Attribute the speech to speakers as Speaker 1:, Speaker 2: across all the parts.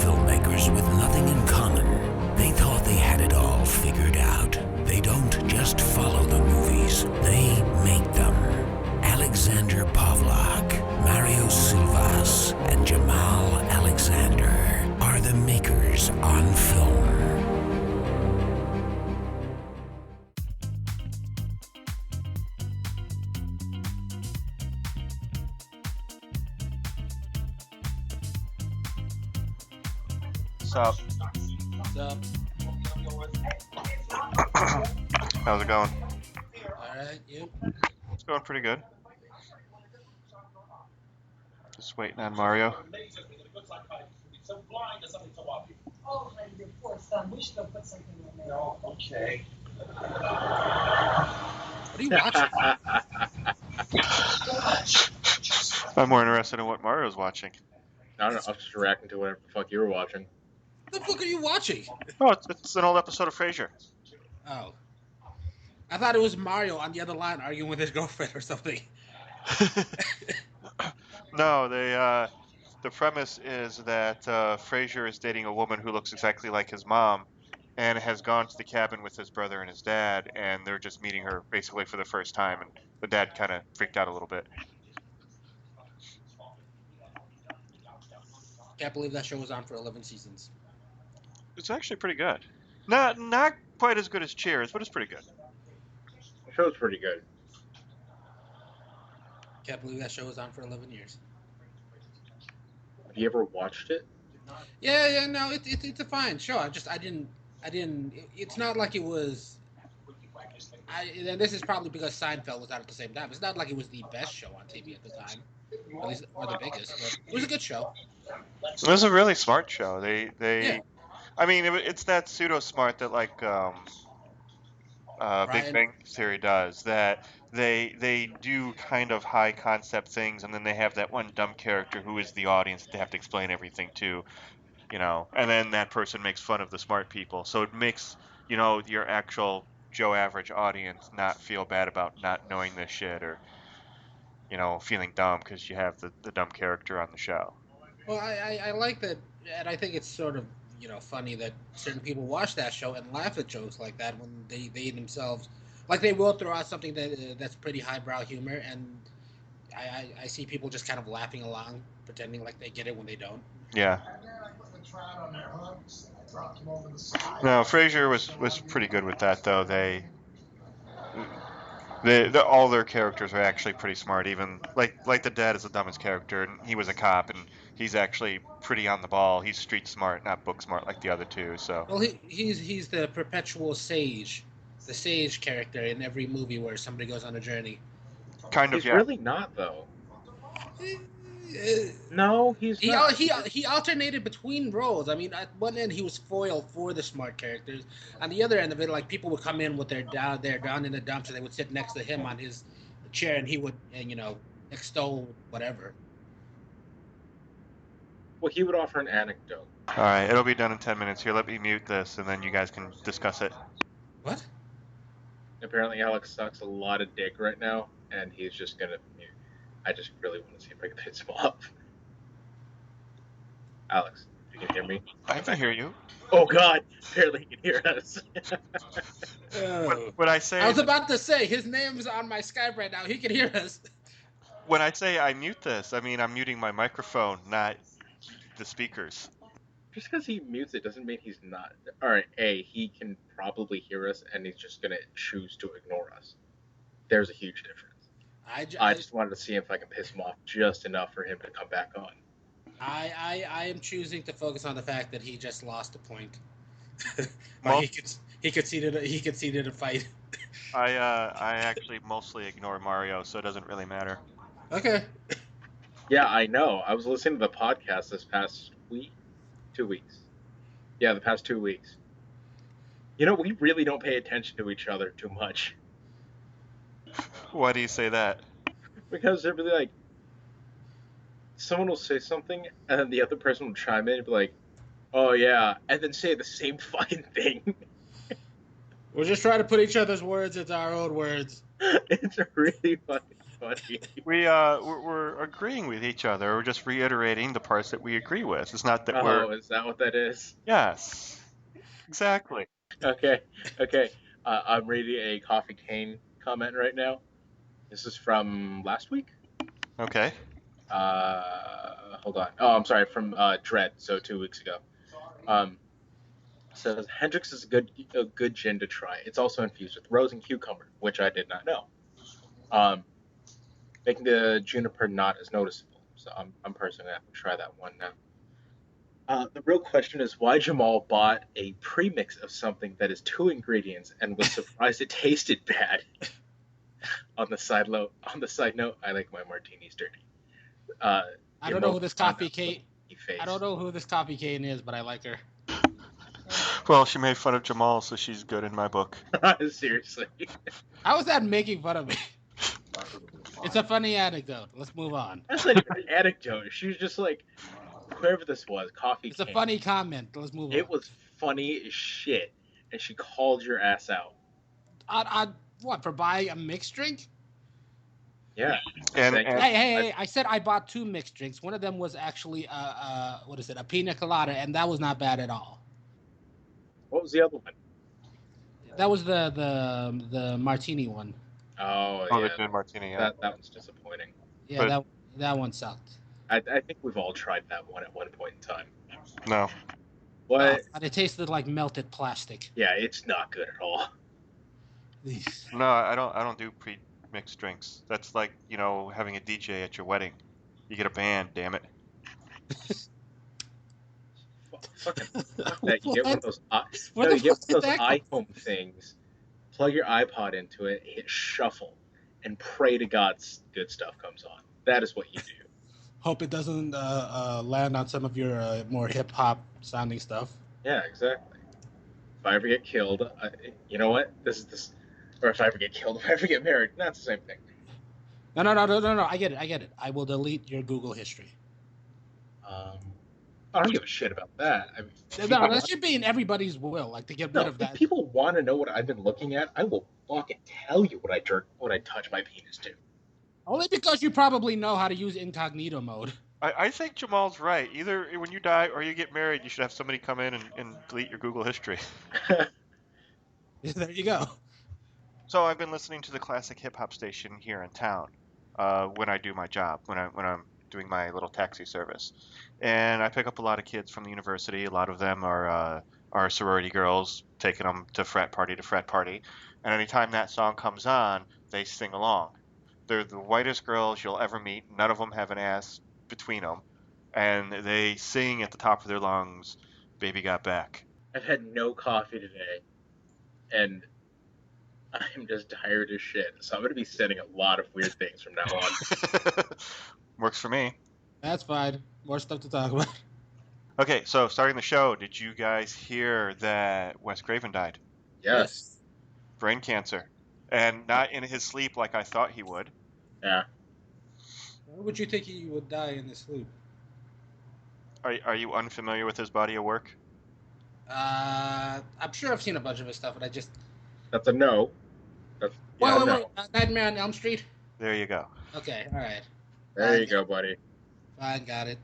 Speaker 1: filmmakers with nothing in common. They thought they had it all figured out. They don't just follow the movies, they make them. Alexander Pavlak, Mario Silvas, and Jamal Alexander are the makers on film.
Speaker 2: What's up?
Speaker 3: What's up?
Speaker 2: How's it going?
Speaker 3: Alright, you?
Speaker 2: It's going pretty good. Just waiting on Mario.
Speaker 4: Oh, and your poor son. We should go put something in there.
Speaker 5: No, okay.
Speaker 3: What are you watching?
Speaker 2: I'm more interested in what Mario's watching.
Speaker 5: I don't know. I was just reacting to whatever the fuck you were watching.
Speaker 3: What the fuck are you watching?
Speaker 2: Oh, it's an old episode of Frasier.
Speaker 3: Oh. I thought it was Mario on the other line arguing with his girlfriend or something.
Speaker 2: No, the premise is that Frasier is dating a woman who looks exactly like his mom and has gone to the cabin with his brother and his dad, and they're just meeting her basically for the first time, and the dad kind of freaked out a little bit.
Speaker 3: Can't believe that show was on for 11 seasons.
Speaker 2: It's actually pretty good. Not quite as good as Cheers, but it's pretty good.
Speaker 5: The show's pretty good.
Speaker 3: Can't believe that show was on for 11 years.
Speaker 5: Have you ever watched it?
Speaker 3: Yeah, no, it's a fine show. I didn't. It's not like it was. And this is probably because Seinfeld was out at the same time. It's not like it was the best show on TV at the time, at least or the biggest. But it was a good show.
Speaker 2: It was a really smart show.
Speaker 3: Yeah.
Speaker 2: I mean, it's that pseudo smart that like Big Bang Theory does. That they do kind of high concept things, and then they have that one dumb character who is the audience that they have to explain everything to, and then that person makes fun of the smart people. So it makes your actual Joe average audience not feel bad about not knowing this shit or feeling dumb because you have the dumb character on the show.
Speaker 3: Well, I like that, and I think it's sort of funny that certain people watch that show and laugh at jokes like that when they themselves, like, they will throw out something that's pretty highbrow humor, and I see people just kind of laughing along, pretending like they get it when they don't.
Speaker 2: Yeah. No, Frasier was pretty good with that though. They all their characters are actually pretty smart. Even like the dad is the dumbest character, and he was a cop, and he's actually pretty on the ball. He's street smart, not book smart like the other two. So.
Speaker 3: Well, he's the perpetual sage, the sage character in every movie where somebody goes on a journey.
Speaker 2: Kind of,
Speaker 5: he's
Speaker 2: yeah.
Speaker 5: really not though. No, he's not.
Speaker 3: He alternated between roles. I mean, at one end he was foil for the smart characters. On the other end of it, like, people would come in with they're down in the dumps, and they would sit next to him on his chair, and he would extol whatever.
Speaker 5: Well, he would offer an anecdote.
Speaker 2: All right, it'll be done in 10 minutes. Here, let me mute this, and then you guys can discuss it.
Speaker 3: What?
Speaker 5: Apparently, Alex sucks a lot of dick right now, and he's just gonna mute. I just really want to see if I can piss him off. Alex, you can hear me?
Speaker 2: I can hear you.
Speaker 5: Oh God, apparently he can hear us.
Speaker 2: When I say,
Speaker 3: I was about to say his name's on my Skype right now. He can hear us.
Speaker 2: When I say I mute this, I mean I'm muting my microphone, not the speakers.
Speaker 5: Just because he mutes it doesn't mean he's not. All right, he can probably hear us, and he's just gonna choose to ignore us. There's a huge difference. I just wanted to see if I can piss him off just enough for him to come back on.
Speaker 3: I am choosing to focus on the fact that he just lost a point.
Speaker 2: Well,
Speaker 3: he conceded a fight.
Speaker 2: I actually mostly ignore Mario, so it doesn't really matter.
Speaker 3: Okay.
Speaker 5: Yeah, I know. I was listening to the podcast this past week. 2 weeks. Yeah, the past 2 weeks. We really don't pay attention to each other too much.
Speaker 2: Why do you say that?
Speaker 5: Because they're really like, someone will say something, and then the other person will chime in and be like, oh yeah, and then say the same fucking thing.
Speaker 3: We're just trying to put each other's words into our own words.
Speaker 5: It's really funny. funny.
Speaker 2: We're agreeing with each other. We're just reiterating the parts that we agree with. It's not that we're.
Speaker 5: Is that what that is?
Speaker 2: Yes. Exactly.
Speaker 5: Okay. I'm reading a Coffee Cane comment right now. This is from last week.
Speaker 2: Okay.
Speaker 5: Hold on. Oh, I'm sorry. From Dread, so 2 weeks ago. Says Hendrix is a good gin to try. It's also infused with rose and cucumber, which I did not know. Making the juniper not as noticeable. So I'm personally gonna have to try that one now. The real question is why Jamal bought a premix of something that is 2 ingredients and was surprised it tasted bad. On the side note, I like my martinis dirty.
Speaker 3: I don't know who this coffee cane.
Speaker 5: I
Speaker 3: don't know who this coffee cane is, but I like her.
Speaker 2: Well, she made fun of Jamal, so she's good in my book.
Speaker 5: Seriously.
Speaker 3: How is that making fun of me? It's a funny anecdote. Let's move on.
Speaker 5: That's not even an anecdote. She was just like, whoever this was, coffee
Speaker 3: It's
Speaker 5: cane.
Speaker 3: a funny comment. Let's move on.
Speaker 5: It was funny as shit, and she called your ass out.
Speaker 3: On what, for buying a mixed drink?
Speaker 5: Yeah.
Speaker 3: Hey! I said I bought 2 mixed drinks. One of them was actually a pina colada, and that was not bad at all.
Speaker 5: What was the other one?
Speaker 3: That was the martini one.
Speaker 5: Oh yeah.
Speaker 2: The gin martini. Yeah.
Speaker 5: That was disappointing.
Speaker 3: Yeah, but that one sucked.
Speaker 5: I think we've all tried that one at one point in time.
Speaker 2: No.
Speaker 5: What?
Speaker 3: And it tasted like melted plastic.
Speaker 5: Yeah, it's not good at all.
Speaker 2: No, I don't do pre-mixed drinks. That's like, having a DJ at your wedding. You get a band, damn it.
Speaker 5: Fuck that. You get one of those iPhone things, plug your iPod into it, hit shuffle, and pray to God good stuff comes on. That is what you do.
Speaker 3: Hope it doesn't land on some of your more hip-hop sounding stuff.
Speaker 5: Yeah, exactly. If I ever get killed, you know what? Or if I ever get killed, if I ever get married, that's the same thing.
Speaker 3: No. I get it. I will delete your Google history.
Speaker 5: I don't give a shit about that. I mean,
Speaker 3: that should be in everybody's will, like to get rid of that.
Speaker 5: If people want to know what I've been looking at, I will fucking tell you what I touch my penis to.
Speaker 3: Only because you probably know how to use incognito mode.
Speaker 2: I think Jamal's right. Either when you die or you get married, you should have somebody come in and delete your Google history.
Speaker 3: There you go.
Speaker 2: So I've been listening to the classic hip-hop station here in town when I do my job, when I'm doing my little taxi service. And I pick up a lot of kids from the university. A lot of them are sorority girls, taking them to frat party to frat party. And anytime that song comes on, they sing along. They're the whitest girls you'll ever meet. None of them have an ass between them. And they sing at the top of their lungs, "Baby Got Back."
Speaker 5: I've had no coffee today, and I'm just tired as shit. So I'm going to be saying a lot of weird things from now on.
Speaker 2: Works for me.
Speaker 3: That's fine. More stuff to talk about.
Speaker 2: Okay, so starting the show, did you guys hear that Wes Craven died?
Speaker 5: Yes.
Speaker 2: Brain cancer. And not in his sleep like I thought he would.
Speaker 5: Yeah.
Speaker 3: Why would you think he would die in his sleep?
Speaker 2: Are you unfamiliar with his body of work?
Speaker 3: I'm sure I've seen a bunch of his stuff, but I just...
Speaker 5: That's a no.
Speaker 3: Wait. Nightmare on Elm Street?
Speaker 2: There you go.
Speaker 3: Okay, all right.
Speaker 5: There you go, buddy.
Speaker 3: Fine, got it.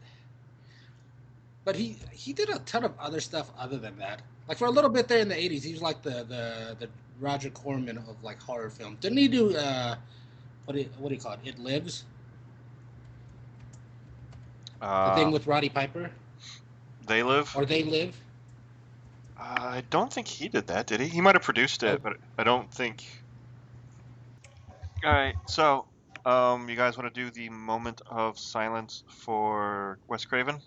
Speaker 3: But he did a ton of other stuff other than that. Like for a little bit there in the 80s, he was like the Roger Corman of like horror film. Didn't he do what do you call it? It Lives? The thing with Roddy Piper?
Speaker 2: They Live?
Speaker 3: Or They Live?
Speaker 2: I don't think he did that, did he? He might have produced it, but I don't think... Alright, so, you guys want to do the moment of silence for Wes Craven?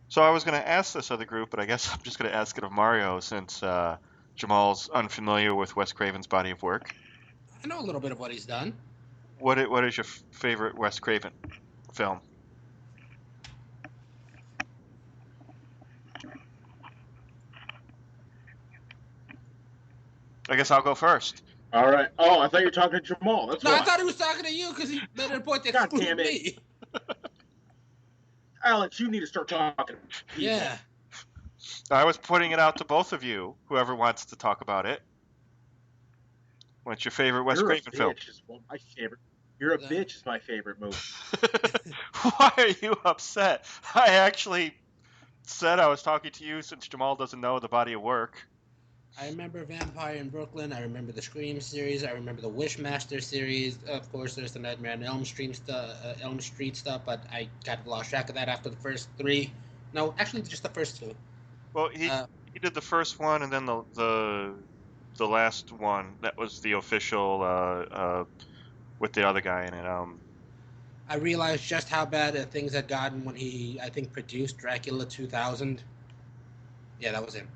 Speaker 2: So I was going to ask this other group, but I guess I'm just going to ask it of Mario since Jamal's unfamiliar with Wes Craven's body of work.
Speaker 3: I know a little bit of what he's done.
Speaker 2: What is your favorite Wes Craven film? I guess I'll go first.
Speaker 5: All right. Oh, I thought you were talking to Jamal. That's why.
Speaker 3: I thought he was talking to you because he made a point to exclude me.
Speaker 5: Alex, you need to start talking.
Speaker 3: Yeah.
Speaker 2: I was putting it out to both of you, whoever wants to talk about it. What's your favorite Wes Craven film?
Speaker 5: Is one of my favorite. You're a bitch is my favorite movie.
Speaker 2: Why are you upset? I actually said I was talking to you since Jamal doesn't know the body of work.
Speaker 3: I remember Vampire in Brooklyn. I remember the Scream series. I remember the Wishmaster series. Of course, there's the Nightmare on Elm Street stuff, but I kind of lost track of that after the first three. No, actually, just the first two.
Speaker 2: Well, he did the first one, and then the last one that was the official with the other guy in it.
Speaker 3: I realized just how bad things had gotten when he, I think, produced Dracula 2000. Yeah, that was him.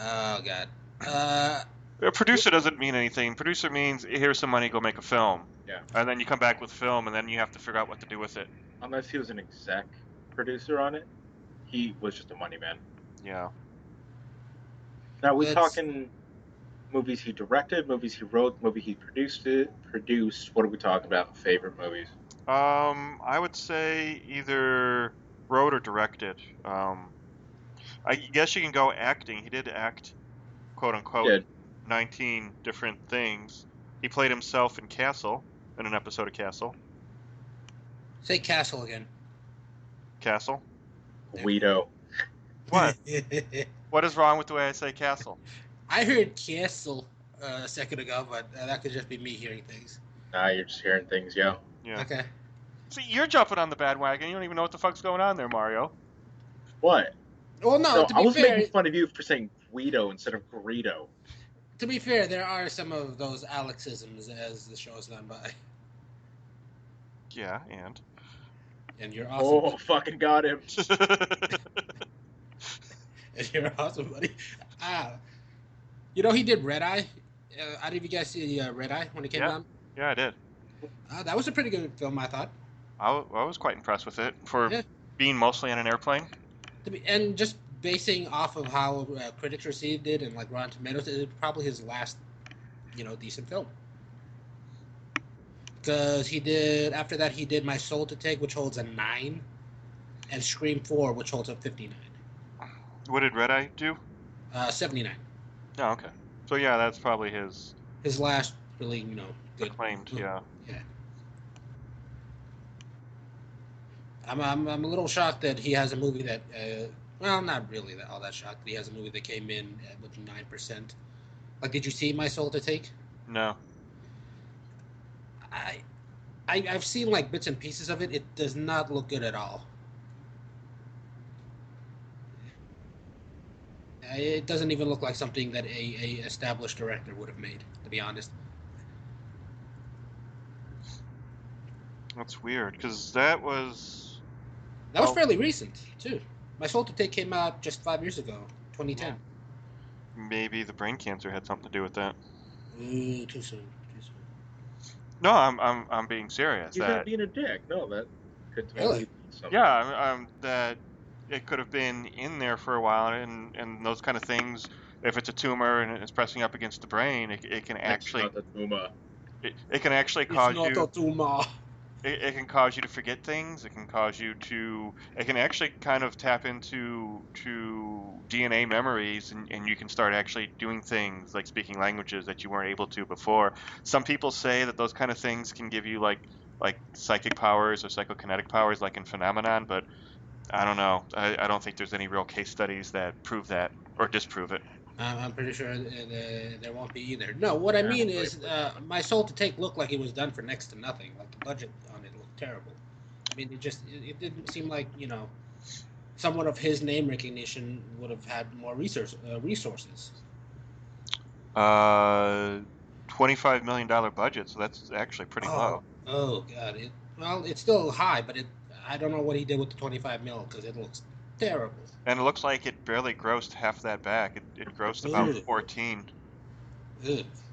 Speaker 3: Oh God.
Speaker 2: A producer doesn't mean anything. Producer means here's some money, go make a film.
Speaker 5: Yeah.
Speaker 2: And then you come back with film, and then you have to figure out what to do with it.
Speaker 5: Unless he was an exec producer on it, he was just a money man.
Speaker 2: Yeah.
Speaker 5: Now we talking movies he directed, movies he wrote, movie he produced. What are we talking about? Favorite movies?
Speaker 2: I would say either wrote or directed. I guess you can go acting. He did act, quote unquote, 19 different things. He played himself in Castle, in an episode of Castle.
Speaker 3: Say Castle again.
Speaker 2: Castle?
Speaker 5: Guido.
Speaker 2: What? What is wrong with the way I say Castle?
Speaker 3: I heard Castle a second ago, but that could just be me hearing things.
Speaker 5: Nah, you're just hearing things, yo.
Speaker 2: Yeah.
Speaker 3: Okay.
Speaker 2: See, you're jumping on the bandwagon. You don't even know what the fuck's going on there, Mario.
Speaker 5: What?
Speaker 3: Well, no, to be
Speaker 5: I was
Speaker 3: fair,
Speaker 5: making fun of you for saying Guido instead of Greedo.
Speaker 3: To be fair, there are some of those Alexisms as the show's gone by.
Speaker 2: Yeah,
Speaker 3: and you're awesome.
Speaker 5: Oh, fucking got him.
Speaker 3: And you're awesome, buddy. You know, he did Red Eye. How did you guys see Red Eye when it came out?
Speaker 2: Yeah, I did.
Speaker 3: That was a pretty good film, I thought.
Speaker 2: I was quite impressed with it for being mostly on an airplane.
Speaker 3: And just basing off of how critics received it and like Rotten Tomatoes, it's probably his last, decent film. Because after that he did My Soul to Take, which holds a 9, and Scream 4, which holds a 59.
Speaker 2: What did Red Eye do?
Speaker 3: 79.
Speaker 2: Oh, okay. So yeah, that's probably his
Speaker 3: last really, good.
Speaker 2: Acclaimed, yeah.
Speaker 3: Yeah. I'm a little shocked that he has a movie that, well, not really all that shocked. He has a movie that came in with 9%. Like, did you see My Soul to Take?
Speaker 2: No.
Speaker 3: I've seen like bits and pieces of it. It does not look good at all. It doesn't even look like something that a established director would have made, to be honest.
Speaker 2: That's weird, because that was
Speaker 3: fairly recent too. My Soul to Take came out just 5 years ago, 2010.
Speaker 2: Maybe the brain cancer had something to do with that.
Speaker 3: Too soon.
Speaker 2: No, I'm being serious.
Speaker 5: You're not being a dick. No, that could totally be something.
Speaker 2: Yeah, that it could have been in there for a while, and those kind of things. If it's a tumor and it's pressing up against the brain, it can actually.
Speaker 5: It's not a tumor.
Speaker 2: It can actually cause you.
Speaker 3: It's not a tumor.
Speaker 2: It can cause you to forget things. It can cause you to. It can actually kind of tap into DNA memories, and you can start actually doing things like speaking languages that you weren't able to before. Some people say that those kind of things can give you like psychic powers or psychokinetic powers, like in Phenomenon, but I don't know. I don't think there's any real case studies that prove that or disprove it.
Speaker 3: I'm pretty sure there won't be either. No, what I mean is, My Soul to Take looked like it was done for next to nothing. Like the budget on it looked terrible. I mean, it didn't seem like someone of his name recognition would have had more resources.
Speaker 2: $25 million budget, so that's actually pretty low.
Speaker 3: Oh God! It's still high, but I don't know what he did with the 25 mil because it looks terrible.
Speaker 2: And it looks like it barely grossed half that back. It grossed about 14.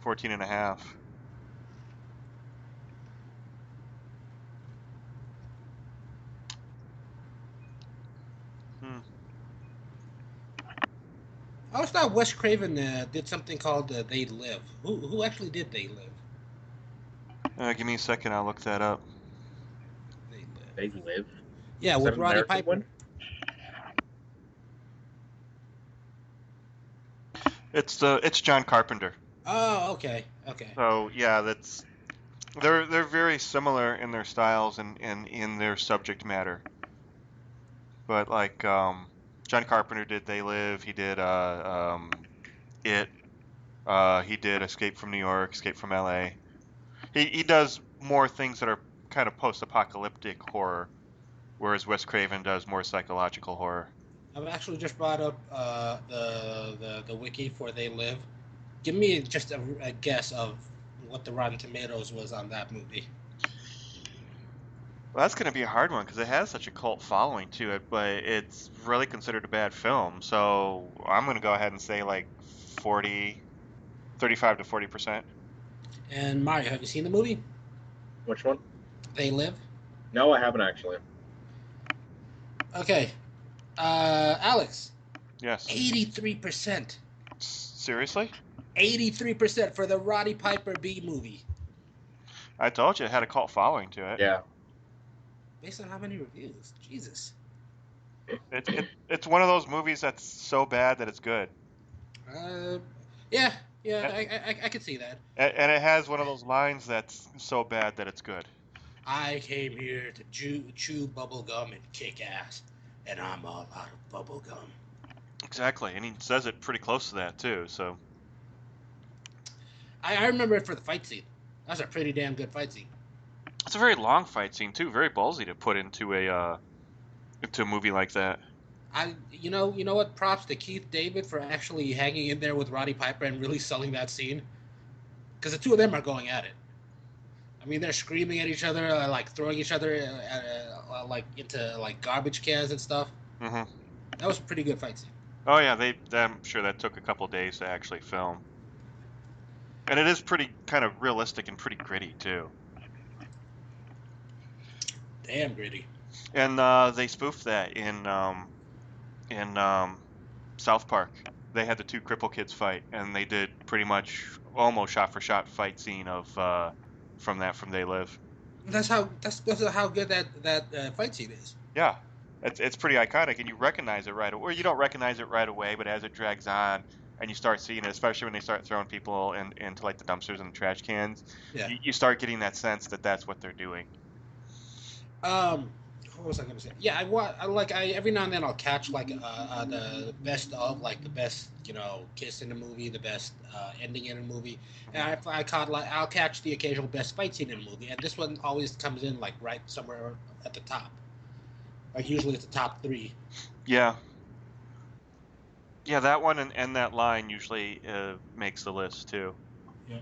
Speaker 2: 14 and a half.
Speaker 3: I always thought Wes Craven did something called They Live. Who actually did They Live?
Speaker 2: Give me a second, I'll look that up.
Speaker 5: They Live?
Speaker 3: Yeah, with Roddy Piper. One?
Speaker 2: It's John Carpenter.
Speaker 3: Oh, okay, okay.
Speaker 2: So yeah, they're very similar in their styles and in their subject matter. But like John Carpenter did They Live, he did It, he did Escape from New York, Escape from LA. He does more things that are kind of post-apocalyptic horror, whereas Wes Craven does more psychological horror.
Speaker 3: I've actually just brought up the wiki for They Live. Give me just a guess of what the Rotten Tomatoes was on that movie.
Speaker 2: Well, that's going to be a hard one because it has such a cult following to it, but it's really considered a bad film. So I'm going to go ahead and say like 40, 35 to 40%.
Speaker 3: And Mario, have you seen the movie
Speaker 5: Which one?
Speaker 3: They Live?
Speaker 5: No, I haven't actually.
Speaker 3: Okay, Alex,
Speaker 2: Yes.
Speaker 3: 83%.
Speaker 2: Seriously?
Speaker 3: 83% for the Roddy Piper B movie.
Speaker 2: I told you it had a cult following to it.
Speaker 5: Yeah.
Speaker 3: Based on how many reviews? Jesus.
Speaker 2: It's one of those movies that's so bad that it's good.
Speaker 3: Yeah, I could see that.
Speaker 2: And it has one of those lines that's so bad that it's good.
Speaker 3: I came here to chew bubble gum and kick ass, and I'm all out of bubble gum.
Speaker 2: Exactly, and he says it pretty close to that too. So
Speaker 3: I remember it for the fight scene. That's a pretty damn good fight scene.
Speaker 2: it's a very long fight scene too, very ballsy to put into a movie like that.
Speaker 3: You know what? Props to Keith David for actually hanging in there with Roddy Piper and really selling that scene, because the two of them are going at it. I mean, they're screaming at each other, like throwing each other like into like garbage cans and stuff.
Speaker 2: Mm-hmm.
Speaker 3: That was a pretty good fight scene.
Speaker 2: Oh yeah, I'm sure that took a couple days to actually film, and it is pretty kind of realistic and pretty gritty too.
Speaker 3: Damn gritty.
Speaker 2: And they spoofed that in South Park. They had the two cripple kids fight, and they did pretty much almost shot for shot fight scene of from They Live.
Speaker 3: That's how good that fight scene is.
Speaker 2: Yeah, it's pretty iconic, and you recognize it right away. Or you don't recognize it right away, but as it drags on, and you start seeing it, especially when they start throwing people into like the dumpsters and the trash cans,
Speaker 3: Yeah.
Speaker 2: you start getting that sense that that's what they're doing.
Speaker 3: What was I gonna say? Yeah, I every now and then I'll catch like the best of, like the best kiss in the movie, the best ending in a movie, and I'll catch the occasional best fight scene in a movie, and this one always comes in like right somewhere at the top. Like usually it's the top 3.
Speaker 2: Yeah. Yeah, that one and that line usually makes the list too.
Speaker 3: Yeah.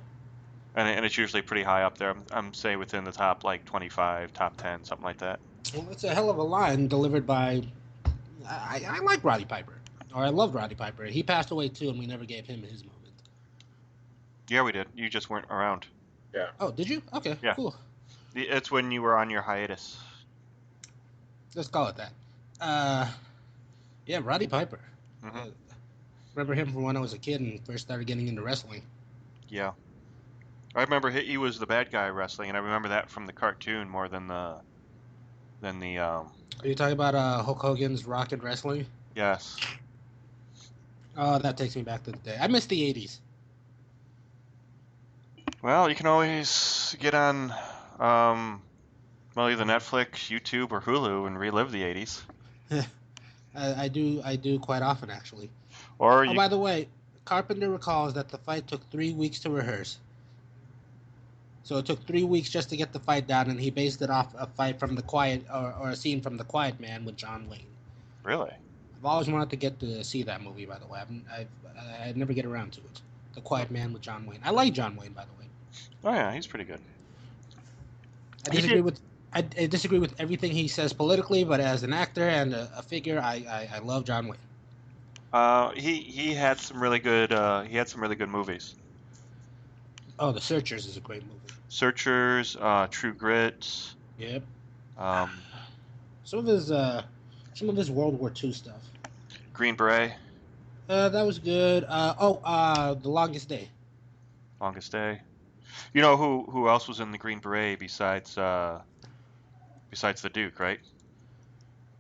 Speaker 2: And it's usually pretty high up there. I'm say within the top like 25, top 10, something like that.
Speaker 3: Well, it's a hell of a line delivered by. I like Roddy Piper, or I loved Roddy Piper. He passed away too, and we never gave him his moment.
Speaker 2: Yeah, we did. You just weren't around.
Speaker 5: Yeah.
Speaker 3: Oh, did you? Okay,
Speaker 2: Yeah.
Speaker 3: Cool.
Speaker 2: It's when you were on your hiatus.
Speaker 3: Let's call it that. Yeah, Roddy Piper.
Speaker 2: Mm-hmm.
Speaker 3: Remember him from when I was a kid and first started getting into wrestling.
Speaker 2: Yeah. I remember he was the bad guy wrestling, and I remember that from the cartoon more than the.
Speaker 3: Are you talking about Hulk Hogan's Rocket Wrestling?
Speaker 2: Yes.
Speaker 3: Oh, that takes me back to the day. I miss the 80s.
Speaker 2: Well, you can always get on, either Netflix, YouTube, or Hulu and relive the 80s.
Speaker 3: I do quite often, actually.
Speaker 2: Or
Speaker 3: by the way, Carpenter recalls that the fight took 3 weeks to rehearse. So it took 3 weeks just to get the fight down, and he based it off a fight from or a scene from The Quiet Man with John Wayne.
Speaker 2: Really?
Speaker 3: I've always wanted to get to see that movie, by the way. I never get around to it. The Quiet Man with John Wayne. I like John Wayne, by the way.
Speaker 2: Oh yeah, he's pretty good.
Speaker 3: I disagree with everything he says politically, but as an actor and a figure, I love John Wayne.
Speaker 2: He had some really good movies.
Speaker 3: Oh, The Searchers is a great movie.
Speaker 2: Searchers, True Grit.
Speaker 3: Yep.
Speaker 2: Some
Speaker 3: of his World War II stuff.
Speaker 2: Green Beret.
Speaker 3: That was good. The Longest Day.
Speaker 2: Longest Day. You know who else was in the Green Beret besides the Duke, right?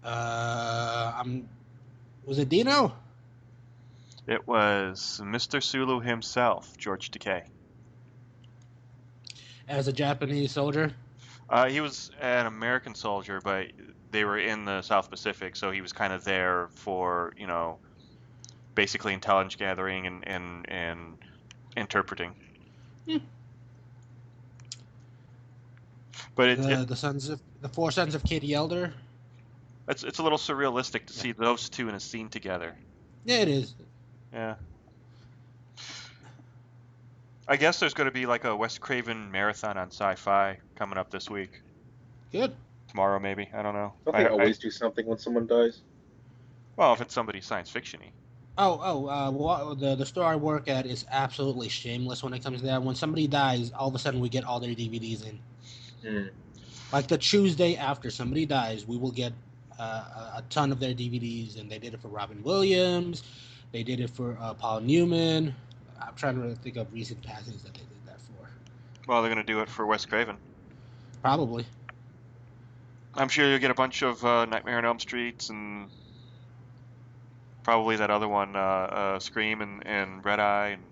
Speaker 3: Was it Dino?
Speaker 2: It was Mr. Sulu himself, George Takei.
Speaker 3: As a Japanese soldier?
Speaker 2: He was an American soldier, but they were in the South Pacific, so he was kind of there for, basically intelligence gathering and interpreting.
Speaker 3: Hmm.
Speaker 2: But
Speaker 3: The Four Sons of Katie Elder?
Speaker 2: it's a little surrealistic to see those two in a scene together.
Speaker 3: Yeah, it is.
Speaker 2: Yeah. I guess there's going to be like a Wes Craven marathon on Sci-Fi coming up this week.
Speaker 3: Good.
Speaker 2: Tomorrow, maybe. I don't know.
Speaker 5: Don't they always do something when someone dies?
Speaker 2: Well, if it's somebody science fiction-y.
Speaker 3: The store I work at is absolutely shameless when it comes to that. When somebody dies, all of a sudden we get all their DVDs in. Like the Tuesday after somebody dies, we will get a ton of their DVDs, and they did it for Robin Williams. They did it for Paul Newman. I'm trying to think of recent passings that they did that for.
Speaker 2: Well, they're going to do it for Wes Craven.
Speaker 3: Probably.
Speaker 2: I'm sure you'll get a bunch of Nightmare on Elm Streets and probably that other one, Scream and Red Eye. And...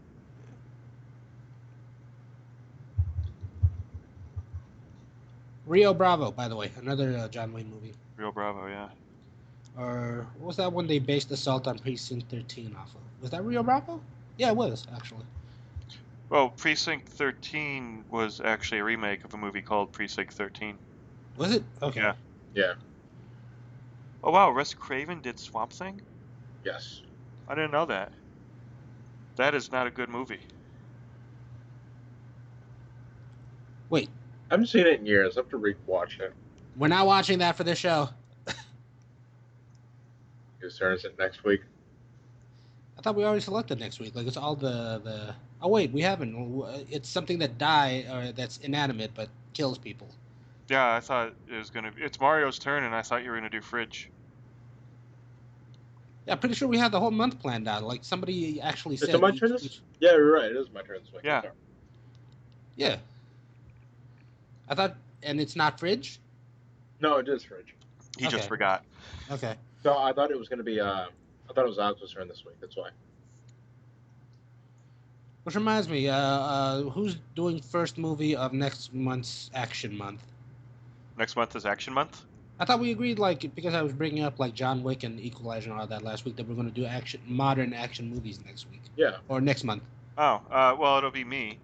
Speaker 3: Rio Bravo, by the way, another John Wayne movie.
Speaker 2: Rio Bravo, yeah.
Speaker 3: Or what was that one they based Assault on Precinct 13 off of? Was that Rio Bravo? Yeah, it was, actually.
Speaker 2: Well, Precinct 13 was actually a remake of a movie called Precinct 13.
Speaker 3: Was it? Okay.
Speaker 5: Yeah.
Speaker 2: Oh, wow, Wes Craven did Swamp Thing?
Speaker 5: Yes.
Speaker 2: I didn't know that. That is not a good movie.
Speaker 3: Wait.
Speaker 5: I haven't seen it in years. I have to rewatch it.
Speaker 3: We're not watching that for this show.
Speaker 5: You start it next week?
Speaker 3: I thought we already selected next week. Like, it's all the... Oh, wait, we haven't. It's something that or that's inanimate but kills people.
Speaker 2: Yeah, I thought it was going to be... It's Mario's turn, and I thought you were going to do Fridge.
Speaker 3: Yeah, I'm pretty sure we have the whole month planned out. Like, somebody actually said...
Speaker 5: Is it my turn this? Yeah, you're right. It is my turn this week.
Speaker 2: Yeah.
Speaker 3: Yeah. I thought... And it's not Fridge?
Speaker 5: No, it is Fridge.
Speaker 2: He just forgot.
Speaker 3: Okay.
Speaker 5: So I thought it was going to be... I thought it was Alex's turn this week. That's why.
Speaker 3: Which reminds me, who's doing first movie of next month's Action Month?
Speaker 2: Next month is Action Month?
Speaker 3: I thought we agreed, like, because I was bringing up, like, John Wick and Equalizer and all that last week, that we're going to do modern action movies next week.
Speaker 5: Yeah.
Speaker 3: Or next month.
Speaker 2: Oh, well, it'll be me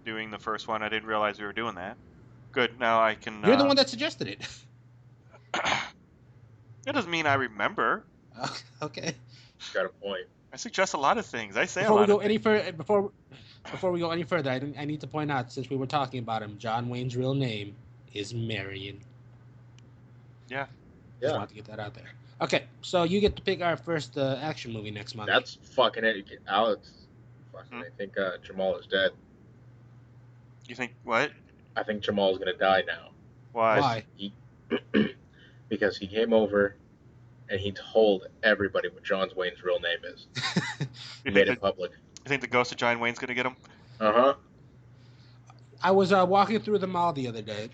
Speaker 2: doing the first one. I didn't realize we were doing that. Good, now I can...
Speaker 3: You're the one that suggested it.
Speaker 2: That doesn't mean I remember.
Speaker 3: Okay.
Speaker 5: Got a point.
Speaker 2: I suggest a lot of things. I say
Speaker 3: Before
Speaker 2: a lot
Speaker 3: we go
Speaker 2: of
Speaker 3: any further, before we go any further, I need to point out, since we were talking about him, John Wayne's real name is Marion.
Speaker 2: Yeah.
Speaker 3: Just wanted to get that out there. Okay, so you get to pick our first action movie next month.
Speaker 5: That's fucking it, Alex. Fucking, I think Jamal is dead.
Speaker 2: You think what?
Speaker 5: I think Jamal's gonna die now.
Speaker 2: Why?
Speaker 5: Because he came over and he told everybody what John Wayne's real name is. He made it public.
Speaker 2: You think the ghost of John Wayne's gonna get him?
Speaker 5: Uh-huh.
Speaker 3: I was walking through the mall the other day,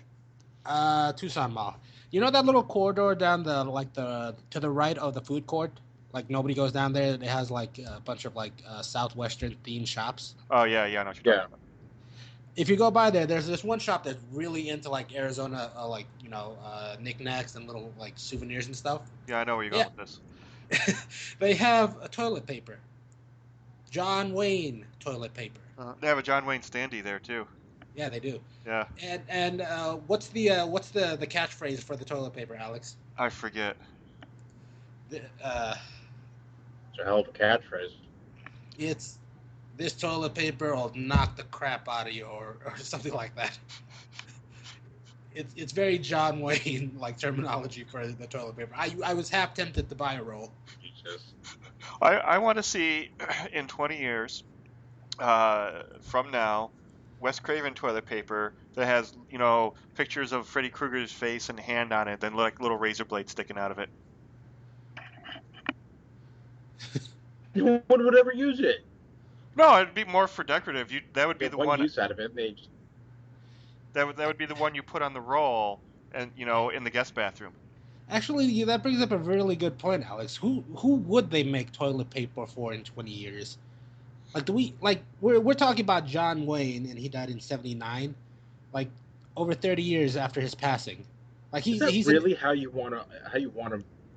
Speaker 3: Tucson Mall. You know that little corridor down to the right of the food court? Like, nobody goes down there. It has, like, a bunch of, like, Southwestern themed shops.
Speaker 2: Oh, yeah, I know what you're talking about.
Speaker 3: If you go by there, there's this one shop that's really into, like, Arizona, knickknacks and little, like, souvenirs and stuff.
Speaker 2: Yeah, I know where you're going with this.
Speaker 3: They have a toilet paper. John Wayne toilet paper.
Speaker 2: They have a John Wayne standee there, too.
Speaker 3: Yeah, they do.
Speaker 2: Yeah.
Speaker 3: And what's the catchphrase for the toilet paper, Alex?
Speaker 2: I forget.
Speaker 5: It's a hell of a catchphrase.
Speaker 3: It's... This toilet paper will knock the crap out of you, or something like that. It's very John Wayne like terminology for the toilet paper. I was half tempted to buy a roll.
Speaker 5: Jesus.
Speaker 2: I want to see in 20 years from now, Wes Craven toilet paper that has pictures of Freddy Krueger's face and hand on it, then like little razor blades sticking out of it.
Speaker 5: No one would ever use it.
Speaker 2: No, it'd be more for decorative. That would be the one
Speaker 5: use out of it. They just...
Speaker 2: That would be the one you put on the roll, and in the guest bathroom.
Speaker 3: Actually, that brings up a really good point, Alex. Who would they make toilet paper for in 20 years? Like, we're talking about John Wayne, and he died in '79, like over 30 years after his passing. Like
Speaker 5: Is that
Speaker 3: he's an
Speaker 5: really how you wanna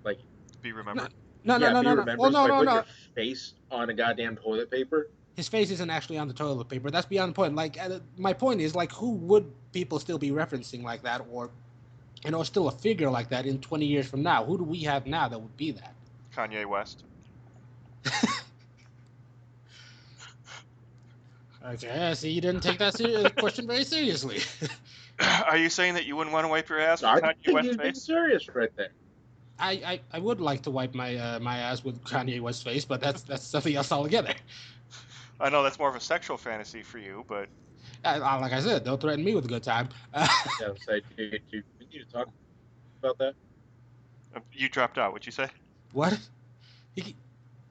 Speaker 5: like
Speaker 2: Be
Speaker 3: no
Speaker 2: remembered.
Speaker 3: no no
Speaker 5: yeah,
Speaker 3: no
Speaker 5: be
Speaker 3: no no. Well,
Speaker 5: remembered?
Speaker 3: no
Speaker 5: By
Speaker 3: no
Speaker 5: putting
Speaker 3: no.
Speaker 5: your face on a goddamn toilet paper?
Speaker 3: His face isn't actually on the toilet paper. That's beyond the point. Like, my point is, like, who would people still be referencing like that, or still a figure like that in 20 years from now? Who do we have now that would be that?
Speaker 2: Kanye West.
Speaker 3: Okay, see, you didn't take that question very seriously.
Speaker 2: Are you saying that you wouldn't want to wipe your ass with
Speaker 5: I
Speaker 2: Kanye
Speaker 5: think
Speaker 2: West's
Speaker 5: you're being
Speaker 2: face?
Speaker 5: serious right there.
Speaker 3: I would like to wipe my ass with Kanye West's face, but that's something else altogether.
Speaker 2: I know that's more of a sexual fantasy for you, but
Speaker 3: Like I said, don't threaten me with a good time.
Speaker 5: Yeah, so do we need to talk about that?
Speaker 2: you dropped out. What'd you say?
Speaker 3: What?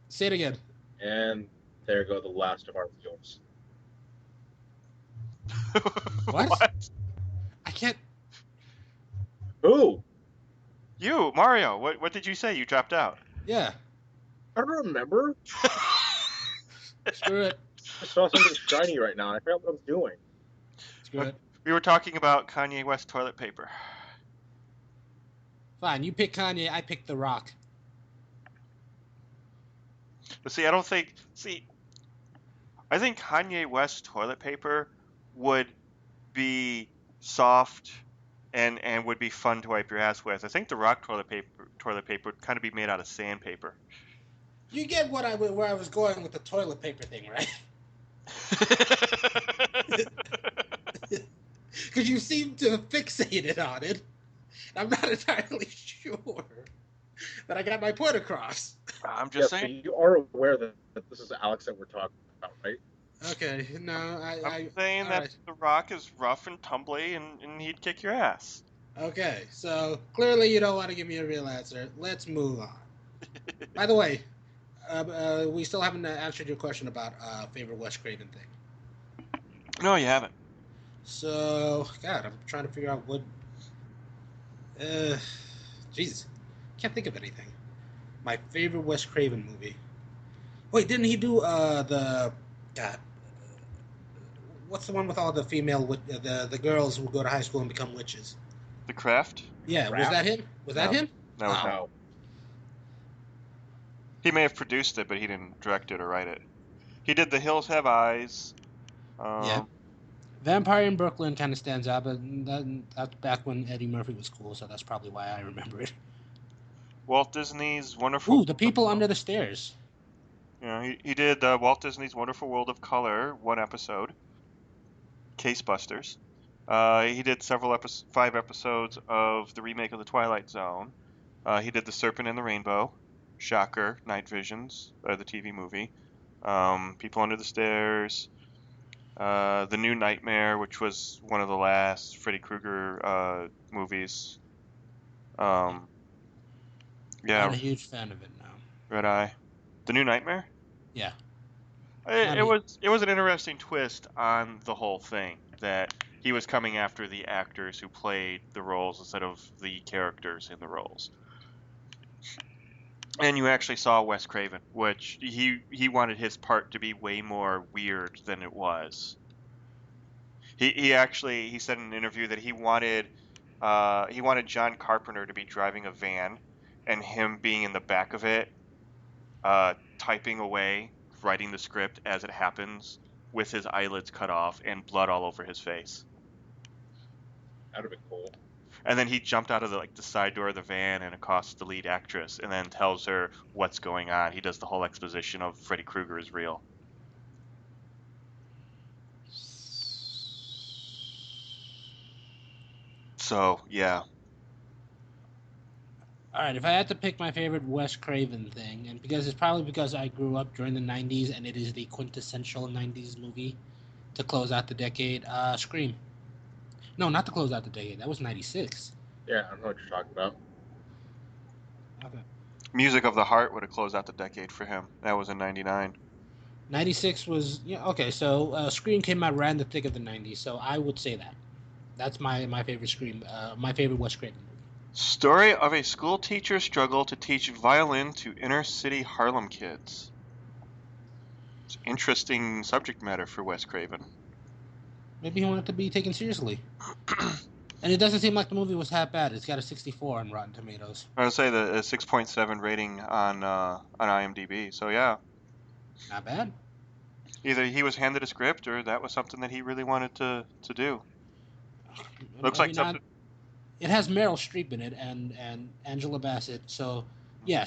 Speaker 3: Say it again.
Speaker 5: And there go the last of our viewers.
Speaker 3: What? I can't.
Speaker 5: Who?
Speaker 2: You, Mario. What did you say? You dropped out.
Speaker 3: Yeah,
Speaker 5: I don't remember.
Speaker 3: screw it.
Speaker 5: I saw something shiny right now and I forgot what I was doing.
Speaker 3: Screw it.
Speaker 2: We were talking about Kanye West toilet paper.
Speaker 3: Fine, you pick Kanye, I pick The Rock.
Speaker 2: But see, I think Kanye West toilet paper would be soft and would be fun to wipe your ass with. I think the Rock toilet paper would kind of be made out of sandpaper.
Speaker 3: You get where I was going with the toilet paper thing, right? Because you seem to have fixated on it. I'm not entirely sure that I got my point across.
Speaker 2: I'm just
Speaker 5: So
Speaker 2: saying.
Speaker 5: you are aware that this is Alex that we're talking about, right?
Speaker 3: Okay, no,
Speaker 2: I'm saying that
Speaker 3: right.
Speaker 2: the Rock is rough and tumbly and he'd kick your ass.
Speaker 3: Okay, so clearly you don't want to give me a real answer. Let's move on. By the way, we still haven't answered your question about favorite Wes Craven thing.
Speaker 2: No, you haven't.
Speaker 3: So, God, I'm trying to figure out what. Jesus, can't think of anything. My favorite Wes Craven movie. Wait, didn't he do the God? What's the one with all the female the girls who go to high school and become witches?
Speaker 2: The Craft?
Speaker 3: Yeah,
Speaker 5: Craft?
Speaker 3: was that him? Was that him?
Speaker 2: That was
Speaker 3: Oh.
Speaker 5: No.
Speaker 2: He may have produced it, but he didn't direct it or write it. He did The Hills Have Eyes.
Speaker 3: Yeah. Vampire in Brooklyn kind of stands out, but that's back when Eddie Murphy was cool, so that's probably why I remember it.
Speaker 2: Walt Disney's Wonderful.
Speaker 3: Ooh, The People Under the Stairs.
Speaker 2: Yeah, he did Walt Disney's Wonderful World of Color, one episode. Case Busters. He did 5 episodes of the remake of The Twilight Zone. He did The Serpent and the Rainbow, Shocker, Night Visions, the TV movie. People Under the Stairs. The New Nightmare, which was one of the last Freddy Krueger movies. Yeah.
Speaker 3: Not a huge fan of it now.
Speaker 2: Red Eye. The New Nightmare?
Speaker 3: Yeah.
Speaker 2: It was an interesting twist on the whole thing, that he was coming after the actors who played the roles instead of the characters in the roles. And you actually saw Wes Craven, which he wanted his part to be way more weird than it was. He said in an interview that he wanted John Carpenter to be driving a van and him being in the back of it, typing away, writing the script as it happens, with his eyelids cut off and blood all over his face.
Speaker 5: That'd have been cool.
Speaker 2: And then he jumped out of the side door of the van and accosts the lead actress and then tells her what's going on. He does the whole exposition of Freddy Krueger is real. So, yeah.
Speaker 3: Alright, if I had to pick my favorite Wes Craven thing, and it's probably because I grew up during the 90s and it is the quintessential 90s movie to close out the decade, Scream. No, not to close out the decade. That was 96.
Speaker 5: Yeah, I know what you're talking about.
Speaker 3: Okay.
Speaker 2: Music of the Heart would have closed out the decade for him. That was in 99.
Speaker 3: 96 was... Yeah, okay, so Scream came out right in the thick of the 90s, so I would say that. That's my favorite Scream, my favorite Wes Craven movie.
Speaker 2: Story of a school teacher's struggle to teach violin to inner-city Harlem kids. It's interesting subject matter for Wes Craven.
Speaker 3: Maybe he wanted to be taken seriously. And it doesn't seem like the movie was half bad. It's got a 64 on Rotten Tomatoes.
Speaker 2: I would say the 6.7 rating on IMDb. So yeah,
Speaker 3: Not bad.
Speaker 2: either he was handed a script or that was something that he really wanted to do. Looks
Speaker 3: I
Speaker 2: like
Speaker 3: mean,
Speaker 2: something.
Speaker 3: it has Meryl Streep in it and Angela Bassett. So yeah,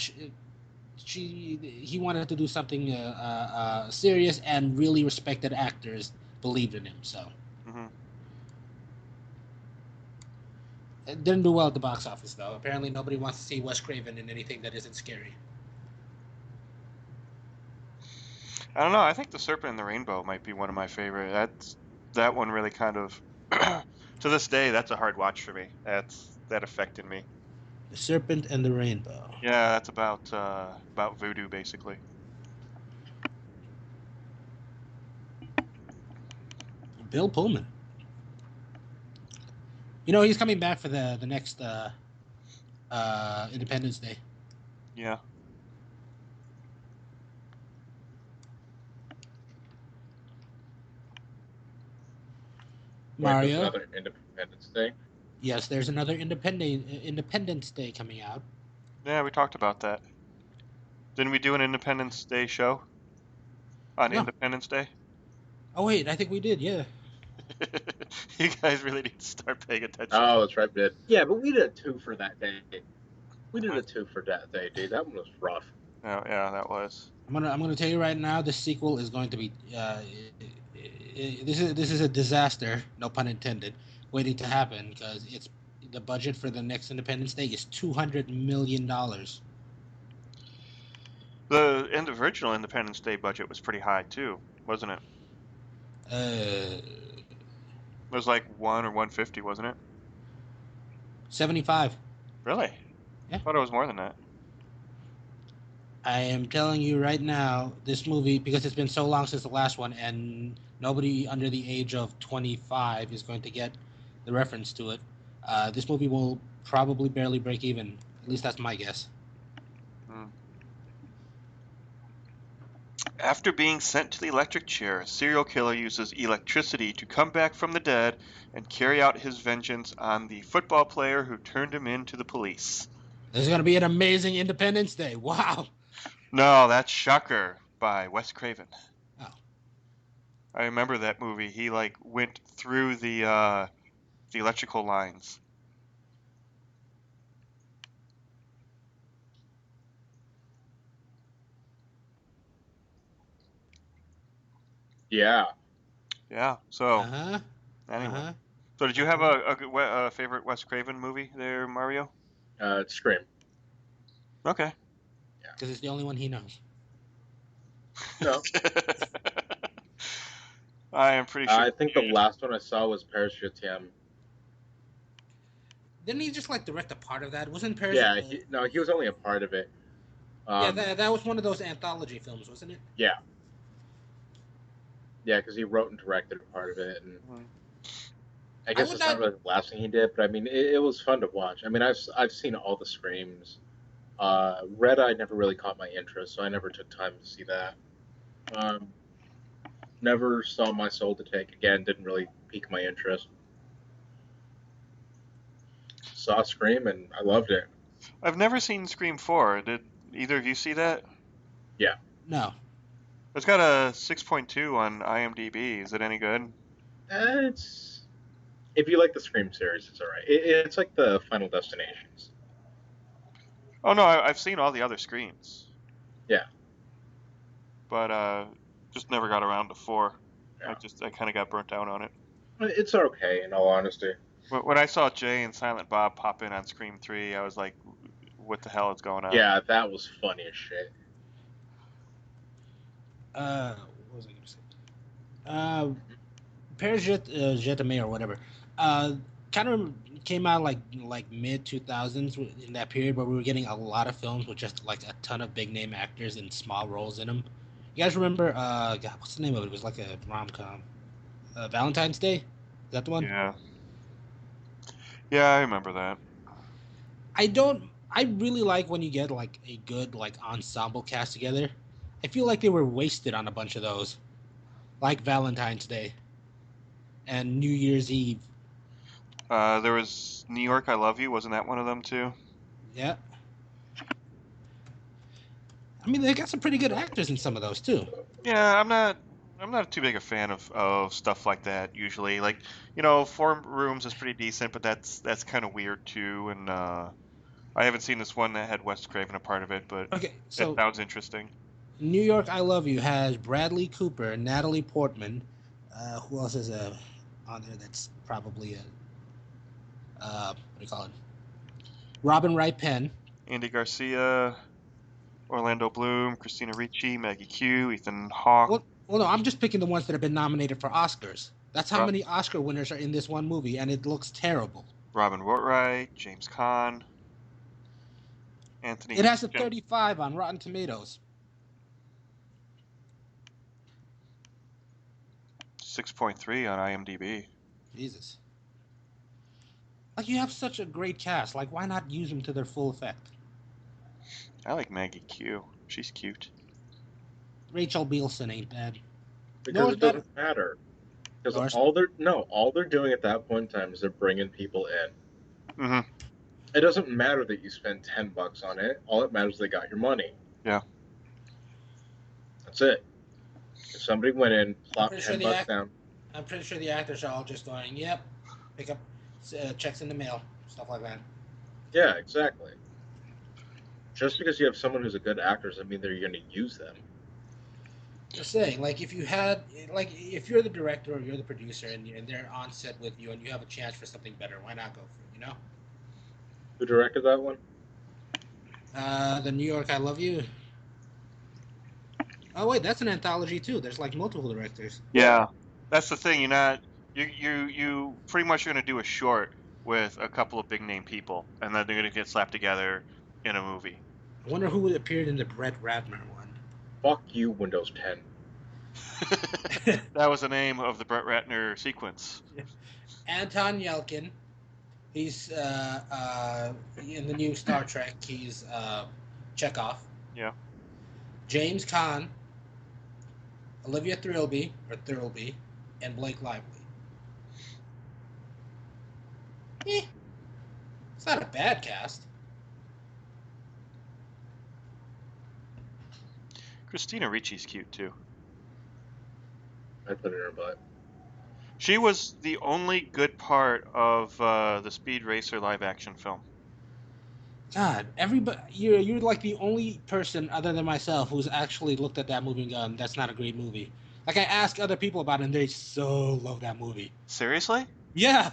Speaker 3: he wanted to do something serious, and really respected actors believed in him. So it didn't do well at the box office, though. Apparently, nobody wants to see Wes Craven in anything that isn't scary.
Speaker 2: I don't know. I think The Serpent and the Rainbow might be one of my favorite. That one really kind of to this day, that's a hard watch for me. That affected me.
Speaker 3: The Serpent and the Rainbow.
Speaker 2: Yeah, that's about voodoo, basically.
Speaker 3: Bill Pullman. You know, he's coming back for the next Independence Day.
Speaker 2: Yeah.
Speaker 3: Mario.
Speaker 5: Wait, there's another Independence Day?
Speaker 3: Yes, there's another Independence Day coming out.
Speaker 2: Yeah, we talked about that. Didn't we do an Independence Day show on Independence Day?
Speaker 3: Oh wait, I think we did. Yeah.
Speaker 2: You guys really need to start paying attention.
Speaker 5: Oh, that's right, we did. Yeah, but we did a 2 for that day. We did a 2 for that day, dude. That one was rough.
Speaker 2: Oh yeah, that was.
Speaker 3: I'm gonna tell you right now, the sequel is going to be this is a disaster, no pun intended, waiting to happen, because it's the budget for the next Independence Day is $200 million.
Speaker 2: The original Independence Day budget was pretty high too, wasn't it?
Speaker 3: It
Speaker 2: was like 1 or 150, wasn't it?
Speaker 3: 75.
Speaker 2: Really?
Speaker 3: Yeah.
Speaker 2: I thought it was more than that.
Speaker 3: I am telling you right now, this movie, because it's been so long since the last one, and nobody under the age of 25 is going to get the reference to it, this movie will probably barely break even. At least that's my guess.
Speaker 2: After being sent to the electric chair, a serial killer uses electricity to come back from the dead and carry out his vengeance on the football player who turned him in to the police.
Speaker 3: There's going to be an amazing Independence Day. Wow.
Speaker 2: No, that's Shocker by Wes Craven.
Speaker 3: Oh.
Speaker 2: I remember that movie. He went through the electrical lines.
Speaker 5: Yeah.
Speaker 2: Yeah. So. Anyway. So did you have a favorite Wes Craven movie there, Mario?
Speaker 5: Scream.
Speaker 2: Okay.
Speaker 3: Yeah. Because it's the only one he knows.
Speaker 5: No.
Speaker 2: I am pretty sure.
Speaker 5: I think the last one I saw was Paris Je t'aime.
Speaker 3: Didn't he just direct a part of that? Wasn't Paris?
Speaker 5: Yeah, he was only a part of it.
Speaker 3: Yeah, that was one of those anthology films, wasn't it?
Speaker 5: Yeah. Yeah, because he wrote and directed a part of it, and I guess it's not really the last thing he did, but I mean, it was fun to watch. I mean, I've seen all the Screams. Red Eye never really caught my interest, so I never took time to see that. Never saw My Soul to Take again. Didn't really pique my interest. Saw Scream and I loved it.
Speaker 2: I've never seen Scream 4. Did either of you see that?
Speaker 5: Yeah.
Speaker 3: No.
Speaker 2: It's got a 6.2 on IMDb. Is it any good?
Speaker 5: It's if you like the Scream series, it's alright. It's like the Final Destinations.
Speaker 2: Oh no, I've seen all the other Screams.
Speaker 5: Yeah.
Speaker 2: But just never got around to 4.
Speaker 5: Yeah.
Speaker 2: I kind of got burnt out on it.
Speaker 5: It's okay, in all honesty.
Speaker 2: When I saw Jay and Silent Bob pop in on Scream 3, I was like, what the hell is going on?
Speaker 5: Yeah, that was funny as shit.
Speaker 3: What was I going to say? Paris Je t'aime or whatever. Kind of came out like mid 2000s in that period where we were getting a lot of films with just a ton of big name actors in small roles in them. You guys remember? God, what's the name of it? It was like a rom-com. Valentine's Day. Is that the one?
Speaker 2: Yeah. Yeah, I remember that.
Speaker 3: I really like when you get like a good like ensemble cast together. I feel like they were wasted on a bunch of those, like Valentine's Day and New Year's Eve.
Speaker 2: There was New York, I Love You. Wasn't that one of them too?
Speaker 3: Yeah. I mean, they got some pretty good actors in some of those too.
Speaker 2: Yeah, I'm not too big a fan of stuff like that usually. Like, Four Rooms is pretty decent, but that's kind of weird too. And I haven't seen this one that had Wes Craven a part of it, but
Speaker 3: Okay,
Speaker 2: it
Speaker 3: so
Speaker 2: sounds interesting.
Speaker 3: New York, I Love You has Bradley Cooper, Natalie Portman. Who else is on there that's probably what do you call it? Robin Wright Penn.
Speaker 2: Andy Garcia, Orlando Bloom, Christina Ricci, Maggie Q, Ethan Hawke.
Speaker 3: Well, no, I'm just picking the ones that have been nominated for Oscars. That's how
Speaker 2: Ro-
Speaker 3: many Oscar winners are in this one movie, and it looks terrible.
Speaker 2: Robin Wainwright, James Caan, Anthony
Speaker 3: It has a
Speaker 2: Jen-
Speaker 3: 35 on Rotten Tomatoes.
Speaker 2: 6.3 on IMDb.
Speaker 3: Jesus. Like, you have such a great cast. Like, why not use them to their full effect?
Speaker 2: I like Maggie Q. She's cute.
Speaker 3: Rachel Bilson ain't bad.
Speaker 5: Because it doesn't matter. Because all they're doing at that point in time is they're bringing people in.
Speaker 2: Mm-hmm.
Speaker 5: It doesn't matter that you spend $10 on it. All it matters is they got your money.
Speaker 2: Yeah.
Speaker 5: That's it. If somebody went in, plopped $10 down.
Speaker 3: I'm pretty sure the actors are all just going, yep, pick up checks in the mail, stuff like that.
Speaker 5: Yeah, exactly. Just because you have someone who's a good actor doesn't mean that you're going to use them.
Speaker 3: Just saying, like, if you're the director or you're the producer and they're on set with you and you have a chance for something better, why not go for it,
Speaker 5: Who directed that one?
Speaker 3: The New York, I Love You. Oh wait, that's an anthology too. There's like multiple directors.
Speaker 2: Yeah, that's the thing. You pretty much are gonna do a short with a couple of big name people, and then they're gonna get slapped together in a movie.
Speaker 3: I wonder who appeared in the Brett Ratner one.
Speaker 5: Fuck you, Windows
Speaker 2: 10. That was the name of the Brett Ratner sequence.
Speaker 3: Anton Yelchin. He's in the new Star Trek. He's Chekhov.
Speaker 2: Yeah.
Speaker 3: James Caan, Olivia Thirlby, and Blake Lively. It's not a bad cast.
Speaker 2: Christina Ricci's cute too.
Speaker 5: I put it in her butt.
Speaker 2: She was the only good part of the Speed Racer live action film.
Speaker 3: God, everybody, you're like the only person other than myself who's actually looked at that movie and gone, that's not a great movie. Like, I ask other people about it and they so love that movie.
Speaker 2: Seriously?
Speaker 3: Yeah.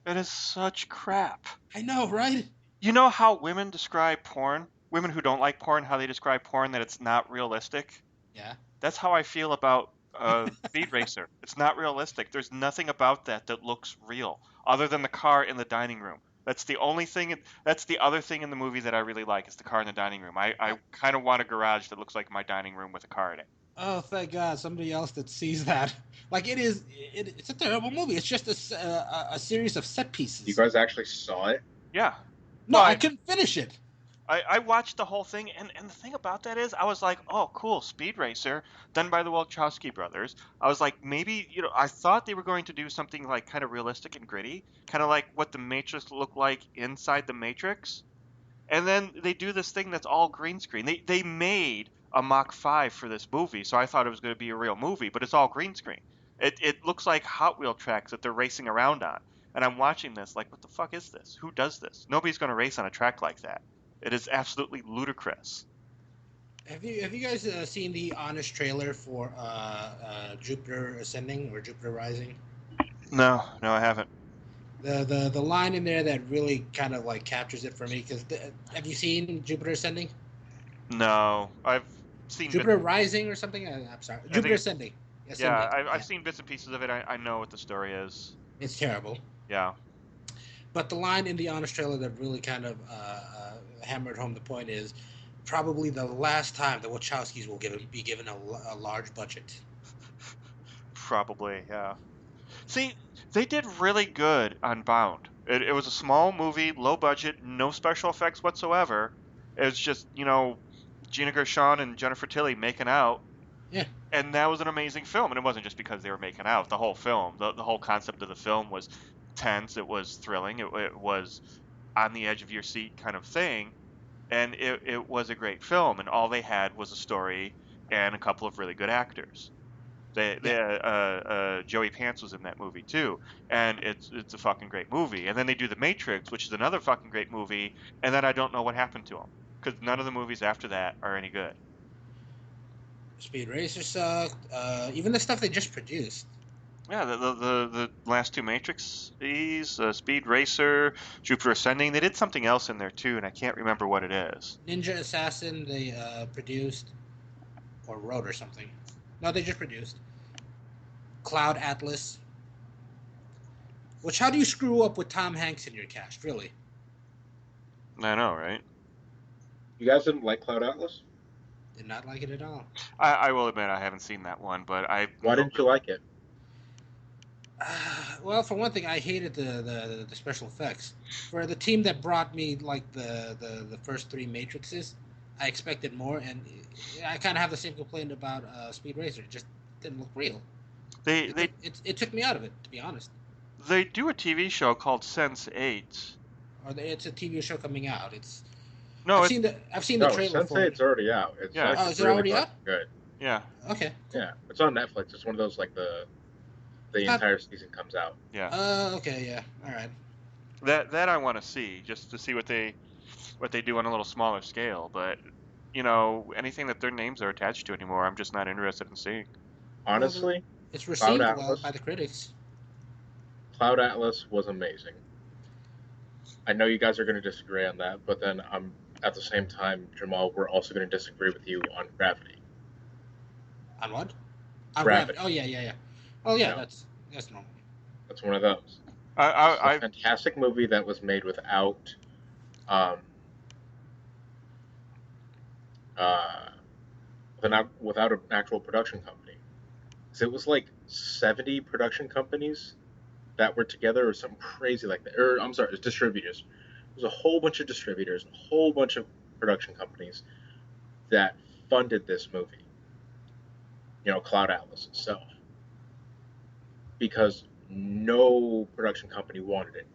Speaker 2: It is such crap.
Speaker 3: I know, right?
Speaker 2: You know how women describe porn? Women who don't like porn, how they describe porn, that it's not realistic?
Speaker 3: Yeah.
Speaker 2: That's how I feel about Speed Racer. It's not realistic. There's nothing about that looks real, other than the car in the dining room. That's the only thing. That's the other thing in the movie that I really like is the car in the dining room. I kind of want a garage that looks like my dining room with a car in it.
Speaker 3: Oh, thank God! Somebody else that sees that. Like, it's a terrible movie. It's just a series of set pieces.
Speaker 5: You guys actually saw it?
Speaker 2: Yeah.
Speaker 3: No, I couldn't finish it.
Speaker 2: I watched the whole thing, and the thing about that is, I was like, oh, cool, Speed Racer, done by the Wachowski brothers. I was like, maybe, I thought they were going to do something like kind of realistic and gritty, kind of like what the Matrix looked like inside the Matrix. And then they do this thing that's all green screen. They made a Mach 5 for this movie, so I thought it was going to be a real movie, but it's all green screen. It looks like Hot Wheel tracks that they're racing around on. And I'm watching this like, what the fuck is this? Who does this? Nobody's going to race on a track like that. It is absolutely ludicrous.
Speaker 3: Have you guys seen the honest trailer for Jupiter Ascending or Jupiter Rising?
Speaker 2: No, I haven't.
Speaker 3: The line in there that really kind of like captures it for me, because have you seen Jupiter Ascending?
Speaker 2: No, I've seen
Speaker 3: Jupiter Rising or something. I'm sorry, Jupiter Ascending.
Speaker 2: Yeah, I've seen bits and pieces of it. I know what the story is.
Speaker 3: It's terrible.
Speaker 2: Yeah.
Speaker 3: But the line in the honest trailer that really kind of hammered home the point is probably the last time the Wachowskis will be given a large budget.
Speaker 2: Probably, yeah. See, they did really good on Bound. It was a small movie, low budget, no special effects whatsoever. It was just, Gina Gershon and Jennifer Tilly making out.
Speaker 3: Yeah.
Speaker 2: And that was an amazing film. And it wasn't just because they were making out. The whole film, the whole concept of the film was tense. It was thrilling. It was on the edge of your seat kind of thing. And it was a great film. And all they had was a story and a couple of really good actors. Joey Pants was in that movie too, and it's a fucking great movie. And then they do The Matrix, which is another fucking great movie, and then I don't know what happened to them because none of the movies after that are any good.
Speaker 3: Speed Racer sucked. Even the stuff they just produced.
Speaker 2: Yeah, the last two Matrixes, Speed Racer, Jupiter Ascending, they did something else in there too, and I can't remember what it is.
Speaker 3: Ninja Assassin they produced or wrote or something. No, they just produced. Cloud Atlas. Which, how do you screw up with Tom Hanks in your cast, really?
Speaker 2: I know, right?
Speaker 5: You guys didn't like Cloud Atlas?
Speaker 3: Did not like it at all.
Speaker 2: I will admit I haven't seen that one, but
Speaker 5: Why didn't you like it?
Speaker 3: Well, for one thing, I hated the special effects. For the team that brought me like the first three Matrixes, I expected more, and I kind of have the same complaint about Speed Racer. It just didn't look real. It took me out of it, to be honest.
Speaker 2: They do a TV show called Sense8.
Speaker 3: Or it's a TV show coming out.
Speaker 2: No,
Speaker 3: I've seen the trailer for it.
Speaker 5: Sense8's already out. It's
Speaker 3: is it already out?
Speaker 5: Good.
Speaker 2: Yeah.
Speaker 3: Okay. Cool.
Speaker 5: Yeah, it's on Netflix. It's one of those like the entire season comes out.
Speaker 2: Yeah.
Speaker 3: Okay. Yeah. All right.
Speaker 2: That I want to see, just to see what they do on a little smaller scale. But anything that their names are attached to anymore, I'm just not interested in seeing.
Speaker 5: Honestly,
Speaker 3: it's received well by the critics.
Speaker 5: Cloud Atlas was amazing. I know you guys are going to disagree on that, but then at the same time, Jamal, we're also going to disagree with you on Gravity.
Speaker 3: On what? On
Speaker 5: Gravity.
Speaker 3: Oh yeah. Oh yeah, that's normal.
Speaker 5: That's one of those. It's a fantastic movie that was made without without an actual production company. So it was like 70 production companies that were together or something crazy like that. Or I'm sorry, it was distributors. There's a whole bunch of distributors, a whole bunch of production companies that funded this movie. Cloud Atlas itself. Because no production company wanted it.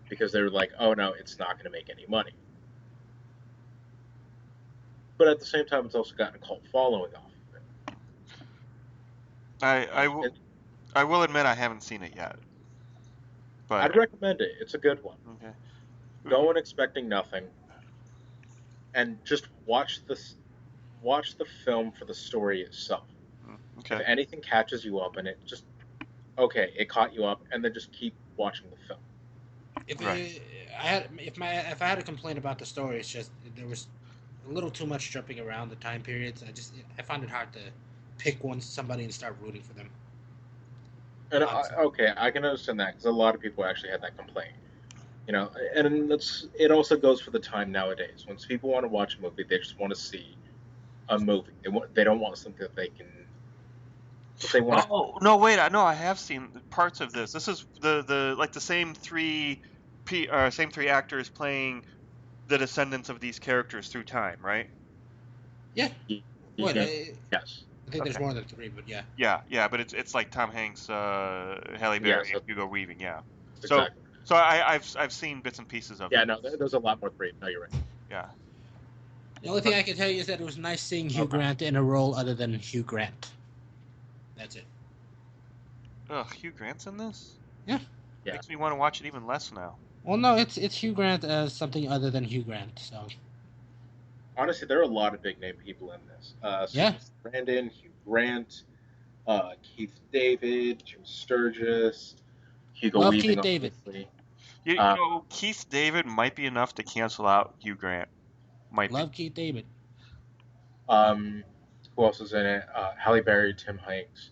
Speaker 5: Because they were like, oh no, it's not going to make any money. But at the same time, it's also gotten a cult following off of it.
Speaker 2: I will admit I haven't seen it yet. But
Speaker 5: I'd recommend it. It's a good one.
Speaker 2: Okay.
Speaker 5: Go in expecting nothing, and just watch the film for the story itself.
Speaker 2: Okay.
Speaker 5: If anything catches you up in it, just it caught you up, and then just keep watching the film.
Speaker 3: If I had a complaint about the story, it's just there was a little too much jumping around the time periods. I found it hard to pick somebody and start rooting for them.
Speaker 5: And I can understand that because a lot of people actually had that complaint. And it also goes for the time nowadays. Once people want to watch a movie, they just want to see a movie. They don't want something that they can. They want.
Speaker 2: Oh no! Wait, I have seen parts of this. This is the same three actors playing the descendants of these characters through time, right?
Speaker 3: Yeah.
Speaker 5: Yes.
Speaker 3: I think there's more than three, but yeah.
Speaker 2: Yeah, but it's like Tom Hanks, Halle Berry, and Hugo Weaving, yeah.
Speaker 5: Exactly.
Speaker 2: So I've seen bits and pieces of it.
Speaker 5: Yeah, no, there's a lot more three. No, you're right.
Speaker 2: Yeah.
Speaker 3: The only thing I can tell you is that it was nice seeing Hugh Grant in a role other than Hugh Grant. That's it.
Speaker 2: Ugh, Hugh Grant's in this?
Speaker 3: Yeah.
Speaker 2: Makes me want to watch it even less now.
Speaker 3: Well, no, it's Hugh Grant as something other than Hugh Grant, so...
Speaker 5: Honestly, there are a lot of big name people in this. Brandon, Hugh Grant, Keith David, Jim Sturgis, Hugo Weaving.
Speaker 3: Keith David.
Speaker 2: Keith David might be enough to cancel out Hugh Grant.
Speaker 3: Keith David.
Speaker 5: Who else is in it? Halle Berry, Tom Hanks.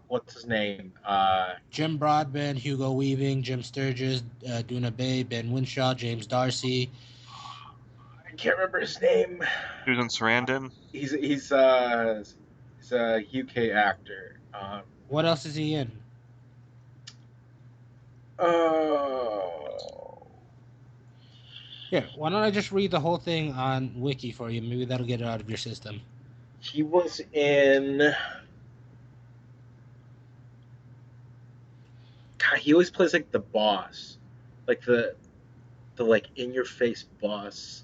Speaker 5: What's his name?
Speaker 3: Jim Broadbent, Hugo Weaving, Jim Sturgis, Duna Bay, Ben Winshaw, James Darcy.
Speaker 5: I can't remember his name.
Speaker 2: Susan Sarandon.
Speaker 5: He's a UK actor.
Speaker 3: What else is he in?
Speaker 5: Oh.
Speaker 3: Here, why don't I just read the whole thing on Wiki for you? Maybe that'll get it out of your system.
Speaker 5: He was in. God, he always plays like the boss, like the like in your face boss.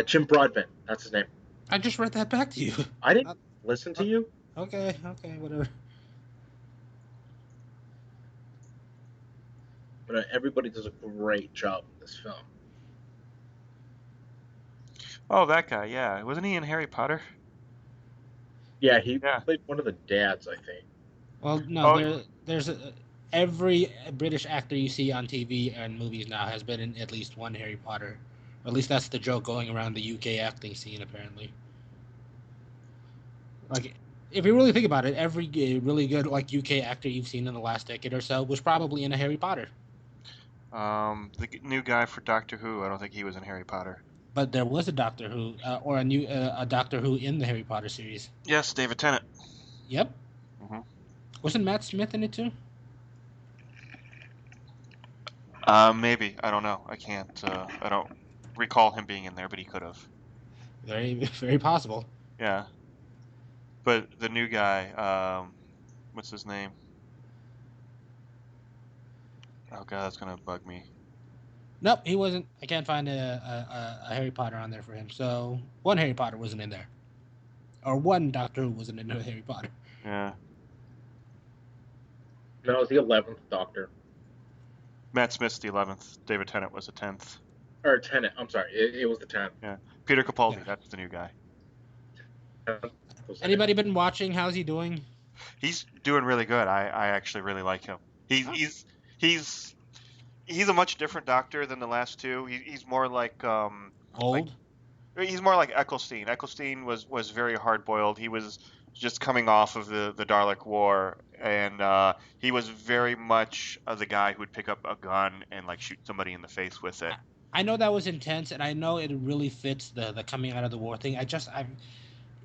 Speaker 5: Jim Broadbent, that's his name.
Speaker 3: I just read that back to you.
Speaker 5: I didn't listen to you.
Speaker 3: Okay, whatever.
Speaker 5: But everybody does a great job in this film.
Speaker 2: Oh, that guy, yeah. Wasn't he in Harry Potter?
Speaker 5: Yeah, he
Speaker 2: Yeah.
Speaker 5: played one of the dads, I think.
Speaker 3: Well, no, there's every British actor you see on TV and movies now has been in at least one Harry Potter. Or at least that's the joke going around the UK acting scene, apparently. Like, if you really think about it, every really good like UK actor you've seen in the last decade or so was probably in a Harry Potter.
Speaker 2: The new guy for Doctor Who, I don't think he was in Harry Potter.
Speaker 3: But there was a Doctor Who, or a Doctor Who in the Harry Potter series.
Speaker 2: Yes, David Tennant.
Speaker 3: Yep.
Speaker 2: Mm-hmm.
Speaker 3: Wasn't Matt Smith in it too?
Speaker 2: Maybe. I don't know. I can't. I don't recall him being in there, but he could have.
Speaker 3: Very, very possible.
Speaker 2: Yeah. But the new guy, what's his name? Oh god, that's gonna bug me.
Speaker 3: Nope, he wasn't. I can't find a Harry Potter on there for him. So one Harry Potter wasn't in there, or one Doctor Who wasn't in Harry Potter.
Speaker 2: Yeah.
Speaker 5: No, it was the 11th Doctor.
Speaker 2: Matt Smith's the 11th. David Tennant was the 10th.
Speaker 5: Or Tennant. I'm sorry, it was the 10th.
Speaker 2: Yeah. Peter Capaldi. That's the new guy.
Speaker 3: Anybody been watching? How's he doing?
Speaker 2: He's doing really good. I actually really like him. He's a much different Doctor than the last two. He's more like
Speaker 3: old.
Speaker 2: He's more like Eccleston. Eccleston was very hard boiled. He was just coming off of the Dalek War, and he was very much the guy who would pick up a gun and like shoot somebody in the face with it.
Speaker 3: I know that was intense, and I know it really fits the coming out of the war thing.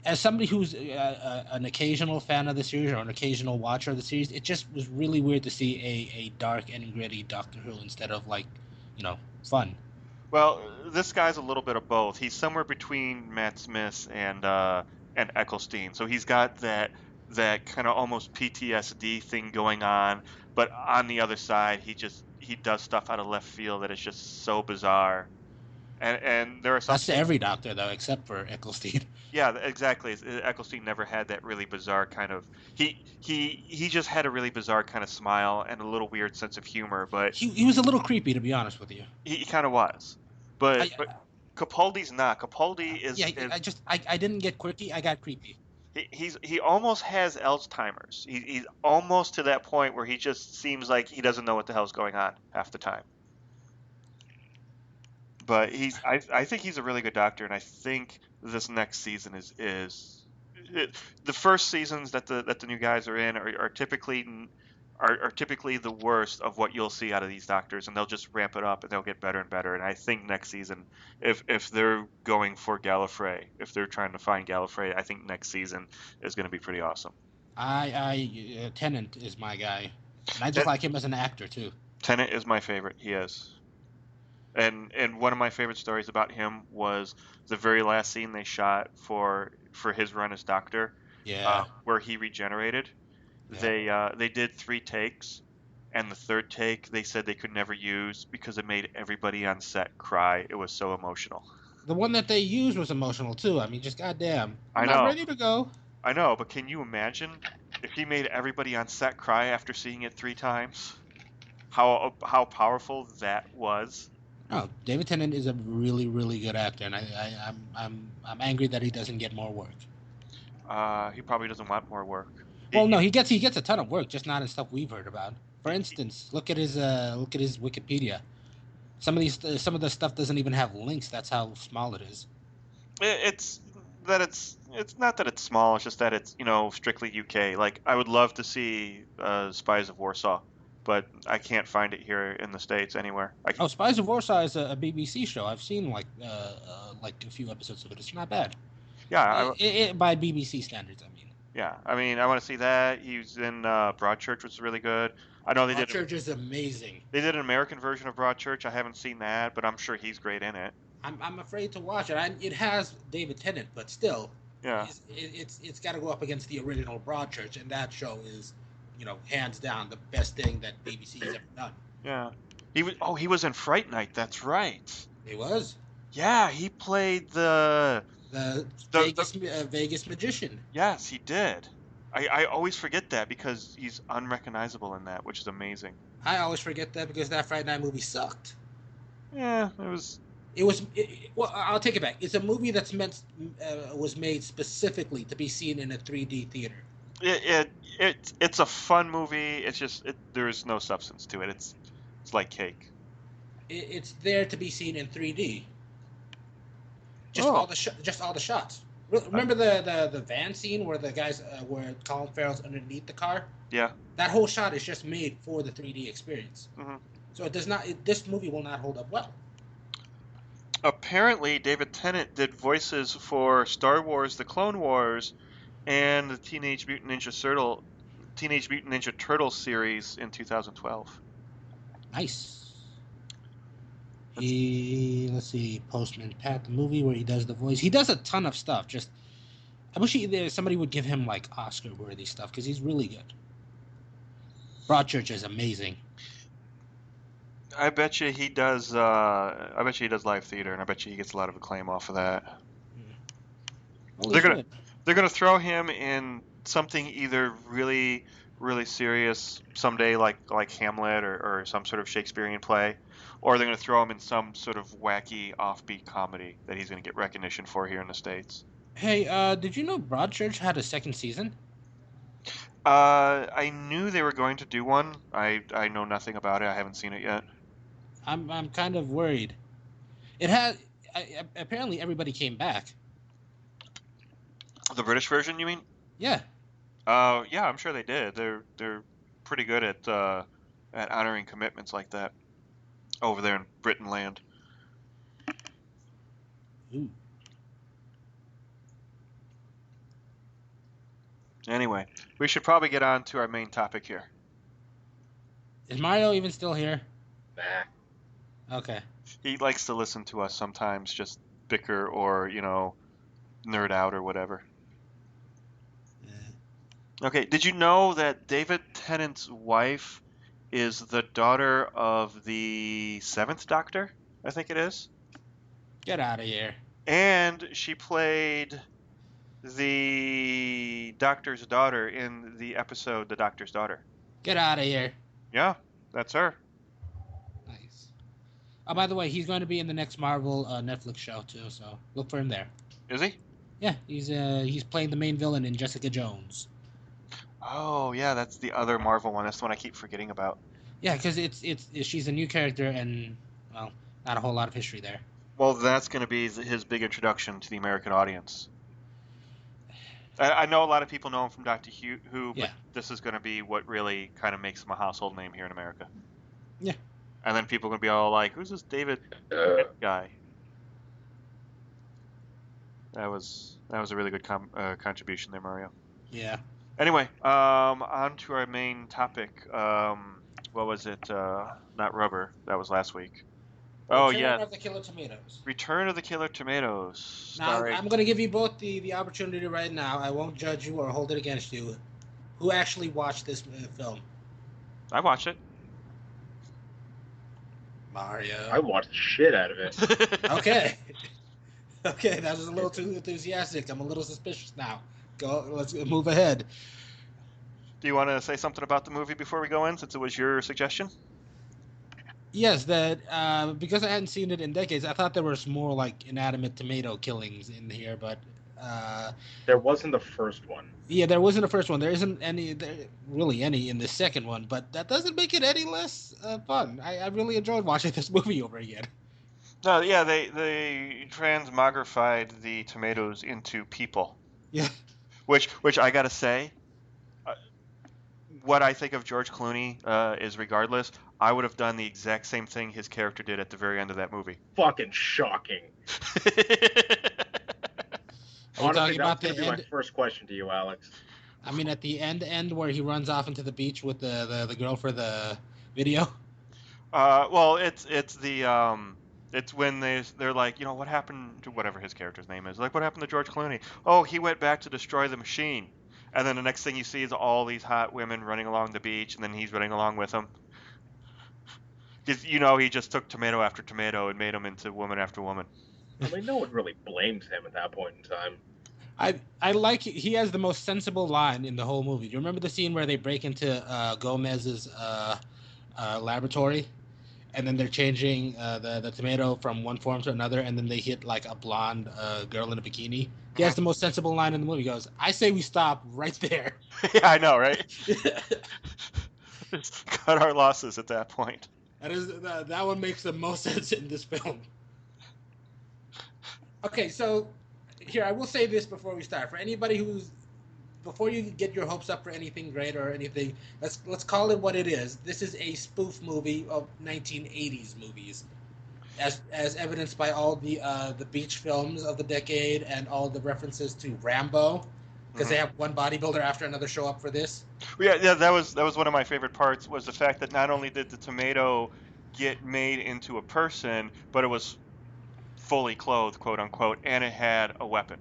Speaker 3: As somebody who's an occasional fan of the series or an occasional watcher of the series, it just was really weird to see a dark and gritty Doctor Who instead of like, fun.
Speaker 2: Well, this guy's a little bit of both. He's somewhere between Matt Smith and Eccleston. So he's got that kind of almost PTSD thing going on, but on the other side, he does stuff out of left field that is just so bizarre. And there are some.
Speaker 3: That's to every Doctor though, except for Eccleston.
Speaker 2: Yeah, exactly. Eccleston never had that really bizarre kind of. He just had a really bizarre kind of smile and a little weird sense of humor, but
Speaker 3: he was a little creepy, to be honest with you.
Speaker 2: He kind of was, but Capaldi's not. Capaldi is.
Speaker 3: Yeah, I didn't get quirky. I got creepy.
Speaker 2: He almost has Alzheimer's. He's almost to that point where he just seems like he doesn't know what the hell's going on half the time. But I think he's a really good Doctor, and I think this next season is the first seasons that the new guys are in are typically the worst of what you'll see out of these Doctors, and they'll just ramp it up and they'll get better and better. And I think next season, if they're going for Gallifrey, if they're trying to find Gallifrey, I think next season is going to be pretty awesome.
Speaker 3: Tennant is my guy, and I just like him as an actor too.
Speaker 2: Tennant is my favorite. He is. And one of my favorite stories about him was the very last scene they shot for his run as Doctor, where he regenerated. Yeah. They did 3 takes, and the third take they said they could never use because it made everybody on set cry. It was so emotional.
Speaker 3: The one that they used was emotional too. I mean, just goddamn,
Speaker 2: I'm
Speaker 3: not ready to go.
Speaker 2: I know, but can you imagine if he made everybody on set cry after seeing it 3 times? How powerful that was.
Speaker 3: No, David Tennant is a really, really good actor, and I'm angry that he doesn't get more work.
Speaker 2: He probably doesn't want more work.
Speaker 3: Well, no, he gets a ton of work, just not in stuff we've heard about. For instance, look at his Wikipedia. Some of the stuff doesn't even have links. That's how small it is.
Speaker 2: It's not that it's small. It's just that it's strictly UK. Like I would love to see Spies of Warsaw, but I can't find it here in the States anywhere.
Speaker 3: Spies of Warsaw is a BBC show. I've seen like a few episodes of it. It's not bad.
Speaker 2: Yeah.
Speaker 3: By BBC standards, I mean.
Speaker 2: Yeah, I mean, I want to see that. He was in Broadchurch, which was really good. I know
Speaker 3: Broadchurch is amazing.
Speaker 2: They did an American version of Broadchurch. I haven't seen that, but I'm sure he's great in it.
Speaker 3: I'm afraid to watch it. It has David Tennant, but still,
Speaker 2: Yeah,
Speaker 3: it's got to go up against the original Broadchurch, and that show is, hands down the best thing that BBC has ever done.
Speaker 2: yeah. He was in Fright Night. That's right.
Speaker 3: He was.
Speaker 2: Yeah, he played the
Speaker 3: Vegas magician.
Speaker 2: Yes, he did. I always forget that because he's unrecognizable in that, which is amazing.
Speaker 3: I always forget that because that Friday Night movie sucked.
Speaker 2: Yeah, it was.
Speaker 3: Well, I'll take it back. It's a movie that's was made specifically to be seen in a 3D theater.
Speaker 2: It's a fun movie. It's just there's no substance to it. It's like cake.
Speaker 3: It's there to be seen in 3D. Just all the shots. Remember the van scene where the guys where Colin Farrell's underneath the car?
Speaker 2: Yeah.
Speaker 3: That whole shot is just made for the 3D experience.
Speaker 2: Mm-hmm.
Speaker 3: So it does not. This movie will not hold up well.
Speaker 2: Apparently, David Tennant did voices for Star Wars: The Clone Wars and the Teenage Mutant Ninja Turtles series in 2012.
Speaker 3: Nice. Let's see, Postman Pat, the movie where he does the voice. He does a ton of stuff. Just, I wish somebody would give him like Oscar-worthy stuff because he's really good. Broadchurch is amazing.
Speaker 2: I bet you he does. I bet you he does live theater, and I bet you he gets a lot of acclaim off of that.
Speaker 3: Well,
Speaker 2: they're gonna throw him in something either really serious someday, like Hamlet or some sort of Shakespearean play, or they're gonna throw him in some sort of wacky offbeat comedy that he's gonna get recognition for here in the States.
Speaker 3: Hey, did you know Broadchurch had a second season?
Speaker 2: I knew they were going to do one. I know nothing about it. I haven't seen it yet.
Speaker 3: I'm kind of worried. It had apparently everybody came back.
Speaker 2: The British version, you mean?
Speaker 3: Yeah.
Speaker 2: Yeah, I'm sure they did. They're pretty good at honoring commitments like that over there in Britain land.
Speaker 3: Ooh.
Speaker 2: Anyway, we should probably get on to our main topic here.
Speaker 3: Is Mario even still here?
Speaker 5: Nah.
Speaker 3: Okay.
Speaker 2: He likes to listen to us sometimes, just bicker or, nerd out or whatever. Yeah. Okay, did you know that David Tennant's wife is the daughter of the 7th Doctor? I think it is.
Speaker 3: Get out of here.
Speaker 2: And she played the Doctor's daughter in the episode The Doctor's Daughter.
Speaker 3: Get out of here.
Speaker 2: Yeah, that's her.
Speaker 3: Nice. Oh, by the way, he's going to be in the next Marvel Netflix show too, so look for him there.
Speaker 2: Is he?
Speaker 3: Yeah, he's playing the main villain in Jessica Jones.
Speaker 2: Oh yeah, that's the other Marvel one. That's the one I keep forgetting about.
Speaker 3: Yeah, because she's a new character and well, not a whole lot of history there.
Speaker 2: Well, that's going to be his big introduction to the American audience. I know a lot of people know him from Doctor Who, but this is going to be what really kind of makes him a household name here in America.
Speaker 3: Yeah.
Speaker 2: And then people are going to be all like, "Who's this David guy?" That was a really good contribution there, Mario.
Speaker 3: Yeah.
Speaker 2: Anyway, on to our main topic. What was it? Not Rubber. That was last week.
Speaker 3: Return of the Killer Tomatoes.
Speaker 2: Return of the Killer Tomatoes.
Speaker 3: Now, I'm going to give you both the opportunity right now. I won't judge you or hold it against you. Who actually watched this film?
Speaker 2: I watched it.
Speaker 3: Mario.
Speaker 5: I watched the shit out of it.
Speaker 3: Okay. Okay, that was a little too enthusiastic. I'm a little suspicious now. Let's move ahead.
Speaker 2: Do you want to say something about the movie before we go in, since it was your suggestion?
Speaker 3: Yes, that because I hadn't seen it in decades, I thought there was more like inanimate tomato killings in here, but
Speaker 5: there wasn't the first one.
Speaker 3: Yeah, there wasn't the first one. There isn't really any in the second one, but that doesn't make it any less fun. I really enjoyed watching this movie over again.
Speaker 2: No, yeah, they transmogrified the tomatoes into people.
Speaker 3: Yeah.
Speaker 2: Which I gotta say, what I think of George Clooney is regardless, I would have done the exact same thing his character did at the very end of that movie.
Speaker 5: Fucking shocking.
Speaker 3: Honestly,
Speaker 5: that's going to be my first question to you, Alex.
Speaker 3: I mean, at the end where he runs off into the beach with the girl for the video.
Speaker 2: Well, it's when they're like, what happened to whatever his character's name is? Like, what happened to George Clooney? Oh, he went back to destroy the machine. And then the next thing you see is all these hot women running along the beach, and then he's running along with them. Because he just took tomato after tomato and made them into woman after woman.
Speaker 5: I mean, no one really blames him at that point in time.
Speaker 3: I like he has the most sensible line in the whole movie. Do you remember the scene where they break into Gomez's laboratory, and then they're changing the tomato from one form to another, and then they hit like a blonde girl in a bikini? He has the most sensible line in the movie. He goes, "I say we stop right there."
Speaker 2: Yeah, I know, right? Just cut our losses at that point.
Speaker 3: That one makes the most sense in this film. Okay, so here I will say this before we start. For anybody before you get your hopes up for anything great or anything, let's call it what it is. This is a spoof movie of 1980s movies, as evidenced by all the beach films of the decade and all the references to Rambo, because they have one bodybuilder after another show up for this.
Speaker 2: Yeah, that was one of my favorite parts, was the fact that not only did the tomato get made into a person, but it was fully clothed, quote unquote, and it had a weapon.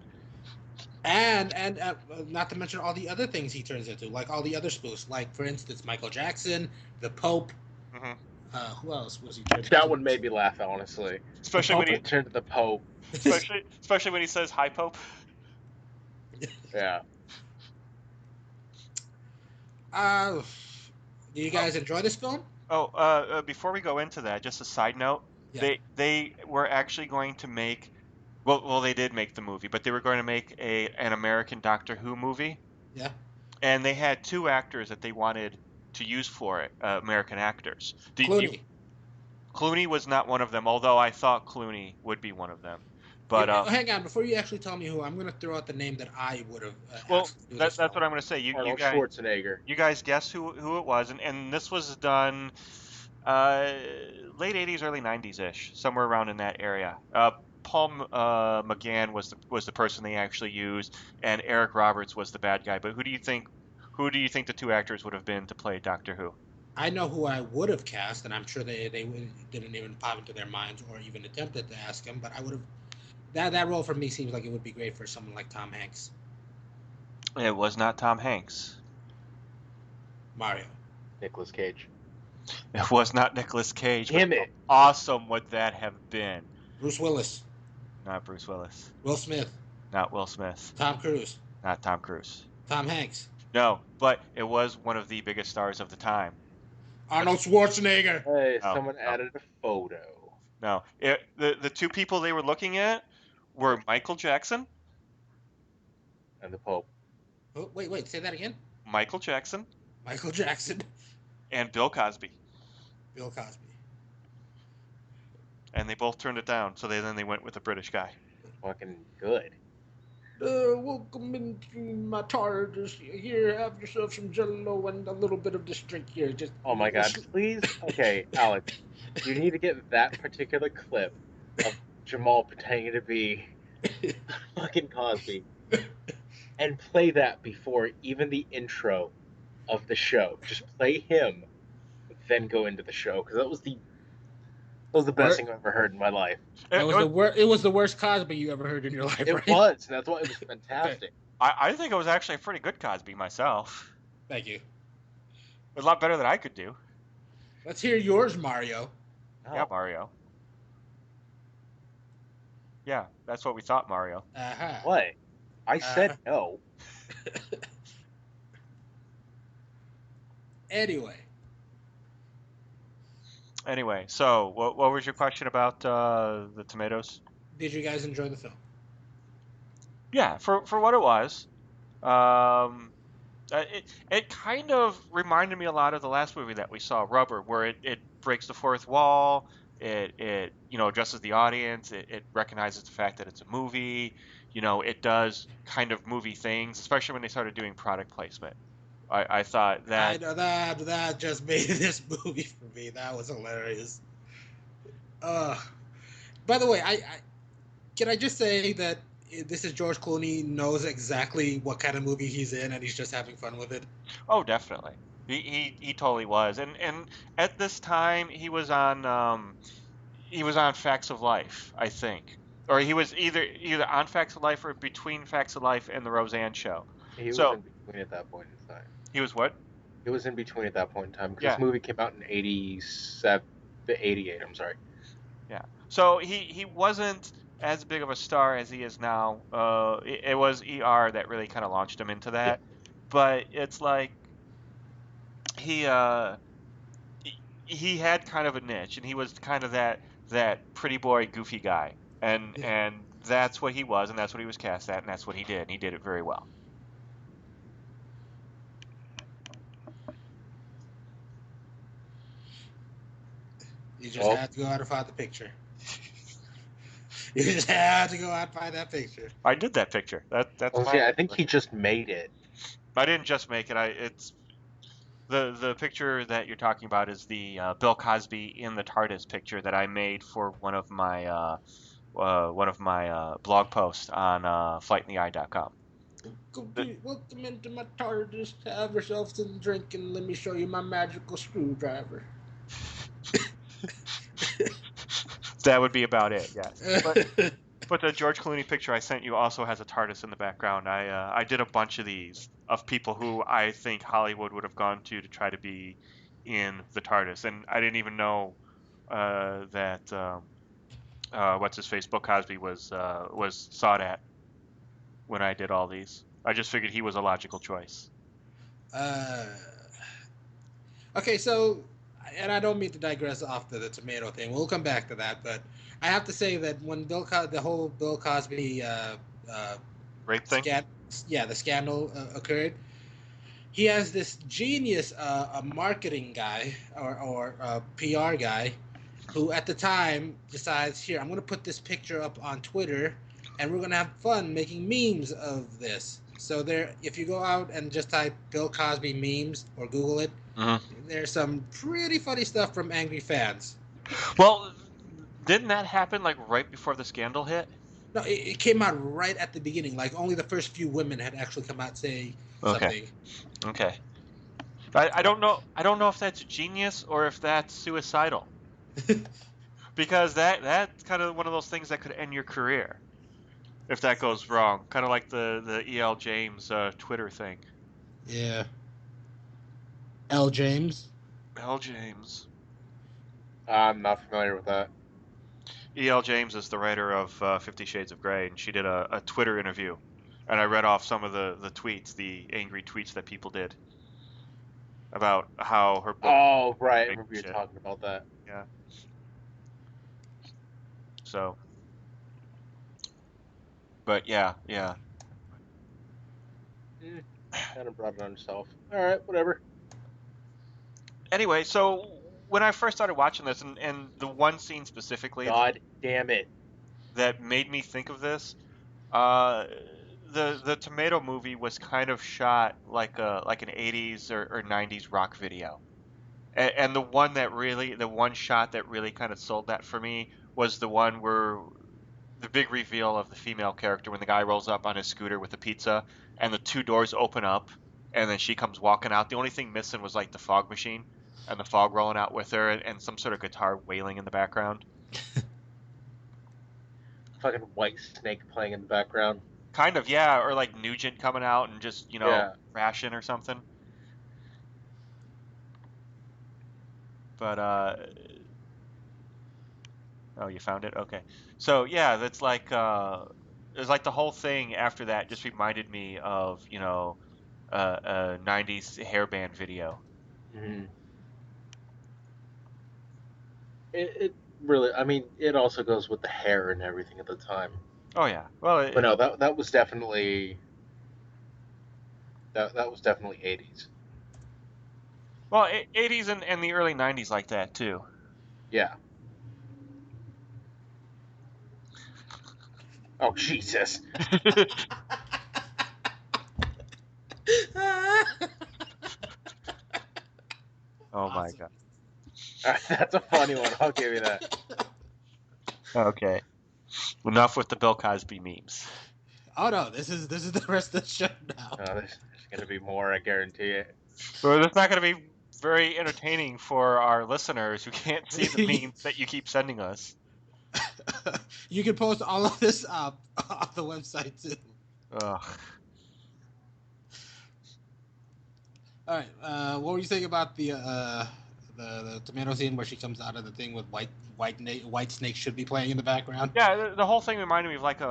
Speaker 3: And not to mention all the other things he turns into, like all the other spoofs, like for instance Michael Jackson, the Pope. Who else was he turned into?
Speaker 5: That one made me laugh, honestly.
Speaker 2: Especially when he
Speaker 5: turned to the Pope.
Speaker 2: Especially when he says "Hi, Pope."
Speaker 5: Yeah.
Speaker 3: Do you guys enjoy this film?
Speaker 2: Before we go into that, just a side note.
Speaker 3: Yeah.
Speaker 2: They were actually going to make, well, they did make the movie, but they were going to make an American Doctor Who movie.
Speaker 3: Yeah.
Speaker 2: And they had two actors that they wanted to use for it, American actors.
Speaker 3: Clooney
Speaker 2: was not one of them, although I thought Clooney would be one of them. But
Speaker 3: hang on, before you actually tell me who, I'm going to throw out the name that I would have.
Speaker 2: That's what I'm going to say. You guys,
Speaker 5: Schwarzenegger.
Speaker 2: You guys guess who it was, and this was done late 80s, early 90s ish, somewhere around in that area. Paul McGann was the person they actually used, and Eric Roberts was the bad guy. But who do you think the two actors would have been to play Doctor Who?
Speaker 3: I know who I would have cast, and I'm sure they didn't even pop into their minds or even attempted to ask him. But I would have. That role for me seems like it would be great for someone like Tom Hanks.
Speaker 2: It was not Tom Hanks.
Speaker 3: Mario.
Speaker 5: Nicolas Cage.
Speaker 2: It was not Nicolas Cage.
Speaker 5: Damn it.
Speaker 2: Awesome would that have been?
Speaker 3: Bruce Willis.
Speaker 2: Not Bruce Willis.
Speaker 3: Will Smith.
Speaker 2: Not Will Smith.
Speaker 3: Tom Cruise.
Speaker 2: Not Tom Cruise.
Speaker 3: Tom Hanks.
Speaker 2: No, but it was one of the biggest stars of the time.
Speaker 3: Arnold Schwarzenegger.
Speaker 5: Hey, someone added a photo.
Speaker 2: No, the two people they were looking at were Michael Jackson.
Speaker 5: And the Pope.
Speaker 3: Oh, wait, say that again?
Speaker 2: Michael Jackson.
Speaker 3: Michael Jackson.
Speaker 2: And Bill Cosby.
Speaker 3: Bill Cosby.
Speaker 2: And they both turned it down, so then they went with a British guy.
Speaker 5: Fucking good.
Speaker 3: Welcome into my TARDIS. Here, have yourself some Jello and a little bit of this drink here. Just.
Speaker 5: Oh my God! Please, okay, Alex, you need to get that particular clip of Jamal pretending to be fucking Cosby, and play that before even the intro of the show. Just play him, then go into the show, because that was the best thing I've ever heard in my life.
Speaker 3: It was the worst Cosby you ever heard in your life.
Speaker 5: It was. That's why it was fantastic.
Speaker 2: Okay. I think it was actually a pretty good Cosby myself.
Speaker 3: Thank you.
Speaker 2: A lot better than I could do.
Speaker 3: Let's hear yours, Mario.
Speaker 5: Oh.
Speaker 2: Yeah, Mario. Yeah, that's what we thought, Mario.
Speaker 5: What? I said no.
Speaker 2: Anyway, so what was your question about the tomatoes?
Speaker 3: Did you guys enjoy the film?
Speaker 2: Yeah, for what it was. It kind of reminded me a lot of the last movie that we saw, Rubber, where it breaks the fourth wall. It addresses the audience. It recognizes the fact that it's a movie. It does kind of movie things, especially when they started doing product placement. I thought that
Speaker 3: that just made this movie for me. That was hilarious. By the way, can I just say that this is George Clooney knows exactly what kind of movie he's in, and he's just having fun with it.
Speaker 2: Oh, definitely. He totally was. And at this time he was on Facts of Life, I think. Or he was either on Facts of Life or between Facts of Life and the Roseanne show.
Speaker 5: He was
Speaker 2: So
Speaker 5: in between at that point in time.
Speaker 2: he was what?
Speaker 5: He was in between at that point in time because
Speaker 2: Yeah.
Speaker 5: this movie came out in 87, 88. I'm sorry.
Speaker 2: Yeah. So he wasn't as big of a star as he is now. It was ER that really kind of launched him into that. But it's like he uh he had kind of a niche, and he was kind of that pretty boy, goofy guy, and that's what he was, and that's what he was cast at, and that's what he did, and he did it very well.
Speaker 3: You just had to go out and find the picture. You just had to go out and find that picture.
Speaker 2: I did that picture. That's
Speaker 5: yeah, I think he just made it.
Speaker 2: I didn't just make it. It's the picture that you're talking about is the Bill Cosby in the TARDIS picture that I made for one of my blog posts on flightintheye.com.
Speaker 3: Welcome into my TARDIS. Have yourself some drink and let me show you my magical screwdriver.
Speaker 2: That would be about it, yes. But the George Clooney picture I sent you also has a TARDIS in the background. I did a bunch of these of people who I think Hollywood would have gone to try to be in the TARDIS, and I didn't even know that what's his face, Bill Cosby was sought at when I did all these. I just figured he was a logical choice.
Speaker 3: Okay, so, and I don't mean to digress off the tomato thing. We'll come back to that, but I have to say that when the whole Bill Cosby
Speaker 2: rape thing,
Speaker 3: the scandal occurred, he has this genius a marketing guy or a PR guy who at the time decides, here, I'm going to put this picture up on Twitter, and we're going to have fun making memes of this. So if you go out and just type Bill Cosby memes or Google it, there's some pretty funny stuff from angry fans.
Speaker 2: Well, didn't that happen like right before the scandal hit?
Speaker 3: No, it came out right at the beginning. Like only the first few women had actually come out saying something.
Speaker 2: Okay. I don't know. I don't know if that's genius or if that's suicidal. Because that's kind of one of those things that could end your career if that goes wrong. Kind of like the E.L. James Twitter thing.
Speaker 3: Yeah. L. James?
Speaker 2: L. James.
Speaker 5: I'm not familiar with that.
Speaker 2: E.L. James is the writer of 50 Shades of Grey, and she did a Twitter interview. And I read off some of the tweets, the angry tweets that people did about how her book...
Speaker 5: Oh, right. I remember you talking about that.
Speaker 2: Yeah. So... But yeah.
Speaker 5: Kind of brought it on himself. All right, whatever.
Speaker 2: Anyway, so when I first started watching this, and the one scene specifically,
Speaker 5: God damn it,
Speaker 2: that made me think of this, the Tomato movie was kind of shot like an 80s or 90s rock video, and the one shot that really kind of sold that for me was the one where the big reveal of the female character when the guy rolls up on his scooter with the pizza and the two doors open up and then she comes walking out. The only thing missing was like the fog machine and the fog rolling out with her and some sort of guitar wailing in the background.
Speaker 5: Fucking White Snake playing in the background.
Speaker 2: Kind of, yeah, or like Nugent coming out and just, crashing or something. But oh, you found it? Okay. So yeah, that's like it's like the whole thing after that just reminded me of, a 90s hairband video.
Speaker 5: Mm-hmm. It really, I mean, it also goes with the hair and everything at the time.
Speaker 2: Oh yeah. Well,
Speaker 5: but no, that was definitely that was definitely 80s.
Speaker 2: Well, 80s and the early 90s like that too.
Speaker 5: Yeah. Oh Jesus.
Speaker 2: Oh my God.
Speaker 5: That's a funny one. I'll give you that.
Speaker 2: Okay. Enough with the Bill Cosby memes.
Speaker 3: Oh no, this is the rest of the show now.
Speaker 5: There's gonna be more, I guarantee it.
Speaker 2: But it's not going to be very entertaining for our listeners who can't see the memes that you keep sending us.
Speaker 3: You can post all of this up on the website too.
Speaker 2: Ugh.
Speaker 3: All right. What were you saying about the tomato scene where she comes out of the thing with white snake should be playing in the background?
Speaker 2: Yeah, the whole thing reminded me of like a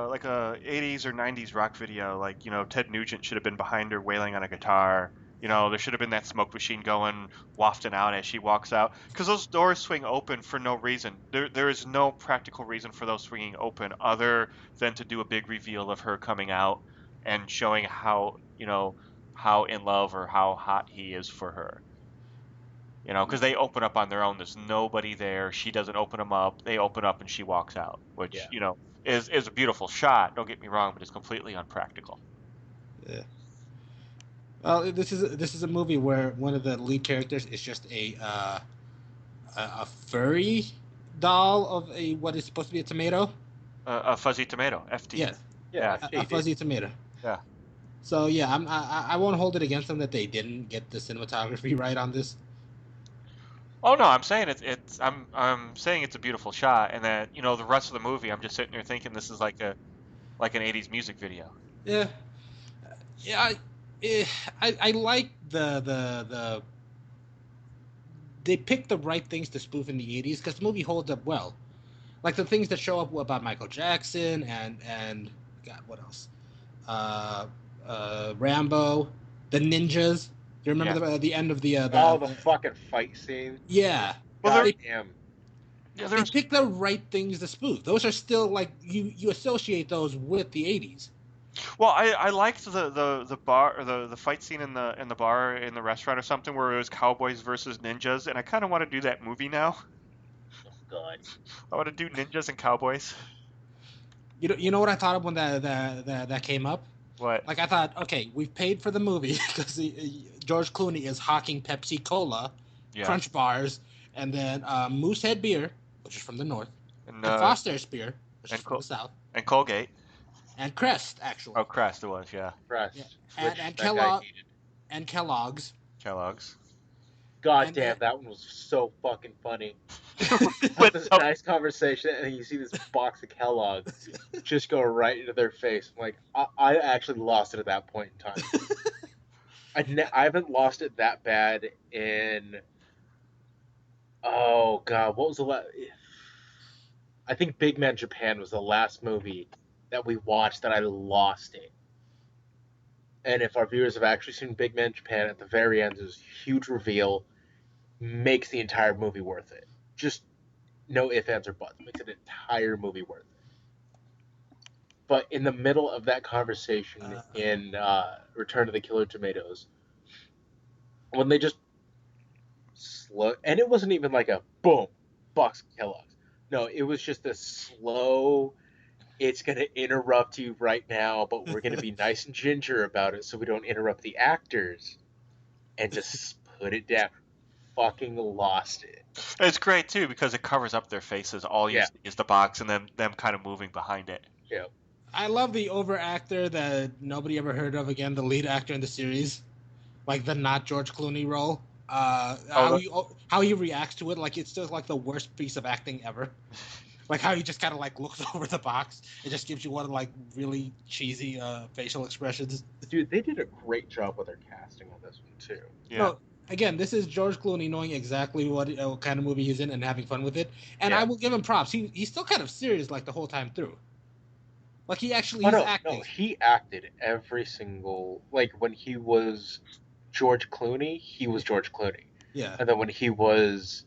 Speaker 2: 80s or 90s rock video. Like, Ted Nugent should have been behind her wailing on a guitar. There should have been that smoke machine going, wafting out as she walks out. Because those doors swing open for no reason. There is no practical reason for those swinging open other than to do a big reveal of her coming out and showing how in love or how hot he is for her. Because they open up on their own. There's nobody there. She doesn't open them up. They open up and she walks out, which, is a beautiful shot. Don't get me wrong, but it's completely unpractical.
Speaker 3: Yeah. Well, this is a movie where one of the lead characters is just a furry doll of what is supposed to be a tomato.
Speaker 2: A fuzzy tomato, FT.
Speaker 3: Yeah. A fuzzy tomato.
Speaker 2: Yeah.
Speaker 3: So yeah, I won't hold it against them that they didn't get the cinematography right on this.
Speaker 2: Oh no, I'm saying I'm saying it's a beautiful shot, and that the rest of the movie, I'm just sitting there thinking this is like an 80s music video.
Speaker 3: Yeah. Yeah. I like the they picked the right things to spoof in the 80s because the movie holds up well. Like the things that show up about Michael Jackson and God, what else? Rambo, the ninjas. Do you remember the end of the
Speaker 5: fucking fight scene?
Speaker 3: Yeah.
Speaker 5: Well, damn.
Speaker 2: Yeah,
Speaker 3: they picked the right things to spoof. Those are still like you associate those with the 80s.
Speaker 2: Well, I liked the bar or the fight scene in the bar in the restaurant or something where it was cowboys versus ninjas, and I kind of want to do that movie now.
Speaker 5: Oh God.
Speaker 2: I want to do ninjas and cowboys.
Speaker 3: You know what I thought of when that came up?
Speaker 2: What?
Speaker 3: Like I thought, okay, we've paid for the movie because George Clooney is hawking Pepsi Cola, Crunch bars, and then Moosehead beer, which is from the north, and Foster's beer, which is from the south,
Speaker 2: and Colgate,
Speaker 3: and Crest actually.
Speaker 2: Oh, Crest it was, yeah.
Speaker 5: Crest.
Speaker 3: Yeah. And Kellogg's.
Speaker 2: Kellogg's.
Speaker 5: God damn, that one was so fucking funny. This nice conversation, and you see this box of Kellogg's just go right into their face. I'm like, I actually lost it at that point in time. I haven't lost it that bad in. Oh God, what was the last? I think Big Man Japan was the last movie that we watched that I lost it. And if our viewers have actually seen Big Man Japan, at the very end, there's a huge reveal, makes the entire movie worth it. Just no ifs, ands, or buts. Makes an entire movie worth it. But in the middle of that conversation in Return of the Killer Tomatoes, when they just slow, and it wasn't even like a boom, box of Kellogg's. No, it was just a slow. It's going to interrupt you right now, but we're going to be nice and ginger about it so we don't interrupt the actors. And just put it down. Fucking lost it.
Speaker 2: It's great, too, because it covers up their faces. All you see is the box and then them kind of moving behind it.
Speaker 5: Yeah.
Speaker 3: I love the over-actor that nobody ever heard of again, the lead actor in the series. Like the not George Clooney role. How he reacts to it, like it's still like the worst piece of acting ever. Like how he just kind of like looks over the box. It just gives you one like really cheesy facial expressions.
Speaker 5: Dude, they did a great job with their casting on this one too.
Speaker 2: Yeah.
Speaker 3: No, again, this is George Clooney knowing exactly what kind of movie he's in and having fun with it. And I will give him props. He's still kind of serious like the whole time through. Like he actually acting.
Speaker 5: No, he acted every single when he was George Clooney, he was George Clooney.
Speaker 3: Yeah.
Speaker 5: And then when he was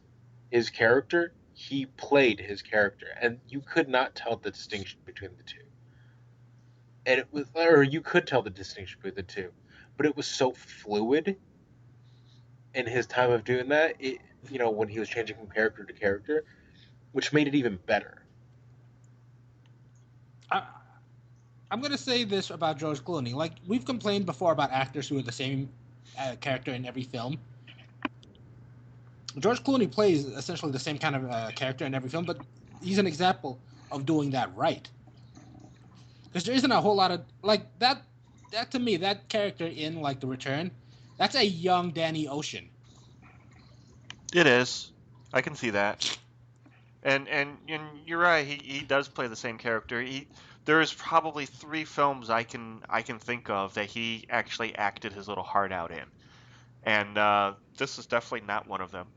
Speaker 5: his character, he played his character, and you could not tell the distinction between the two. And it was, or you could tell the distinction between the two, but it was so fluid in his time of doing that. When he was changing from character to character, which made it even better.
Speaker 3: I'm gonna say this about George Clooney. Like we've complained before about actors who are the same character in every film. George Clooney plays essentially the same kind of character in every film, but he's an example of doing that right. because there isn't a whole lot of like that. That to me, that character in like The Return, that's a young Danny Ocean.
Speaker 2: It is. I can see that. And you're right. He does play the same character. There's probably 3 films I can think of that he actually acted his little heart out in, and this is definitely not one of them.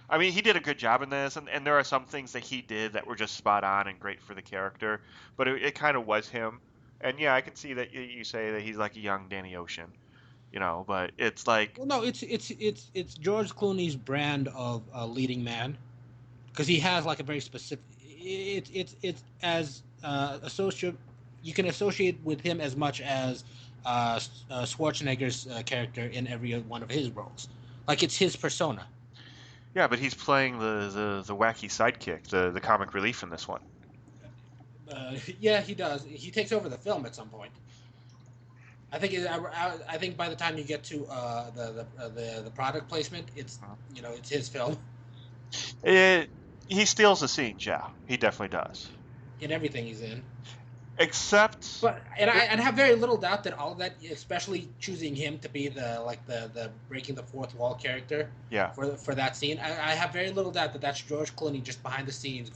Speaker 2: I mean, he did a good job in this, and there are some things that he did that were just spot on and great for the character, but it kind of was him. And yeah, I can see that you say that he's like a young Danny Ocean, but it's like,
Speaker 3: Well, no, it's George Clooney's brand of leading man because he has like a very specific. It's as associate you can associate with him as much as Schwarzenegger's character in every one of his roles. Like it's his persona.
Speaker 2: yeah, but he's playing the wacky sidekick, the comic relief in this one.
Speaker 3: Yeah, he does. He takes over the film at some point. I think by the time you get to the product placement, it's his film
Speaker 2: He steals the scenes, yeah, he definitely does.
Speaker 3: in everything he's in.
Speaker 2: Except,
Speaker 3: But I have very little doubt that all of that, especially choosing him to be the breaking the fourth wall character,
Speaker 2: yeah,
Speaker 3: for that scene, I have very little doubt that that's George Clooney just behind the scenes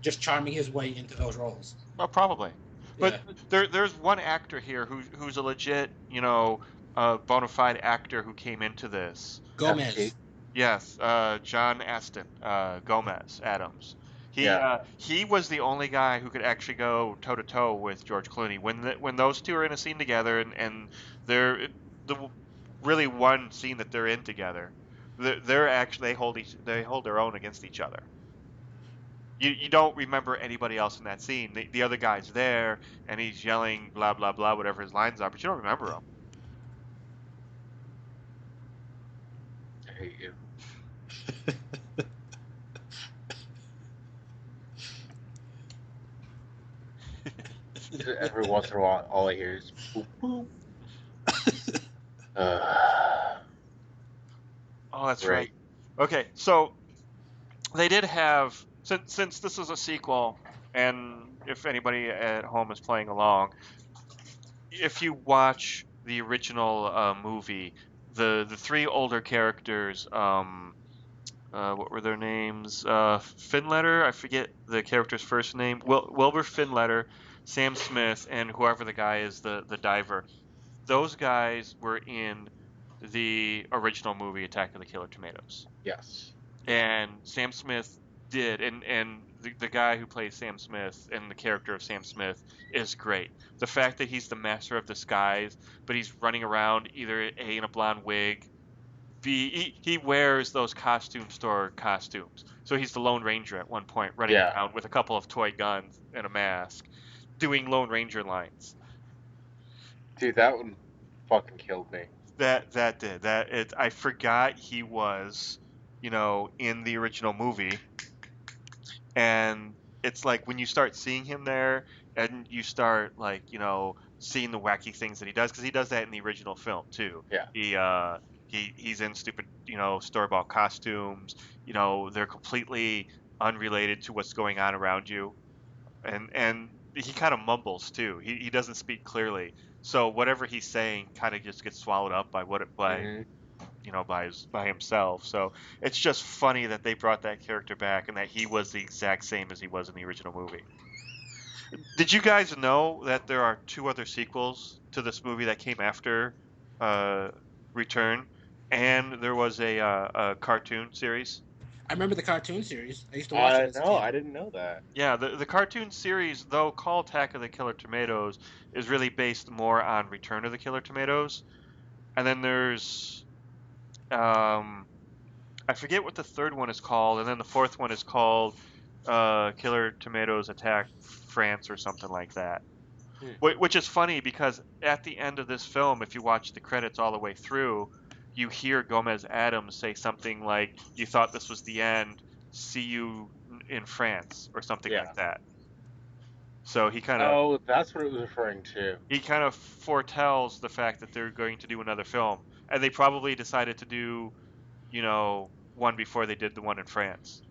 Speaker 3: just charming his way into those roles.
Speaker 2: well, probably.
Speaker 3: Yeah.
Speaker 2: But there's one actor here who's a legit, bona fide actor who came into this.
Speaker 3: Gomez.
Speaker 2: Yes, John Aston, Gomez Adams.
Speaker 5: Yeah.
Speaker 2: He was the only guy who could actually go toe to toe with George Clooney when those two are in a scene together, and they're the really one scene that they're in together. They're actually they hold their own against each other. You don't remember anybody else in that scene. The other guy's there and he's yelling blah blah blah whatever his lines are, but you don't remember him.
Speaker 5: I hate you. Every once in a while, all I hear is boop boop.
Speaker 2: Oh, that's right. Okay, so they did have, since this is a sequel, and if anybody at home is playing along, if you watch the original movie, the 3 older characters, what were their names? Finletter, I forget the character's first name. Wilbur Finletter, Sam Smith, and whoever the guy is, the diver. Those guys were in the original movie Attack of the Killer Tomatoes.
Speaker 5: Yes.
Speaker 2: And Sam Smith did, and the guy who plays Sam Smith and the character of Sam Smith is great. The fact that he's the master of disguise, but he's running around either A, in a blonde wig, B, he wears those costume store costumes. So he's the Lone Ranger at one point, running around with a couple of toy guns and a mask, doing Lone Ranger lines.
Speaker 5: Dude, that one fucking killed me.
Speaker 2: I forgot he was, in the original movie. And it's like when you start seeing him there and you start seeing the wacky things that he does, because he does that in the original film too.
Speaker 5: Yeah.
Speaker 2: He's in stupid, store-bought costumes. They're completely unrelated to what's going on around you. And he kind of mumbles too. He doesn't speak clearly. So whatever he's saying kind of just gets swallowed up by by himself. So it's just funny that they brought that character back and that he was the exact same as he was in the original movie. Did you guys know that there are 2 other sequels to this movie that came after Return, and there was a cartoon series?
Speaker 3: I remember the cartoon series. I used to watch it as a kid.
Speaker 5: I didn't know that.
Speaker 2: Yeah, the cartoon series, though called Attack of the Killer Tomatoes, is really based more on Return of the Killer Tomatoes. And then there's, I forget what the 3rd one is called, and then the 4th one is called Killer Tomatoes Attack France or something like that. Which is funny because at the end of this film, if you watch the credits all the way through, you hear Gomez Adams say something like, "You thought this was the end, see you in France," or something like that. So he kind of...
Speaker 5: Oh, that's what it was referring to.
Speaker 2: He kind of foretells the fact that they're going to do another film. And they probably decided to do, one before they did the one in France.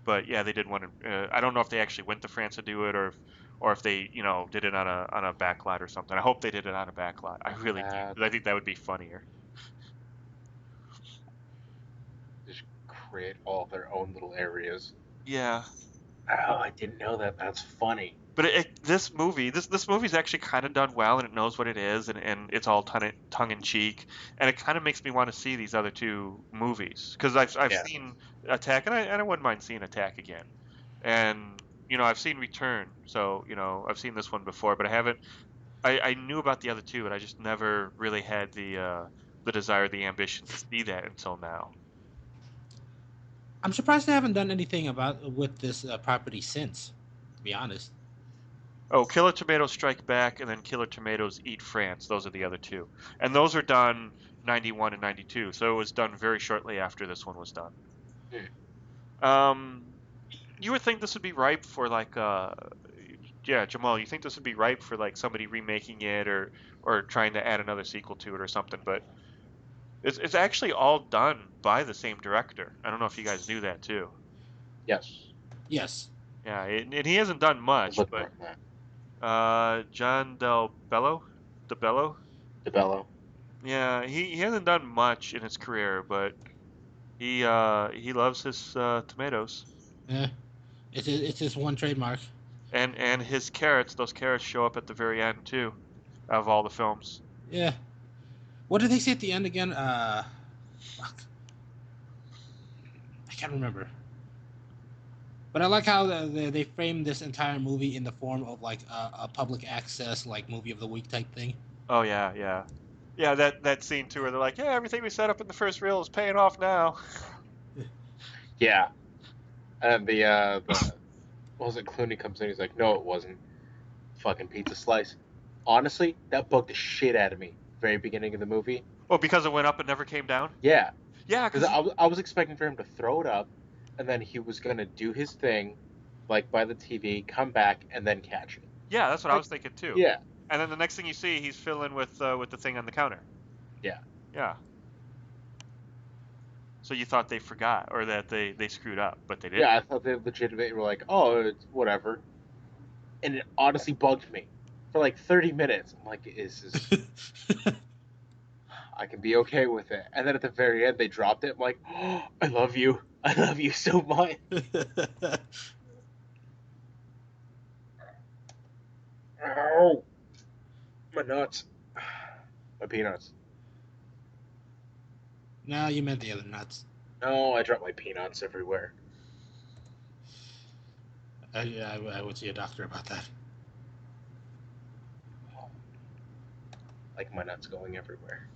Speaker 2: But yeah, they did one in... I don't know if they actually went to France to do it, or or if they, did it on a backlot or something. I hope they did it on a backlot. I really do, 'cause I think that would be funnier.
Speaker 5: Just create all their own little areas.
Speaker 2: Yeah.
Speaker 5: Oh, I didn't know that. That's funny.
Speaker 2: But this movie's actually kind of done well, and it knows what it is, and it's all tongue in cheek, and it kind of makes me want to see these other two movies because I've seen Attack, and I wouldn't mind seeing Attack again, and I've seen Return, so I've seen this one before, but I haven't. I knew about the other two, but I just never really had the desire, the ambition to see that until now.
Speaker 3: I'm surprised they haven't done anything with this property since, to be honest.
Speaker 2: Oh, Killer Tomatoes Strike Back and then Killer Tomatoes Eat France. Those are the other two. And those are done 91 and 92. So it was done very shortly after this one was done. You would think this would be ripe for yeah, Jamal, you think this would be ripe for like somebody remaking it or trying to add another sequel to it or something, but it's actually all done by the same director. I don't know if you guys knew that too.
Speaker 5: Yes.
Speaker 3: Yes.
Speaker 2: Yeah, and he hasn't done much, but John Del Bello? Yeah, he hasn't done much in his career, but he loves his tomatoes.
Speaker 3: Yeah, it's his one trademark.
Speaker 2: And his carrots, those carrots show up at the very end too, of all the films.
Speaker 3: Yeah. What did they say at the end again? Fuck. I can't remember. But I like how they framed this entire movie in the form of like a public access, like movie of the week type thing.
Speaker 2: Oh yeah. Yeah, that scene too where they're like, yeah, everything we set up in the first reel is paying off now.
Speaker 5: Yeah. And the what was it, Clooney comes in, he's like, no, it wasn't. Fucking pizza slice. Honestly, that bugged the shit out of me. Very beginning of the movie.
Speaker 2: Oh, because it went up and never came down?
Speaker 5: Yeah.
Speaker 2: Yeah,
Speaker 5: because I was expecting for him to throw it up, and then he was gonna do his thing, like by the TV, come back, and then catch it.
Speaker 2: Yeah, that's what I was thinking too.
Speaker 5: Yeah.
Speaker 2: And then the next thing you see, he's fiddling with the thing on the counter.
Speaker 5: Yeah.
Speaker 2: Yeah. So you thought they forgot or that they screwed up, but they didn't.
Speaker 5: Yeah, I thought they legitimately were like, oh, it's whatever. And it honestly bugged me for like 30 minutes. I'm like, I can be okay with it. And then at the very end, they dropped it. I'm like, oh, I love you. I love you so much. Ow. My nuts. My peanuts.
Speaker 3: No, you meant the other nuts.
Speaker 5: No, I dropped my peanuts everywhere.
Speaker 3: Yeah, I would see a doctor about that.
Speaker 5: Like my nuts going everywhere.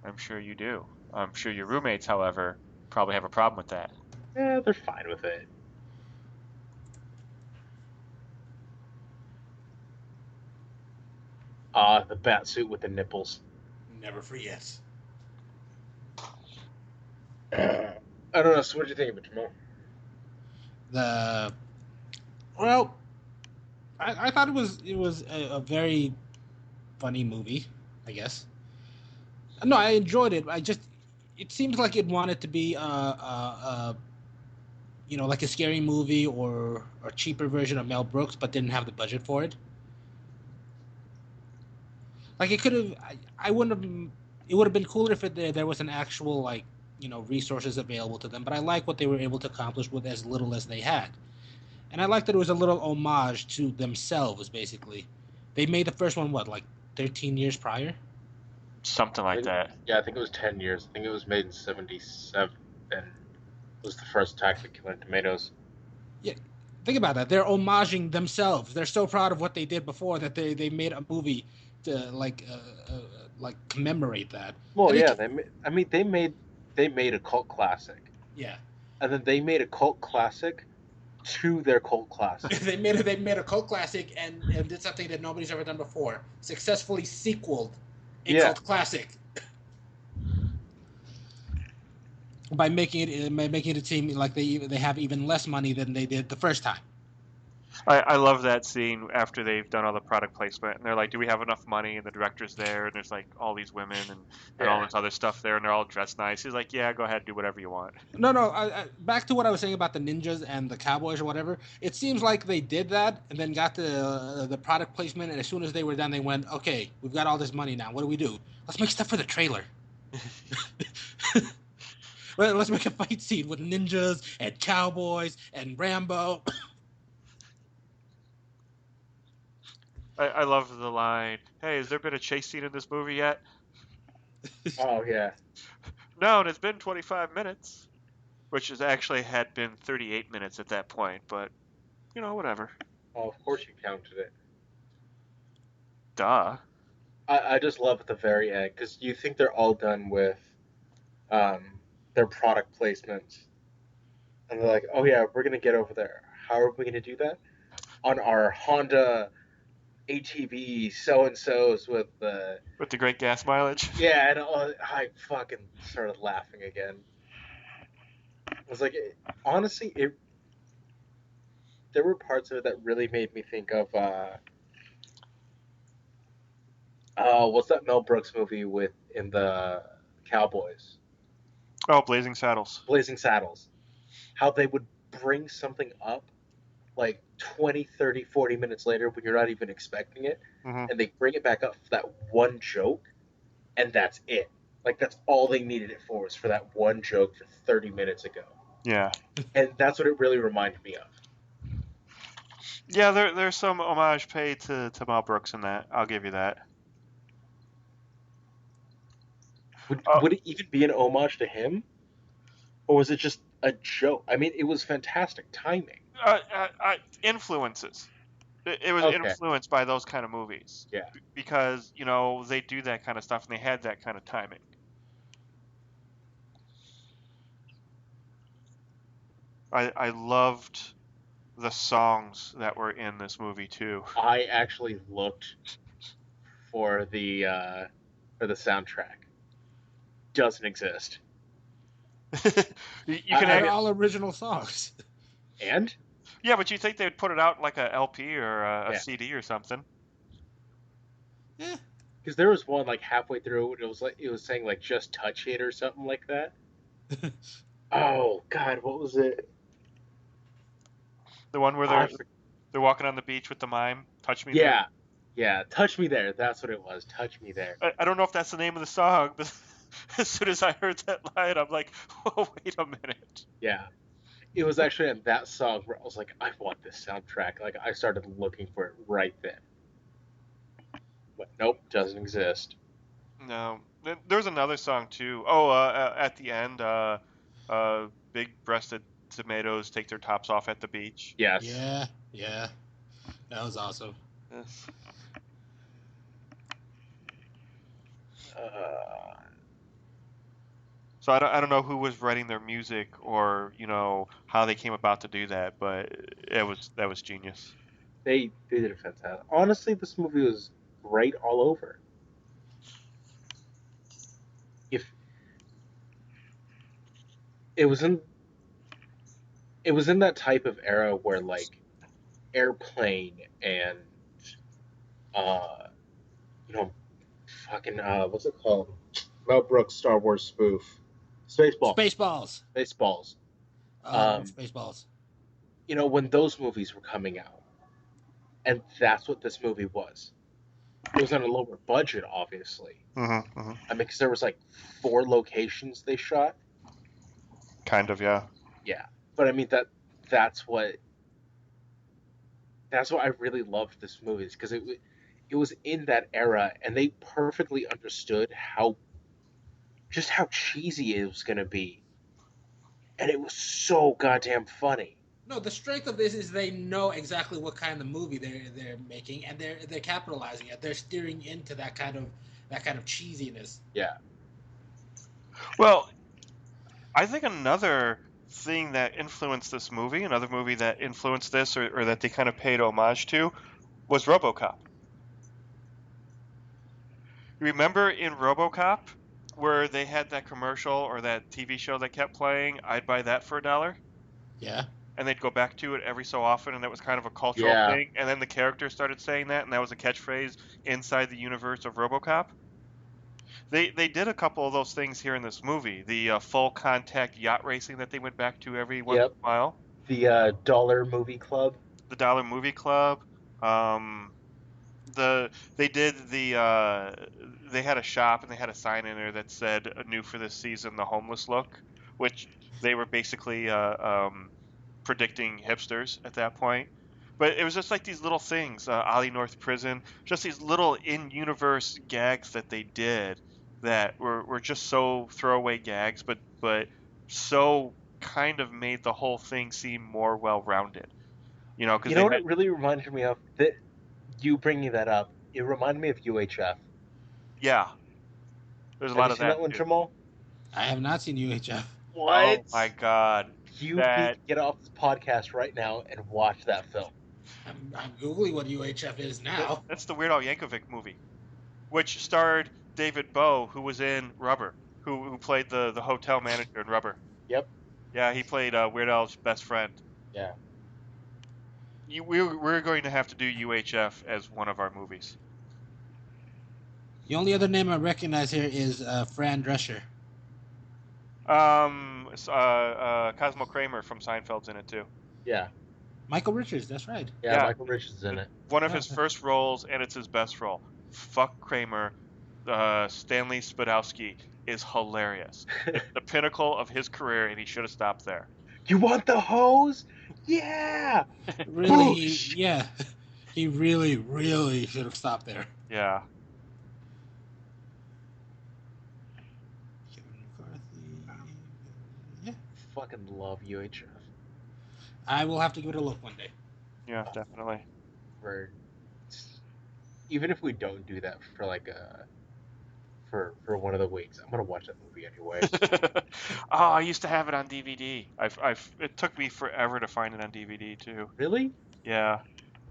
Speaker 2: I'm sure you do. I'm sure your roommates, however, probably have a problem with that.
Speaker 5: Yeah, they're fine with it. The bat suit with the nipples.
Speaker 3: Never forgets.
Speaker 5: I don't know. So what did you think of it, Jamal?
Speaker 3: I thought it was a very funny movie, I guess. No, I enjoyed it. It seems like it wanted to be like a scary movie or a cheaper version of Mel Brooks, but didn't have the budget for it. Like it could have, I wouldn't have. It would have been cooler if there was an actual resources available to them. But I like what they were able to accomplish with as little as they had, and I like that it was a little homage to themselves. Basically, they made the first one 13 years prior.
Speaker 2: Something like that.
Speaker 5: Yeah, I think it was 10 years. I think it was made in 77, and it was the first Attack of the Killer Tomatoes.
Speaker 3: Yeah, think about that. They're homaging themselves. They're so proud of what they did before that they made a movie to commemorate that.
Speaker 5: Well, yeah, they made a cult classic.
Speaker 3: Yeah,
Speaker 5: and then they made a cult classic to their cult classic.
Speaker 3: they made a cult classic and did something that nobody's ever done before. Successfully sequeled a cult classic by making it seem like they have even less money than they did the first time.
Speaker 2: I love that scene after they've done all the product placement, and they're like, "Do we have enough money?" And the director's there, and there's like all these women and all
Speaker 5: Yeah.
Speaker 2: this other stuff there, and they're all dressed nice. He's like, "Yeah, go ahead, do whatever you want."
Speaker 3: No. Back to what I was saying about the ninjas and the cowboys or whatever. It seems like they did that and then got the product placement, and as soon as they were done, they went, "Okay, we've got all this money now. What do we do? Let's make stuff for the trailer. Let's make a fight scene with ninjas and cowboys and Rambo."
Speaker 2: I love the line, "Hey, has there been a chase scene in this movie yet?"
Speaker 5: Oh yeah.
Speaker 2: No, and it's been 25 minutes, which has actually had been 38 minutes at that point, but whatever.
Speaker 5: Oh, of course you counted it.
Speaker 2: Duh.
Speaker 5: I just love at the very end because you think they're all done with um, their product placements, and they're like, "Oh yeah, we're gonna get over there. How are we gonna do that? On our Honda ATV so and so's with the
Speaker 2: With the great gas mileage.
Speaker 5: yeah." And I fucking started laughing again. I was like, honestly, there were parts of it that really made me think of what's that Mel Brooks movie with in the Cowboys?
Speaker 2: Oh, Blazing Saddles.
Speaker 5: Blazing Saddles. How they would bring something up like 20, 30, 40 minutes later when you're not even expecting it,
Speaker 2: Mm-hmm.
Speaker 5: and they bring it back up for that one joke, and that's it. Like, that's all they needed it for, was for that one joke for 30 minutes ago.
Speaker 2: Yeah.
Speaker 5: And that's what it really reminded me of.
Speaker 2: Yeah, there's some homage paid to Mel Brooks in that. I'll give you that.
Speaker 5: Would it even be an homage to him? Or was it just a joke? I mean, it was fantastic timing.
Speaker 2: Influences. It was
Speaker 5: Okay.
Speaker 2: influenced by those kind of movies.
Speaker 5: Yeah.
Speaker 2: Because, they do that kind of stuff and they had that kind of timing. I loved the songs that were in this movie too.
Speaker 5: I actually looked for the soundtrack. Doesn't exist.
Speaker 2: you can
Speaker 3: They're all original songs.
Speaker 5: And
Speaker 2: yeah, but you think they would put it out like a LP or a
Speaker 5: Yeah.
Speaker 2: CD or something?
Speaker 3: Yeah.
Speaker 5: because there was one like halfway through, it was saying like just touch it or something like that. Oh God, what was it?
Speaker 2: The one where they're walking on the beach with the mime. Touch me there.
Speaker 5: Yeah, touch me there. That's what it was. Touch me there.
Speaker 2: I don't know if that's the name of the song, but as soon as I heard that line, I'm like, whoa, wait a minute.
Speaker 5: Yeah, it was actually on that song where I was like, I want this soundtrack. Like I started looking for it right then. But nope, doesn't exist.
Speaker 2: No, there's another song too. Oh, at the end, big-breasted tomatoes take their tops off at the beach.
Speaker 5: Yes.
Speaker 3: Yeah. That was awesome.
Speaker 2: Yes. So I don't know who was writing their music or how they came about to do that, but that was genius.
Speaker 5: They did it fantastic. Honestly, this movie was great all over. If it was in that type of era where like Airplane and uh fucking what's it called? Mel Brooks Star Wars spoof. Spaceballs.
Speaker 3: Spaceballs. Spaceballs.
Speaker 5: When those movies were coming out. And that's what this movie was. It was on a lower budget, obviously.
Speaker 2: Mm-hmm, mm-hmm.
Speaker 5: I mean, because there was like 4 locations they shot.
Speaker 2: Kind of, yeah.
Speaker 5: Yeah, but I mean that's what I really loved this movie, is because it was in that era, and they perfectly understood how cheesy it was gonna be, and it was so goddamn funny.
Speaker 3: No, the strength of this is they know exactly what kind of movie they're making, and they're capitalizing it. They're steering into that kind of cheesiness.
Speaker 5: Yeah.
Speaker 2: Well, I think another thing that influenced this movie, another movie that influenced this, or that they kind of paid homage to, was RoboCop. You remember in RoboCop where they had that commercial or that TV show that kept playing, I'd buy that for $1?
Speaker 3: Yeah.
Speaker 2: and they'd go back to it every so often, and that was kind of a cultural
Speaker 5: Yeah.
Speaker 2: thing. And then the character started saying that, and that was a catchphrase inside the universe of RoboCop. They did a couple of those things here in this movie. The full contact yacht racing that they went back to every once in
Speaker 5: Yep.
Speaker 2: a while.
Speaker 5: The Dollar Movie Club.
Speaker 2: The Dollar Movie Club. Um, they did they had a shop and they had a sign in there that said new for this season, the homeless look, which they were basically predicting hipsters at that point. But it was just like these little things, Ollie North Prison, just these little in-universe gags that they did that were just so throwaway gags, but so kind of made the whole thing seem more well-rounded. You know, because
Speaker 5: You
Speaker 2: they
Speaker 5: know what
Speaker 2: had,
Speaker 5: it really reminded me of? That you bringing that up, it reminded me of UHF.
Speaker 2: yeah, there's a
Speaker 5: Have
Speaker 2: lot
Speaker 5: you
Speaker 2: of
Speaker 5: seen
Speaker 2: that
Speaker 5: that one,
Speaker 2: too.
Speaker 5: Jamal?
Speaker 3: I have not seen UHF.
Speaker 5: What?
Speaker 2: Oh my God,
Speaker 5: You need
Speaker 2: that
Speaker 5: to get off this podcast right now and watch that film.
Speaker 3: I'm googling what UHF is now.
Speaker 2: that's the Weird Al Yankovic movie, which starred David Bowie, who was in Rubber, who played the hotel manager in Rubber.
Speaker 5: Yep.
Speaker 2: Yeah, he played Weird Al's best friend.
Speaker 5: Yeah.
Speaker 2: We're going to have to do UHF as one of our movies.
Speaker 3: The only other name I recognize here is Fran Drescher.
Speaker 2: Cosmo Kramer from Seinfeld's in it too.
Speaker 5: Yeah.
Speaker 3: Michael Richards, that's right.
Speaker 5: Yeah.
Speaker 2: Yeah.
Speaker 5: Michael Richards is in it.
Speaker 2: One of his first roles, and it's his best role. Fuck Kramer. Stanley Spadowski is hilarious. It's the pinnacle of his career, and he should have stopped there.
Speaker 5: You want the hose? Yeah.
Speaker 3: Really,
Speaker 5: Boosh!
Speaker 3: he really should have stopped there.
Speaker 2: Yeah.
Speaker 3: Kevin McCarthy. Yeah,
Speaker 5: Fucking love UHF.
Speaker 3: I will have to give it a look one day.
Speaker 2: Yeah, definitely.
Speaker 5: Even if we don't do that for like for one of the weeks, I'm gonna watch that movie anyway.
Speaker 2: Oh, I used to have it on DVD. It took me forever to find it on DVD too.
Speaker 5: Really?
Speaker 2: Yeah.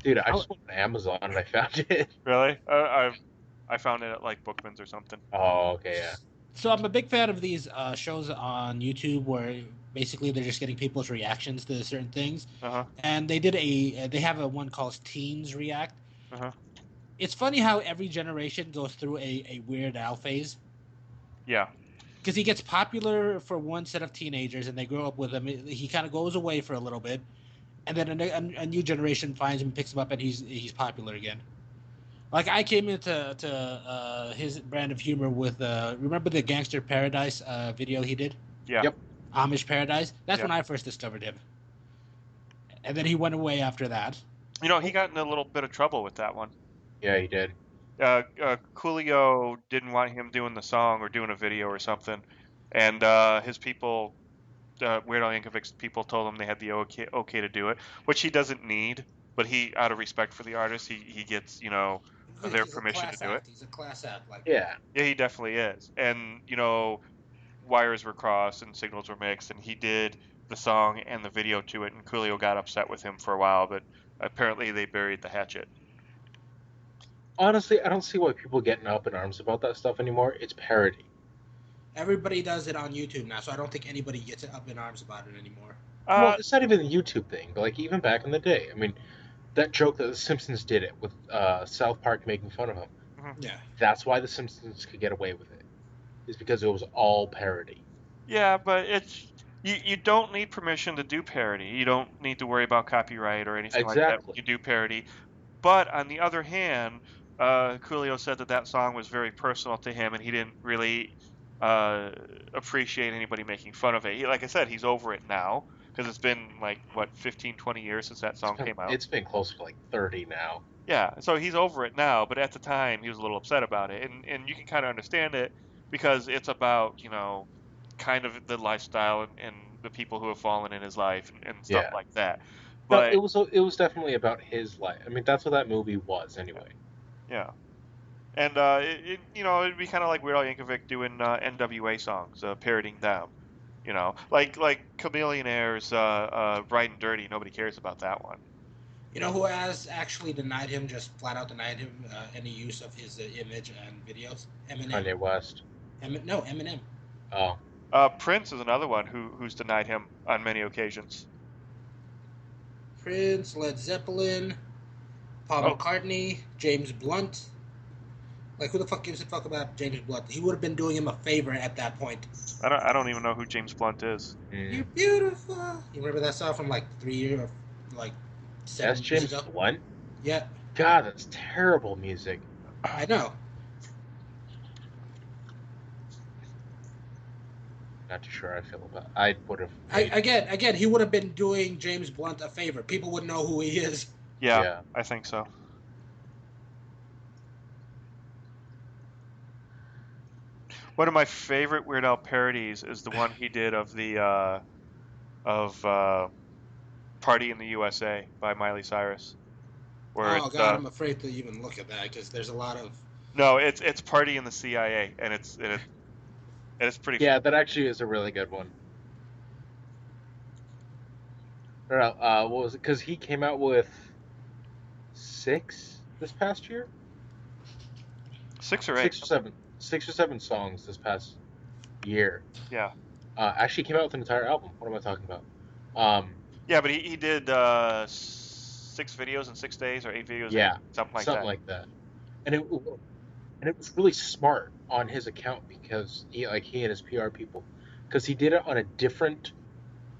Speaker 5: Dude, I just went on Amazon and I found it.
Speaker 2: Really? I found it at like Bookman's or something.
Speaker 5: Oh, okay, yeah.
Speaker 3: So I'm a big fan of these shows on YouTube where basically they're just getting people's reactions to certain things.
Speaker 2: Uh-huh.
Speaker 3: And they have a one called Teens React.
Speaker 2: Uh-huh.
Speaker 3: It's funny how every generation goes through a Weird Al phase.
Speaker 2: Yeah.
Speaker 3: Because he gets popular for one set of teenagers and they grow up with him. He kind of goes away for a little bit, and then a new generation finds him, picks him up, and he's popular again. Like I came into his brand of humor with remember the Gangster Paradise video he did?
Speaker 2: Yeah.
Speaker 5: Yep.
Speaker 3: Amish Paradise. That's
Speaker 2: Yeah.
Speaker 3: when I first discovered him. And then he went away after that.
Speaker 2: You know, he got in a little bit of trouble with that one.
Speaker 5: Yeah, he did.
Speaker 2: Coolio didn't want him doing the song or doing a video or something, and his people, Weird Al Yankovic's people, told him they had the okay to do it, which he doesn't need. But he, out of respect for the artist, he gets their permission to do it.
Speaker 3: He's a class act, like
Speaker 5: Yeah.
Speaker 2: Yeah, he definitely is. And wires were crossed and signals were mixed, and he did the song and the video to it, and Coolio got upset with him for a while, but apparently they buried the hatchet.
Speaker 5: Honestly, I don't see why people are getting up in arms about that stuff anymore. It's parody.
Speaker 3: Everybody does it on YouTube now, so I don't think anybody gets up in arms about it anymore.
Speaker 5: Well, it's not even a YouTube thing, but like even back in the day, I mean, that joke that The Simpsons did it with South Park making fun of him.
Speaker 3: Yeah.
Speaker 5: That's why The Simpsons could get away with it. Is because it was all parody.
Speaker 2: Yeah, but you don't need permission to do parody. You don't need to worry about copyright or anything like that when you do parody. But on the other hand, Coolio said that song was very personal to him, and he didn't really appreciate anybody making fun of it. Like I said, he's over it now because it's been like 15, 20 years since that song came out.
Speaker 5: It's been close to like 30 now.
Speaker 2: Yeah, so he's over it now, but at the time he was a little upset about it, and you can kind of understand it because it's about kind of the lifestyle and the people who have fallen in his life and stuff like that. But
Speaker 5: no, it was definitely about his life. I mean, that's what that movie was anyway.
Speaker 2: Yeah, and it'd be kind of like Weird Al Yankovic doing NWA songs, parodying them. Like Chameleonaire's "Bright and Dirty." Nobody cares about that one.
Speaker 3: You know who has actually denied him, just flat out denied him any use of his image and videos? Eminem.
Speaker 5: Kanye West.
Speaker 3: No, Eminem.
Speaker 5: Oh.
Speaker 2: Prince is another one who's denied him on many occasions.
Speaker 3: Prince, Led Zeppelin, Paul McCartney, James Blunt. Like, who the fuck gives a fuck about James Blunt? He would have been doing him a favor at that point.
Speaker 2: I don't even know who James Blunt is.
Speaker 3: You're beautiful. You remember that song from like 3 years, or like 7
Speaker 5: That's
Speaker 3: years
Speaker 5: James
Speaker 3: ago?
Speaker 5: Blunt?
Speaker 3: Yeah.
Speaker 5: God, that's terrible music.
Speaker 3: I know.
Speaker 5: Not too sure how I feel about it. I would have.
Speaker 3: Again, he would have been doing James Blunt a favor. People would know who he is.
Speaker 2: Yeah, I think so. One of my favorite Weird Al parodies is the one he did of the "Party in the USA" by Miley Cyrus. Where
Speaker 3: Oh God, I'm afraid to even look at that because there's a lot of.
Speaker 2: No, it's "Party in the CIA" and it's pretty.
Speaker 5: Yeah, that actually is a really good one. What was it? Because he came out with 6 this past year.
Speaker 2: 6 or 8.
Speaker 5: 6 or 7 songs this past year.
Speaker 2: Yeah.
Speaker 5: Actually came out with an entire album. What am I talking about?
Speaker 2: Yeah, but he did 6 videos in 6 days or 8 videos.
Speaker 5: Yeah,
Speaker 2: something like that.
Speaker 5: And it was really smart on his account because he and his PR people, because he did it on a different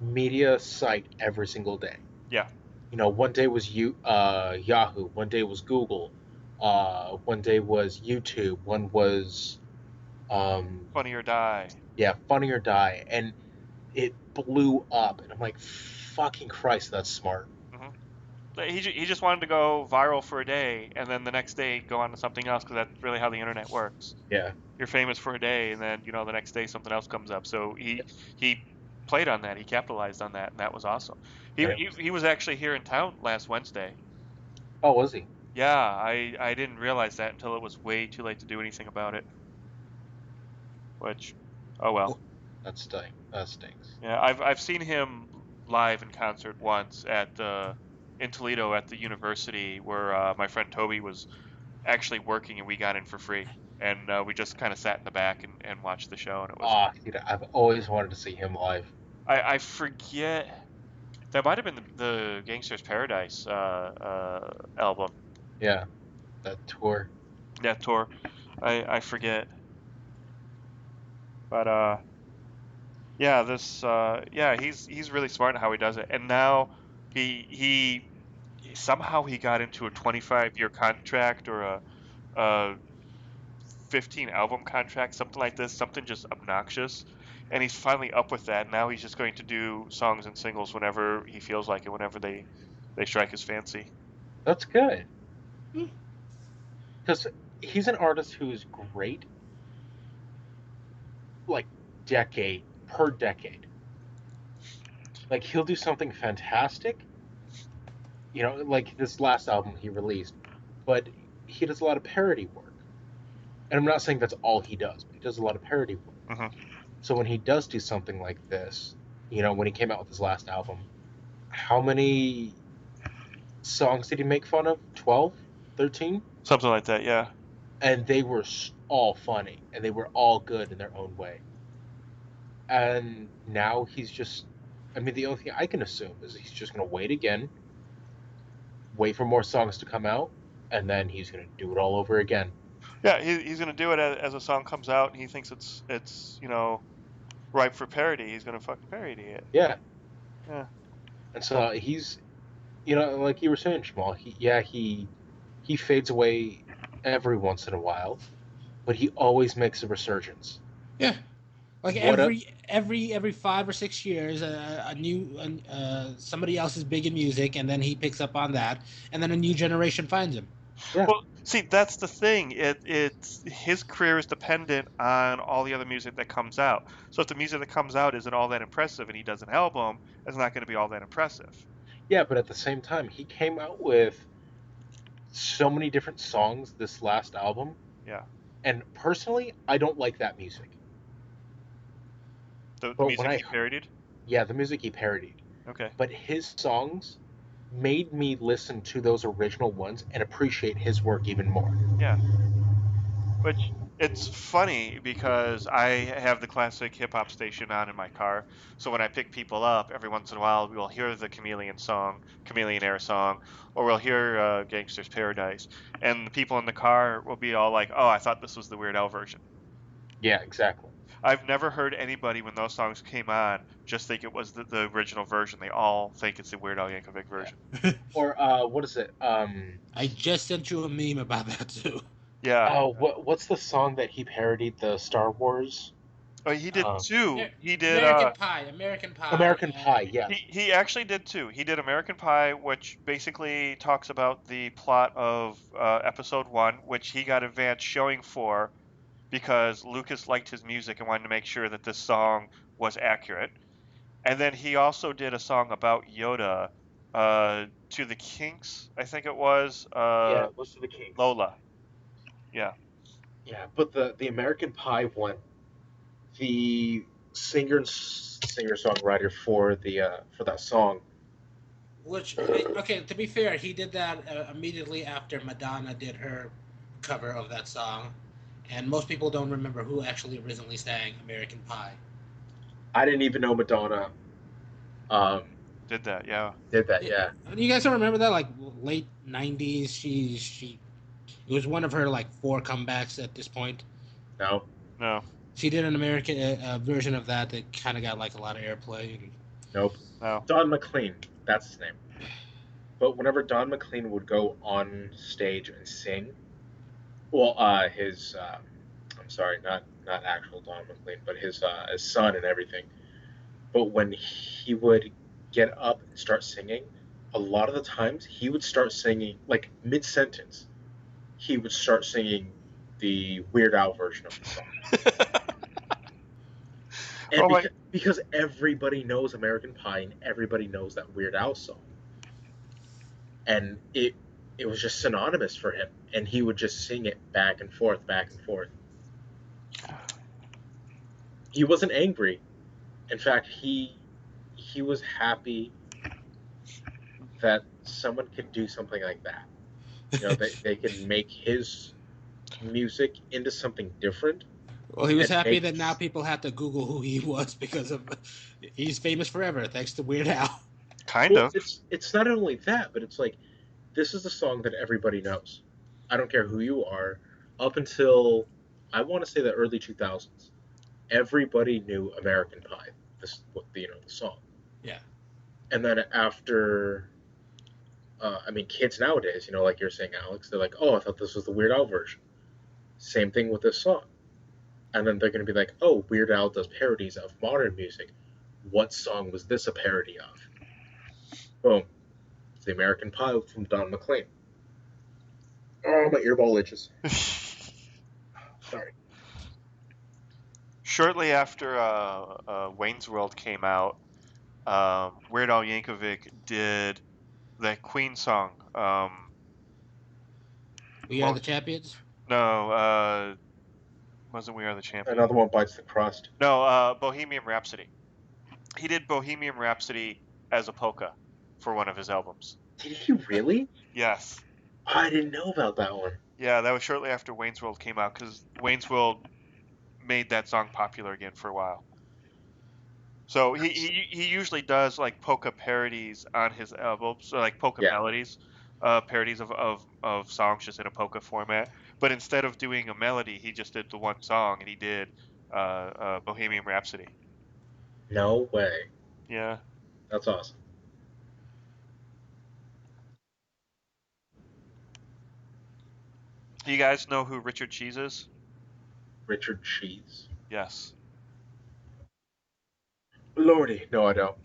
Speaker 5: media site every single day.
Speaker 2: Yeah.
Speaker 5: One day was Yahoo, one day was Google, one day was YouTube, one was
Speaker 2: Funny or Die.
Speaker 5: Yeah, Funny or Die, and it blew up, and I'm like, fucking Christ, that's smart.
Speaker 2: Mm-hmm. He just wanted to go viral for a day, and then the next day go on to something else, because that's really how the internet works.
Speaker 5: Yeah.
Speaker 2: You're famous for a day, and then the next day something else comes up. So he played on that. He capitalized on that, and that was awesome. He was actually here in town last Wednesday.
Speaker 5: Oh, was he?
Speaker 2: Yeah, I didn't realize that until it was way too late to do anything about it. Which, oh well.
Speaker 5: That stinks.
Speaker 2: Yeah, I've seen him live in concert once in Toledo at the university where my friend Toby was actually working, and we got in for free, and we just kind of sat in the back and watched the show, and it was.
Speaker 5: Dude, I've always wanted to see him live.
Speaker 2: I forget. That might have been the Gangster's Paradise album.
Speaker 5: Yeah, that tour.
Speaker 2: That tour. I forget. But yeah, he's really smart in how he does it, and now he somehow he got into a 25-year contract or a 15 album contract, something like this, something just obnoxious, and he's finally up with that. Now he's just going to do songs and singles whenever he feels like it, whenever they strike his fancy.
Speaker 5: That's good, because he's an artist who is great, like decade per decade. Like, he'll do something fantastic, like this last album he released, but he does a lot of parody work. And I'm not saying that's all he does, but he does a lot of parody work.
Speaker 2: Mm-hmm.
Speaker 5: So when he does do something like this, when he came out with his last album, how many songs did he make fun of? 12? 13?
Speaker 2: Something like that, yeah.
Speaker 5: And they were all funny, and they were all good in their own way. And now he's just, the only thing I can assume is he's just going to wait again, wait for more songs to come out, and then he's going to do it all over again.
Speaker 2: Yeah, he's going to do it as a song comes out, and he thinks it's ripe for parody. He's going to fucking parody it.
Speaker 5: Yeah.
Speaker 2: Yeah.
Speaker 5: And so he's, like you were saying, Jamal, he fades away every once in a while, but he always makes a resurgence.
Speaker 3: Yeah. Like every 5 or 6 years, a new somebody else is big in music, and then he picks up on that, and then a new generation finds him.
Speaker 5: Yeah.
Speaker 2: Well, see, that's the thing. It's his career is dependent on all the other music that comes out. So if the music that comes out isn't all that impressive, and he does an album, it's not going to be all that impressive.
Speaker 5: Yeah, but at the same time, he came out with so many different songs this last album.
Speaker 2: Yeah.
Speaker 5: And personally, I don't like that music.
Speaker 2: The music he parodied?
Speaker 5: Yeah, the music he parodied.
Speaker 2: Okay.
Speaker 5: But his songs made me listen to those original ones and appreciate his work even more.
Speaker 2: Yeah. It's funny because I have the classic hip hop station on in my car. So when I pick people up, every once in a while we'll hear the Chameleon Air song, or we'll hear Gangster's Paradise, and the people in the car will be all like, "Oh, I thought this was the Weird Al version."
Speaker 5: Yeah, exactly.
Speaker 2: I've never heard anybody when those songs came on just think it was the original version. They all think it's the Weird Al Yankovic
Speaker 5: Yeah.
Speaker 2: version.
Speaker 5: Or what is it?
Speaker 3: I just sent you a meme about that too.
Speaker 2: Yeah.
Speaker 5: Oh, what's the song that he parodied the Star Wars?
Speaker 2: Oh, he did two. He did
Speaker 3: American Pie. American Pie.
Speaker 5: American Pie. Yes.
Speaker 2: he actually did two. He did American Pie, which basically talks about the plot of episode one, which he got advanced showing for because Lucas liked his music and wanted to make sure that this song was accurate. And then he also did a song about Yoda, to the Kinks, I think it was,
Speaker 5: Yeah, it was to the Kings.
Speaker 2: Lola. Yeah.
Speaker 5: Yeah, but the American Pie one, the singer songwriter for that song.
Speaker 3: Which, okay, to be fair, he did that immediately after Madonna did her cover of that song, and most people don't remember who actually originally sang American Pie.
Speaker 5: I didn't even know Madonna um,
Speaker 2: Did that, yeah.
Speaker 5: did that. Yeah.
Speaker 3: You guys don't remember that? Like late '90s, she it was one of her like 4 comebacks at this point.
Speaker 5: No.
Speaker 2: No.
Speaker 3: She did an American version of that kind of got like a lot of airplay.
Speaker 5: Nope.
Speaker 2: No.
Speaker 5: Don McLean. That's his name. But whenever Don McLean would go on stage and sing, well, I'm sorry, not actual Don McLean, but his son and everything. But when he would get up and start singing, a lot of the times he would start singing like mid sentence. He would start singing the Weird Al version of the song, and
Speaker 2: Oh my.
Speaker 5: because everybody knows American Pie and everybody knows that Weird Al song, and it was just synonymous for him, and he would just sing it back and forth, back and forth. He wasn't angry. In fact, he was happy that someone could do something like that. You know, they could make his music into something different.
Speaker 3: Well, he was
Speaker 5: And
Speaker 3: happy
Speaker 5: make
Speaker 3: that now people have to Google who he was because of he's famous forever thanks to Weird Al.
Speaker 2: Kind
Speaker 5: well,
Speaker 2: of.
Speaker 5: it's not only that, but it's like this is a song that everybody knows. I don't care who you are. Up until I want to say the early 2000s, everybody knew American Pie. This the song.
Speaker 3: Yeah.
Speaker 5: And then after I mean, kids nowadays, like you're saying, Alex, they're like, "Oh, I thought this was the Weird Al version." Same thing with this song, and then they're going to be like, "Oh, Weird Al does parodies of modern music. What song was this a parody of?" Boom, it's the American Pie from Don McLean. Oh, my earball itches. Sorry.
Speaker 2: Shortly after Wayne's World came out, Weird Al Yankovic did that Queen song.
Speaker 3: We are the champions.
Speaker 2: No, wasn't We Are the Champions?
Speaker 5: Another one bites the crust.
Speaker 2: No, Bohemian Rhapsody. He did Bohemian Rhapsody as a polka for one of his albums.
Speaker 5: Did he really?
Speaker 2: Yes.
Speaker 5: I didn't know about that one.
Speaker 2: Yeah, that was shortly after Wayne's World came out because Wayne's World made that song popular again for a while. So he usually does like polka parodies on his albums, or like polka melodies, parodies of songs just in a polka format. But instead of doing a melody, he just did the one song, and he did Bohemian Rhapsody.
Speaker 5: No way.
Speaker 2: Yeah.
Speaker 5: That's awesome.
Speaker 2: Do you guys know who Richard Cheese is?
Speaker 5: Richard Cheese.
Speaker 2: Yes.
Speaker 5: Lordy, no, I don't.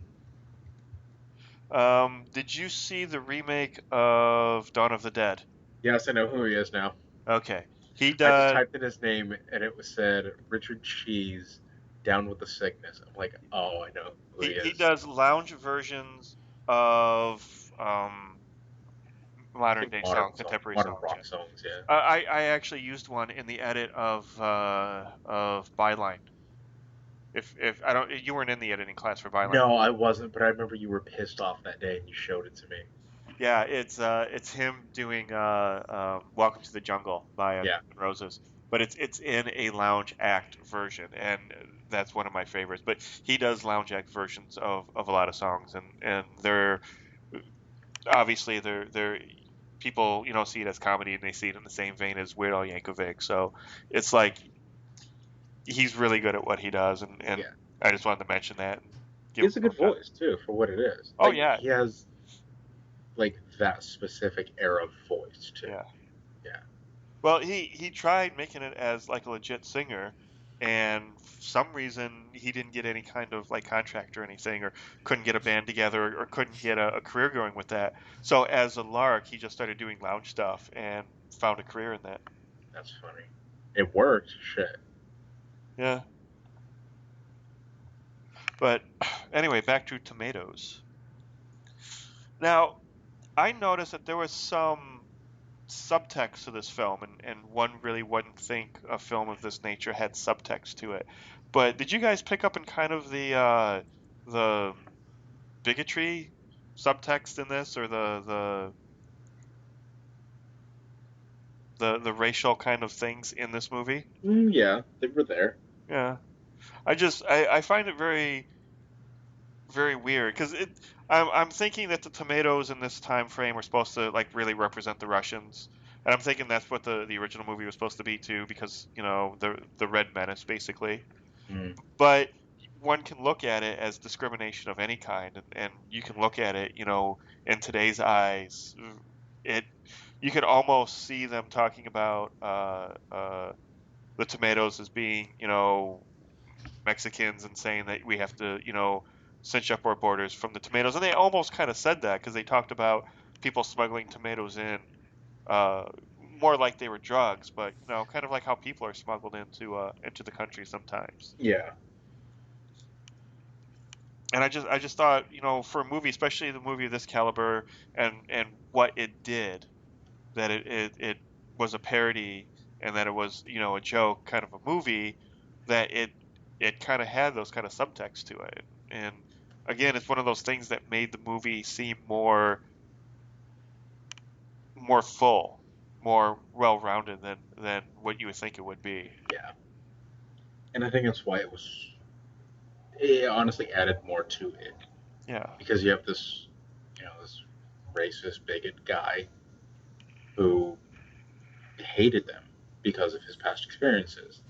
Speaker 2: Did you see the remake of Dawn of the Dead?
Speaker 5: Yes, I know who he is now.
Speaker 2: Okay. He
Speaker 5: I just
Speaker 2: does.
Speaker 5: typed in his name and it was said Richard Cheese, Down with the Sickness. I'm like, oh, I know who he is.
Speaker 2: He does lounge versions of modern day songs, contemporary
Speaker 5: modern
Speaker 2: songs.
Speaker 5: rock songs. Yeah.
Speaker 2: I actually used one in the edit of Byline. If I don't, you weren't in the editing class for Byline.
Speaker 5: No, I wasn't, but I remember you were pissed off that day and you showed it to me.
Speaker 2: Yeah, it's him doing Welcome to the Jungle by Guns N' Roses. but it's in a lounge act version, and that's one of my favorites. But he does lounge act versions of a lot of songs, and they're obviously they're people see it as comedy, and they see it in the same vein as Weird Al Yankovic. So it's like he's really good at what he does, and
Speaker 5: Yeah.
Speaker 2: I just wanted to mention that. And
Speaker 5: He
Speaker 2: give him
Speaker 5: has a good
Speaker 2: a shout.
Speaker 5: voice too for what it is.
Speaker 2: Oh
Speaker 5: Like
Speaker 2: yeah,
Speaker 5: he has like that specific era voice too.
Speaker 2: yeah.
Speaker 5: Yeah.
Speaker 2: Well, he tried making it as like a legit singer, and for some reason he didn't get any kind of like contract or anything, or couldn't get a band together, or couldn't get a career going with that. So as a lark, he just started doing lounge stuff and found a career in that.
Speaker 5: That's funny. It worked. Shit.
Speaker 2: Yeah. But anyway, back to Tomatoes. Now, I noticed that there was some subtext to this film, and one really wouldn't think a film of this nature had subtext to it. But did you guys pick up in kind of the bigotry subtext in this, or the racial kind of things in this movie?
Speaker 5: Yeah, they were there.
Speaker 2: Yeah, I find it very very weird because I'm thinking that the tomatoes in this time frame were supposed to like really represent the Russians, and I'm thinking that's what the original movie was supposed to be too, because the Red Menace basically.
Speaker 5: Mm.
Speaker 2: But one can look at it as discrimination of any kind, and you can look at it in today's eyes. It You could almost see them talking about the tomatoes as being Mexicans, and saying that we have to, cinch up our borders from the tomatoes. And they almost kind of said that because they talked about people smuggling tomatoes in, uh, more like they were drugs, but kind of like how people are smuggled into the country sometimes.
Speaker 5: Yeah.
Speaker 2: And I just thought, for a movie, especially the movie of this caliber, and what it did, that it was a parody, and that it was a joke kind of a movie, that it kind of had those kind of subtext to it. And again, it's one of those things that made the movie seem more full, more well-rounded than what you would think it would be.
Speaker 5: Yeah. And I think that's why it honestly added more to it.
Speaker 2: Yeah,
Speaker 5: Because you have this racist bigot guy who hated them because of his past experiences.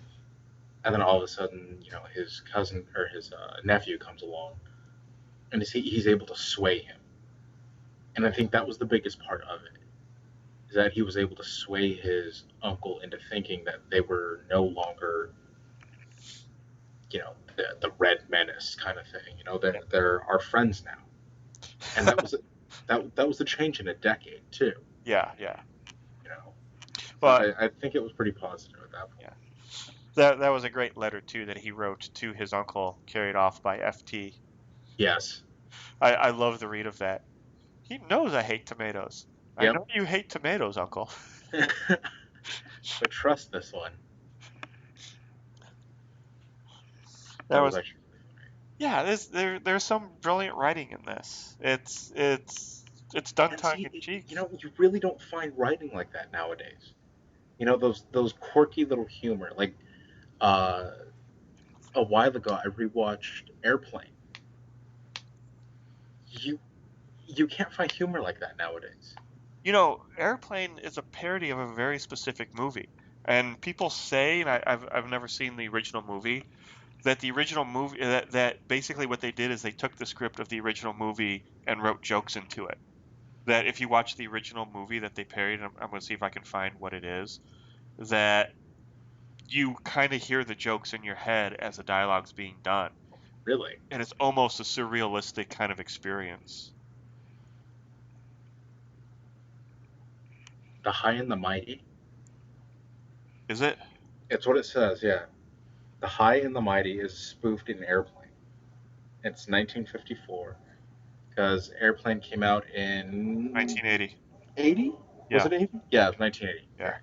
Speaker 5: And then all of a sudden, his cousin or his nephew comes along, and he's able to sway him. And I think that was the biggest part of it, is that he was able to sway his uncle into thinking that they were no longer, the red menace kind of thing. They're our friends now, and that was a change in a decade too.
Speaker 2: yeah, yeah.
Speaker 5: You know, so
Speaker 2: Well,
Speaker 5: I think it was pretty positive at that
Speaker 2: yeah.
Speaker 5: point.
Speaker 2: That was a great letter too that he wrote to his uncle, carried off by FT.
Speaker 5: Yes.
Speaker 2: I love the read of that. He knows I hate tomatoes. I
Speaker 5: Yep.
Speaker 2: know you hate tomatoes, Uncle.
Speaker 5: But trust this one.
Speaker 2: That
Speaker 5: That was
Speaker 2: was
Speaker 5: actually really funny.
Speaker 2: Yeah. There's some brilliant writing in this. It's done
Speaker 5: And
Speaker 2: tongue
Speaker 5: see,
Speaker 2: in cheek.
Speaker 5: you really don't find writing like that nowadays. Those quirky little humor. Like uh, a while ago, I rewatched Airplane. You you can't find humor like that nowadays.
Speaker 2: Airplane is a parody of a very specific movie, and people say, and I've never seen the original movie, that the original movie that basically what they did is they took the script of the original movie and wrote jokes into it. That if you watch the original movie that they parodied, I'm going to see if I can find what it is, that you kind of hear the jokes in your head as the dialogue's being done,
Speaker 5: Really,
Speaker 2: and it's almost a surrealistic kind of experience.
Speaker 5: The High and the Mighty.
Speaker 2: Is it?
Speaker 5: It's what it says. Yeah, The High and the Mighty is spoofed in Airplane. It's 1954 because Airplane came out in
Speaker 2: 1980.
Speaker 5: 80. Was
Speaker 2: Yeah,
Speaker 5: it 80? Yeah, it was 1980.
Speaker 2: yeah.
Speaker 5: Yeah.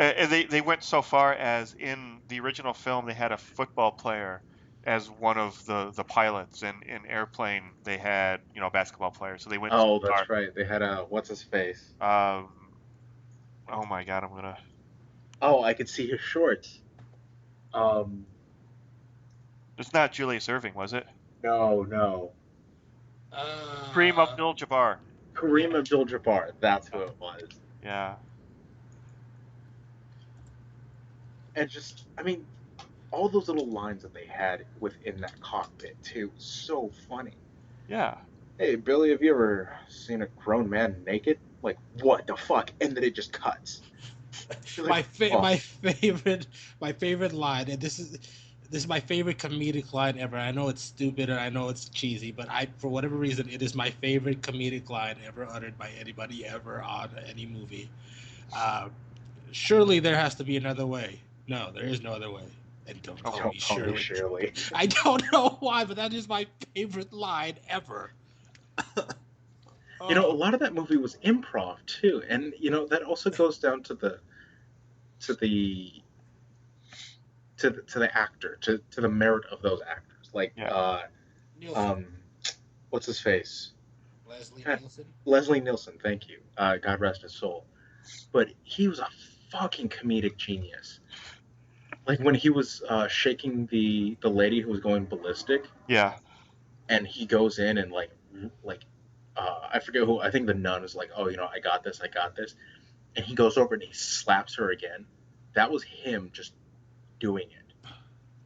Speaker 2: And they went so far as in the original film they had a football player as one of the pilots, and in Airplane they had basketball players. So they went so
Speaker 5: Oh,
Speaker 2: far.
Speaker 5: that's right. They had a what's his face.
Speaker 2: Um, oh my God, I'm gonna.
Speaker 5: Oh, I could see his shorts. Um,
Speaker 2: It's not Julius Irving, was it?
Speaker 5: no.
Speaker 2: Kareem
Speaker 3: Uh,
Speaker 2: Abdul-Jabbar.
Speaker 5: Kareem Abdul-Jabbar. That's who it was.
Speaker 2: Yeah.
Speaker 5: And just, I mean, all those little lines that they had within that cockpit too, so funny.
Speaker 2: Yeah.
Speaker 5: Hey, Billy, have you ever seen a grown man naked? Like, what the fuck? And then it just cuts. You're like, oh,
Speaker 3: my favorite line, and this is my favorite comedic line ever. I know it's stupid and I know it's cheesy, but for whatever reason, it is my favorite comedic line ever uttered by anybody ever on any movie. Uh, Surely there has to be another way. No, there is no other way. And don't call
Speaker 2: Oh,
Speaker 3: me
Speaker 5: don't call me
Speaker 3: Shirley.
Speaker 5: Shirley.
Speaker 3: I don't know why, but that is my favorite line ever.
Speaker 5: You know, a
Speaker 3: Oh,
Speaker 5: lot of that movie was improv too, and you know that also goes down to to the the actor, to the merit of those actors. Like,
Speaker 2: yeah.
Speaker 3: Nielsen.
Speaker 5: um, what's his face?
Speaker 3: Leslie
Speaker 5: God,
Speaker 3: Nielsen.
Speaker 5: Leslie Nielsen. Thank you. God rest his soul. But he was a fucking comedic genius. Like when he was shaking the lady who was going ballistic,
Speaker 2: Yeah.
Speaker 5: and he goes in and like I forget who. I think the nun is like, oh, you know, I got this, and he goes over and he slaps her again. That was him just doing it.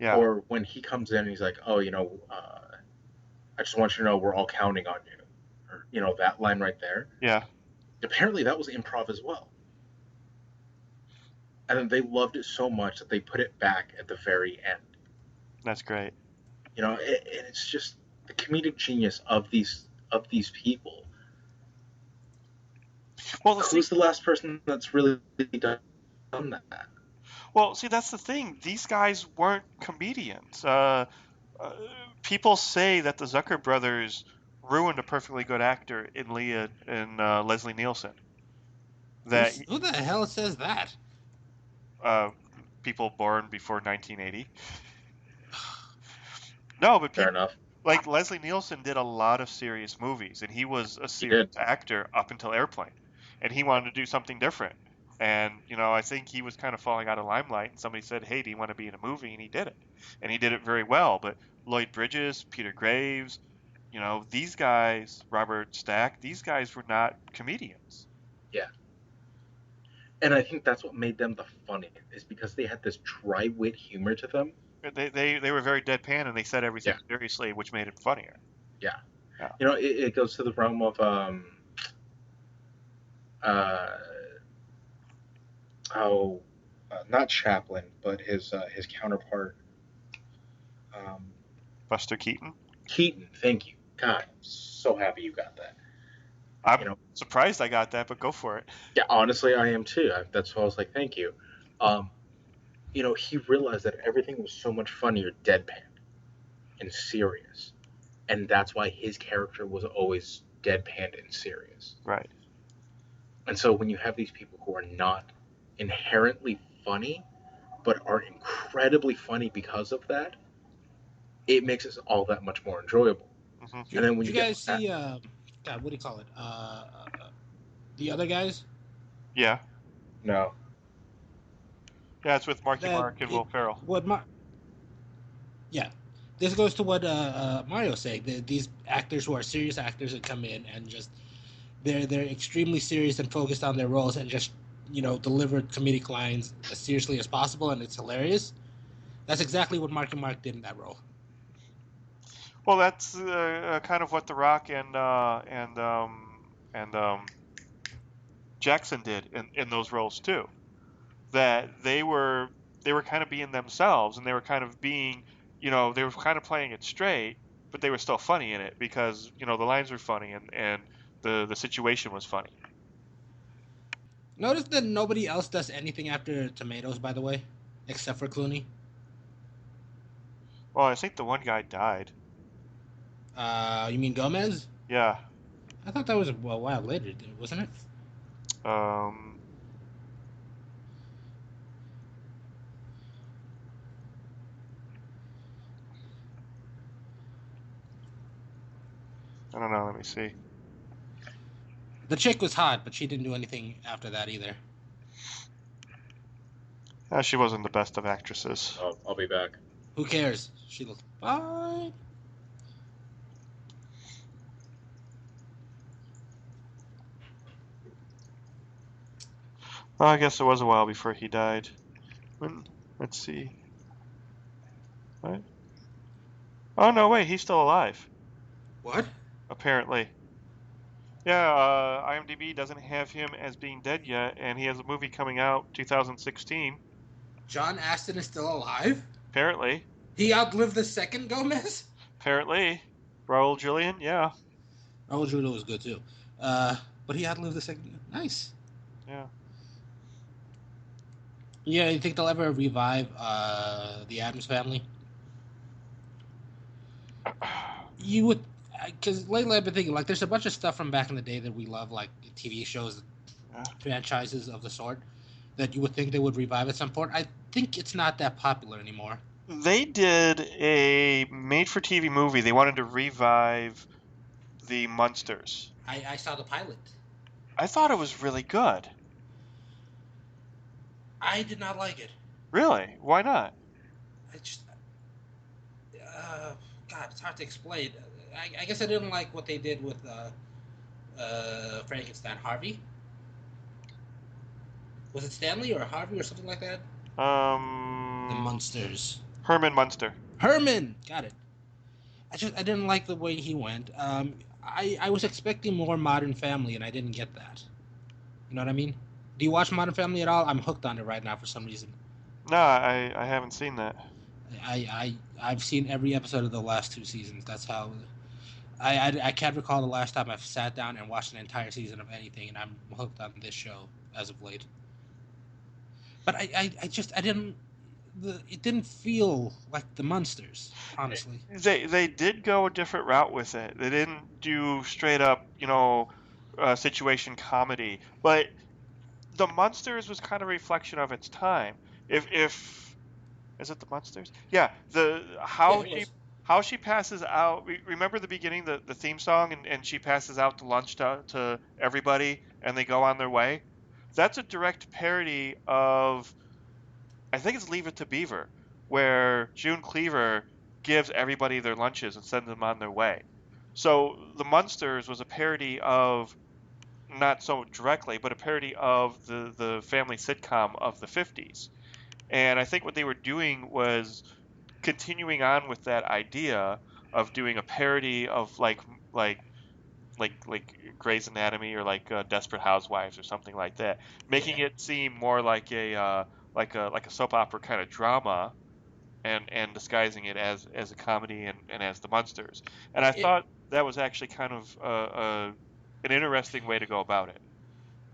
Speaker 2: Yeah.
Speaker 5: Or when he comes in and he's like, oh, you know, I just want you to know we're all counting on you, or you know that line right there.
Speaker 2: Yeah.
Speaker 5: Apparently that was improv as well, and then they loved it so much that they put it back at the very end.
Speaker 2: That's great.
Speaker 5: You know, and it's just the comedic genius of these people.
Speaker 2: Well, see,
Speaker 5: Who's the last person that's really done that?
Speaker 2: that's the thing. These guys weren't comedians. Uh, People say that the Zucker brothers ruined a perfectly good actor in Leah and Leslie Nielsen. That
Speaker 3: Who the hell says that?
Speaker 2: uh, people born before 1980. No, but
Speaker 5: Fair
Speaker 2: people
Speaker 5: enough.
Speaker 2: like Leslie Nielsen did a lot of serious movies, and he was a
Speaker 5: He
Speaker 2: serious
Speaker 5: did.
Speaker 2: actor up until Airplane, and he wanted to do something different. And I think he was kind of falling out of limelight, and somebody said, "Hey, do you want to be in a movie?" And he did it, and he did it very well. But Lloyd Bridges, Peter Graves, these guys, Robert Stack, these guys were not comedians.
Speaker 5: Yeah. And I think that's what made them the funniest, is because they had this dry wit humor to them.
Speaker 2: They were very deadpan, and they said everything
Speaker 5: Yeah.
Speaker 2: seriously, which made it funnier.
Speaker 5: Yeah.
Speaker 2: Yeah.
Speaker 5: You know, it goes to the realm of uh how not Chaplin, but his counterpart, um,
Speaker 2: Buster Keaton.
Speaker 5: Keaton. Thank you. God, I'm so happy you got that. You
Speaker 2: I'm
Speaker 5: know,
Speaker 2: surprised I got that, but go for it.
Speaker 5: yeah, honestly, I am too. That's why I was like, thank you. Um, you know, he realized that everything was so much funnier deadpan and serious, and that's why his character was always deadpan and serious.
Speaker 2: Right.
Speaker 5: And so when you have these people who are not inherently funny, but are incredibly funny because of that, it makes it all that much more enjoyable.
Speaker 2: Hmm.
Speaker 5: And then when
Speaker 3: Did
Speaker 5: you
Speaker 3: you
Speaker 5: get
Speaker 3: guys
Speaker 5: that,
Speaker 3: see? God, what do you call it? The other guys.
Speaker 2: Yeah.
Speaker 5: no,
Speaker 2: Yeah, it's with Marky
Speaker 3: That
Speaker 2: Mark and
Speaker 3: it
Speaker 2: Will Ferrell.
Speaker 3: what Mar- Yeah, this goes to what Mario said. These actors who are serious actors that come in and just they're extremely serious and focused on their roles and just deliver comedic lines as seriously as possible, and it's hilarious. That's exactly what Marky Mark did in that role.
Speaker 2: Well, that's kind of what The Rock and Jackson did in those roles too. That they were kind of being themselves, and they were kind of being, they were kind of playing it straight, but they were still funny in it because the lines were funny, and the situation was funny.
Speaker 3: Notice that nobody else does anything after Tomatoes, by the way, except for Clooney.
Speaker 2: Well, I think the one guy died.
Speaker 3: You mean Gomez?
Speaker 2: Yeah.
Speaker 3: I thought that was a while later, wasn't it?
Speaker 2: Um, I don't know. Let me see.
Speaker 3: The chick was hot, but she didn't do anything after that either.
Speaker 2: She wasn't the best of actresses.
Speaker 5: Oh, I'll be back.
Speaker 3: Who cares? She looked fine.
Speaker 2: Well, I guess it was a while before he died. Let's see. What? Oh, no, wait, he's still alive.
Speaker 3: What?
Speaker 2: Apparently. Yeah, IMDb doesn't have him as being dead yet, and he has a movie coming out 2016.
Speaker 3: John Aston is still alive?
Speaker 2: Apparently.
Speaker 3: He outlived the second Gomez?
Speaker 2: Apparently. Raul Julian, yeah.
Speaker 3: Raul Julian was good too. But he outlived the second. Nice.
Speaker 2: Yeah.
Speaker 3: Yeah, you think they'll ever revive the Addams Family? You would, because lately I've been thinking like there's a bunch of stuff from back in the day that we love, like TV shows, franchises of the sort, that you would think they would revive at some point. I think it's not that popular anymore.
Speaker 2: They did a made-for-TV movie. They wanted to revive the Munsters.
Speaker 3: I saw the pilot.
Speaker 2: I thought it was really good.
Speaker 3: I did not like it.
Speaker 2: Really? Why not?
Speaker 3: I just, God, it's hard to explain. I guess I didn't like what they did with Frankenstein. Harvey? Was it Stanley or Harvey or something like that? The Munsters.
Speaker 2: Herman Munster.
Speaker 3: Herman! Got it. I didn't like the way he went. I was expecting more Modern Family, and I didn't get that. You know what I mean? Do you watch Modern Family at all? I'm hooked on it right now for some reason.
Speaker 2: No, I haven't seen that.
Speaker 3: I've seen every episode of the last 2 seasons. That's how. I can't recall the last time I've sat down and watched an entire season of anything, and I'm hooked on this show as of late. But I didn't. It didn't feel like the Munsters, honestly.
Speaker 2: They did go a different route with it. They didn't do straight up, situation comedy. But the Munsters was kind of a reflection of its time. If is it the Munsters? Yeah, how she passes out. Remember the beginning, the theme song, and she passes out to lunch to everybody, and they go on their way. That's a direct parody of, I think it's Leave It to Beaver, where June Cleaver gives everybody their lunches and sends them on their way. So the Munsters was a parody of, not so directly, but a parody of the family sitcom of the 50s. And I think what they were doing was continuing on with that idea of doing a parody of like Grey's Anatomy or like Desperate Housewives or something like that, making it seem more like a soap opera kind of drama, and disguising it as a comedy and as the Munsters. And I thought that was actually kind of an interesting way to go about it.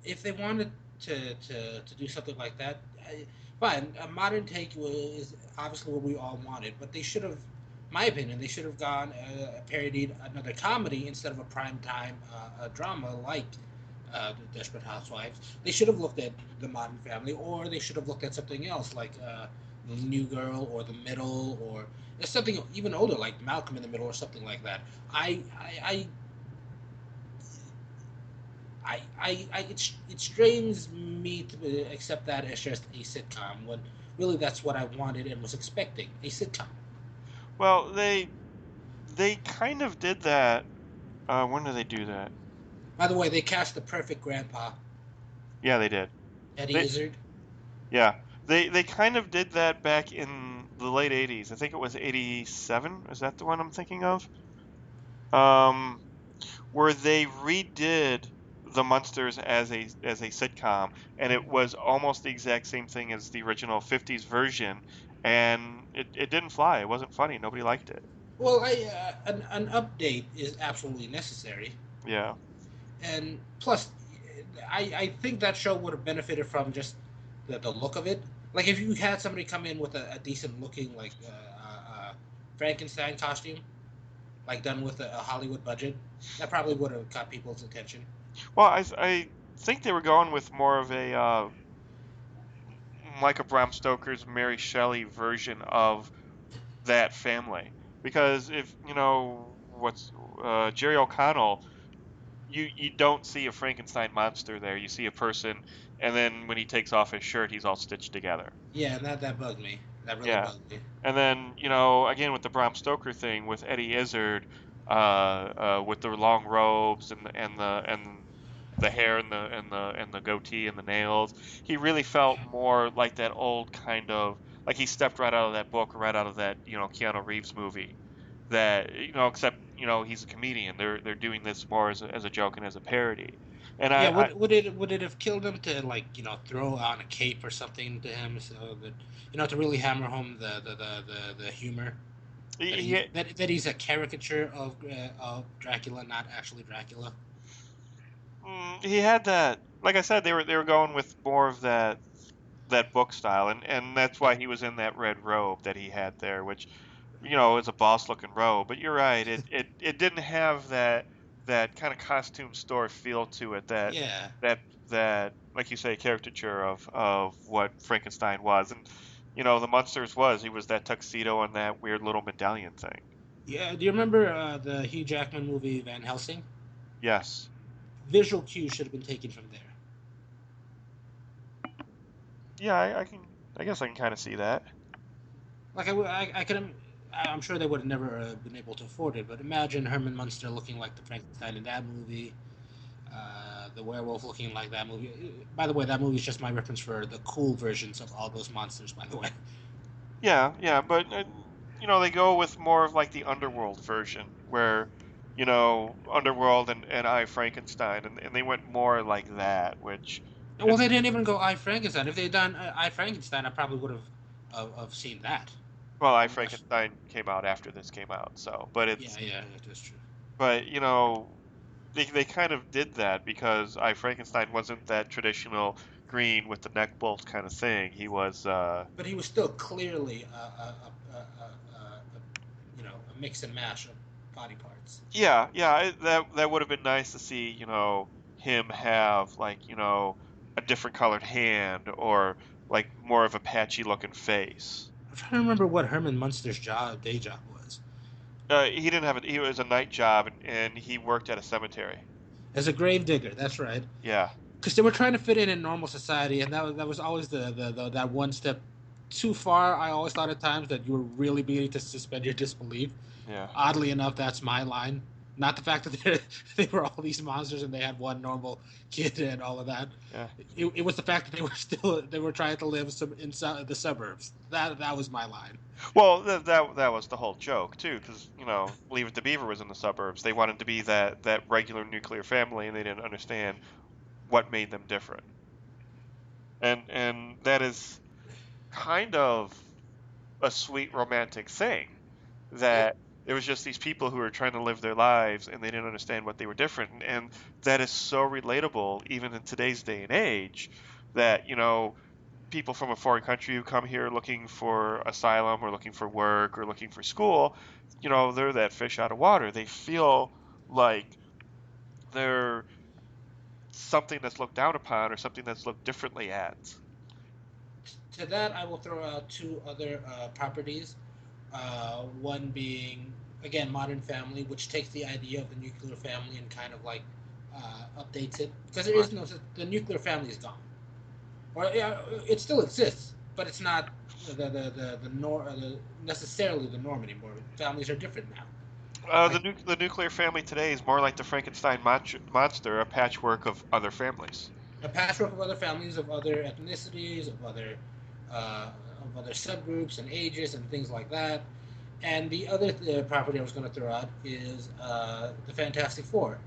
Speaker 3: If they wanted to do something like that, fine. A modern take is obviously what we all wanted, but they should have, my opinion, they should have gone parodied another comedy instead of a primetime drama like the Desperate Housewives. They should have looked at The Modern Family, or they should have looked at something else like The New Girl or The Middle, or something even older like Malcolm in the Middle or something like that. It strains me to accept that as just a sitcom when really that's what I wanted and was expecting, a sitcom.
Speaker 2: Well, they kind of did that. When did they do that?
Speaker 3: By the way, they cast the perfect grandpa.
Speaker 2: Yeah, they did.
Speaker 3: Eddie Izzard.
Speaker 2: Yeah, they kind of did that back in the late 80s. I think it was 87. Is that the one I'm thinking of? Where they redid the Munsters as a sitcom, and it was almost the exact same thing as the original 50s version, and it didn't fly. It wasn't funny. Nobody liked it.
Speaker 3: Well, an update is absolutely necessary.
Speaker 2: Yeah.
Speaker 3: And plus, I think that show would have benefited from just the look of it. Like if you had somebody come in with a decent looking like Frankenstein costume, like done with a Hollywood budget, that probably would have caught people's attention.
Speaker 2: Well, I think they were going with more of a like a Bram Stoker's Mary Shelley version of that family, because if what's Jerry O'Connell you don't see a Frankenstein monster there. You see a person, and then when he takes off his shirt, he's all stitched together.
Speaker 3: Yeah, and that bugged me. That really
Speaker 2: Yeah.
Speaker 3: bugged me.
Speaker 2: And then, again with the Bram Stoker thing with Eddie Izzard, with the long robes and the hair and the goatee and the nails, he really felt more like that old kind of like he stepped right out of that book, right out of that Keanu Reeves movie. That except he's a comedian. They're doing this more as a joke and as a parody. And
Speaker 3: Yeah,
Speaker 2: I
Speaker 3: would it have killed him to like throw on a cape or something to him so that to really hammer home the humor that
Speaker 2: he,
Speaker 3: he's a caricature of Dracula, not actually Dracula.
Speaker 2: he had that. Like I said, they were going with more of that book style, and that's
Speaker 3: Yeah,
Speaker 2: why he was in that red robe that he had there, which is a boss looking robe. But you're right, it didn't have that kind of costume store feel to it
Speaker 3: yeah,
Speaker 2: that that like you say caricature of what Frankenstein was, and the monsters he was that tuxedo and that weird little medallion thing.
Speaker 3: yeah. Do you remember the Hugh Jackman movie Van Helsing?
Speaker 2: Yes.
Speaker 3: Visual cues should have been taken from there.
Speaker 2: Yeah, I guess I can kind of see that.
Speaker 3: Like I could. I'm sure they would have never been able to afford it, but imagine Herman Munster looking like the Frankenstein in that movie. The werewolf looking like that movie. By the way, that movie is just my reference for the cool versions of all those monsters. By the way,
Speaker 2: Yeah, yeah, but they go with more of like the underworld version where, underworld and I Frankenstein, and they went more like that, which
Speaker 3: well,
Speaker 2: it's
Speaker 3: they didn't even go I Frankenstein. If they'd done I Frankenstein, I probably would have seen that.
Speaker 2: well, I
Speaker 3: I watched.
Speaker 2: Frankenstein came out after this came out, so but
Speaker 3: Yeah,
Speaker 2: it's
Speaker 3: yeah, that's true.
Speaker 2: but they kind of did that because I Frankenstein wasn't that traditional green with the neck bolt kind of thing. He was
Speaker 3: But he was still clearly a mix and mash of body parts.
Speaker 2: yeah, yeah, that would have been nice to see, him have like, a different colored hand or like more of a patchy looking face.
Speaker 3: I'm trying to remember what Herman Munster's day job was.
Speaker 2: He didn't have it. He was a night job and he worked at a cemetery.
Speaker 3: As a grave digger, that's right.
Speaker 2: Yeah,
Speaker 3: Because they were trying to fit in normal society, and that was always the that one step too far. I always thought at times that you were really beginning to suspend your disbelief.
Speaker 2: yeah,
Speaker 3: Oddly enough, that's my line. Not the fact that they were all these monsters and they had one normal kid and all of that.
Speaker 2: yeah.
Speaker 3: It was the fact that they were trying to live inside the suburbs. That was my line.
Speaker 2: Well, that was the whole joke too, because Leave It to Beaver was in the suburbs. They wanted to be that regular nuclear family, and they didn't understand what made them different. And that is kind of a sweet romantic thing
Speaker 3: Yeah.
Speaker 2: that it was just these people who were trying to live their lives and they didn't understand what they were different, and that is so relatable even in today's day and age that people from a foreign country who come here looking for asylum or looking for work or looking for school, they're that fish out of water. They feel like they're something that's looked down upon or something that's looked differently at.
Speaker 3: To that, I will throw out two other properties. One being, again, Modern Family, which takes the idea of the nuclear family and kind of like updates it, because there
Speaker 2: Right.
Speaker 3: is no the nuclear family is gone, or yeah, it still exists, but it's not necessarily the norm anymore. Families are different now. Like
Speaker 2: The nuclear family today is more like the Frankenstein monster, a patchwork of other families.
Speaker 3: a patchwork of other families, of other ethnicities, uh, of other subgroups and ages and things like that. And the other property I was going to throw out is the Fantastic Four,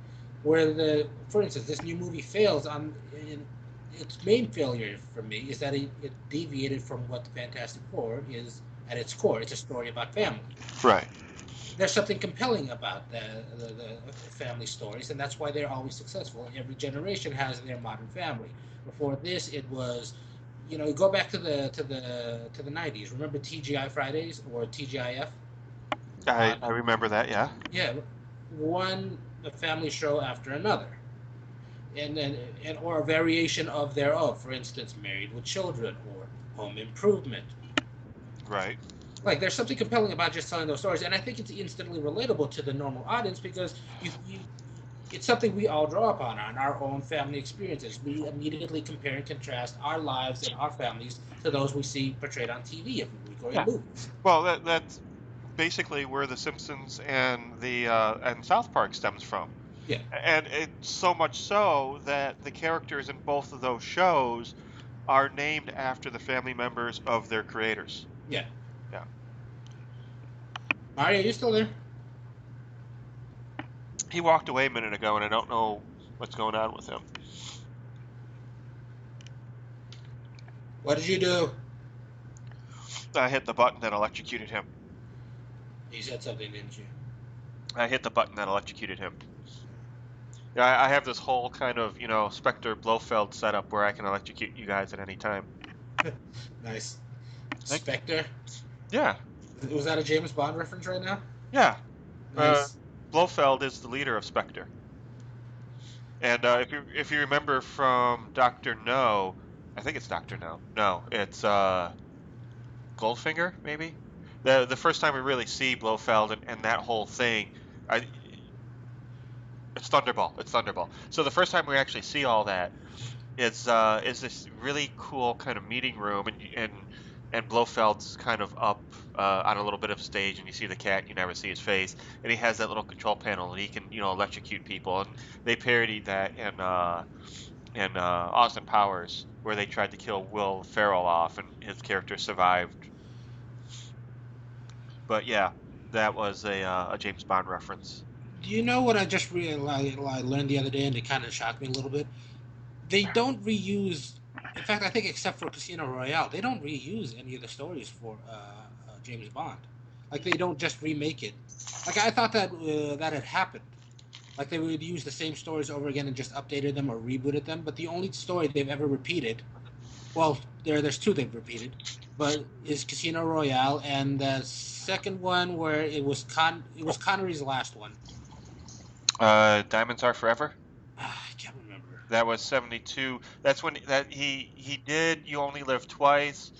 Speaker 3: where for instance, this new movie fails in its main failure for me is that it deviated from what the Fantastic Four is at its core. It's a story about family.
Speaker 2: Right.
Speaker 3: There's something compelling about the family stories, and that's why they're always successful. Every generation has their modern family. Before this, it was, go back to the 90s. Remember TGI Fridays or TGIF?
Speaker 2: I remember that. Yeah.
Speaker 3: Yeah, one a family show after another, or a variation of thereof. For instance, Married with Children or Home Improvement.
Speaker 2: Right.
Speaker 3: Like there's something compelling about just telling those stories, and I think it's instantly relatable to the normal audience because you it's something we all draw upon on our own family experiences. We immediately compare and contrast our lives and our families to those we see portrayed on TV every week or in
Speaker 2: Yeah.
Speaker 3: movies.
Speaker 2: Well, that's basically where The Simpsons and the and South Park stems from.
Speaker 3: Yeah,
Speaker 2: And it's so much so that the characters in both of those shows are named after the family members of their creators.
Speaker 3: yeah.
Speaker 2: Yeah.
Speaker 3: Mario, you still there?
Speaker 2: He walked away a minute ago, and I don't know what's going on with him.
Speaker 3: What did you do?
Speaker 2: I hit the button that electrocuted him.
Speaker 3: You said something, didn't you?
Speaker 2: I hit the button that electrocuted him. Yeah, I have this whole kind of, Spectre Blofeld setup where I can electrocute you guys at any time.
Speaker 3: Nice.
Speaker 2: Thank you.
Speaker 3: Spectre?
Speaker 2: Yeah,
Speaker 3: Was that a James Bond reference right now?
Speaker 2: yeah.
Speaker 3: Nice.
Speaker 2: Blofeld is the leader of Spectre. And if you remember from Doctor No, I think it's Doctor No. No, it's Goldfinger, maybe. The first time we really see Blofeld and that whole thing, I, it's Thunderball. It's Thunderball. So the first time we actually see all that is this really cool kind of meeting room, and Blofeld's kind of up on a little bit of a stage, and you see the cat, you never see his face, and he has that little control panel, and he can electrocute people, and they parodied that in Austin Powers, where they tried to kill Will Ferrell off, and his character survived. But yeah, that was a James Bond reference.
Speaker 3: Do you know what I just realized, I learned the other day, and it kind of shocked me a little bit? They don't reuse. In fact, I think except for Casino Royale, they don't reuse any of the stories for James Bond. Like they don't just remake it. Like I thought that had happened. Like they would use the same stories over again and just updated them or rebooted them. But the only story they've ever repeated, well, there's two they've repeated, but is Casino Royale, and the second one where it was Connery's last one.
Speaker 2: Diamonds Are Forever.
Speaker 3: I can't remember.
Speaker 2: That was 72. That's when that he did You Only Live Twice.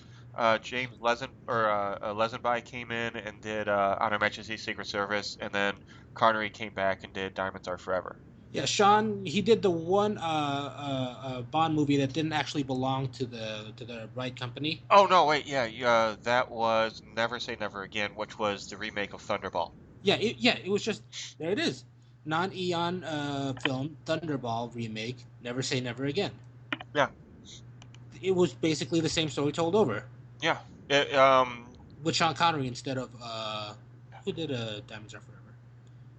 Speaker 2: James Lesenby came in and did On Her Majesty's Secret Service, and then Connery came back and did Diamonds Are Forever.
Speaker 3: Yeah, Sean. He did the one Bond movie that didn't actually belong to the right company.
Speaker 2: Oh no, wait, yeah, that was Never Say Never Again, which was the remake of Thunderball.
Speaker 3: Yeah, it was just there. It is non-Eon film Thunderball remake. Never Say Never Again.
Speaker 2: Yeah.
Speaker 3: It was basically the same story told over.
Speaker 2: Yeah.
Speaker 3: With Sean Connery instead of who did Diamonds Are Forever?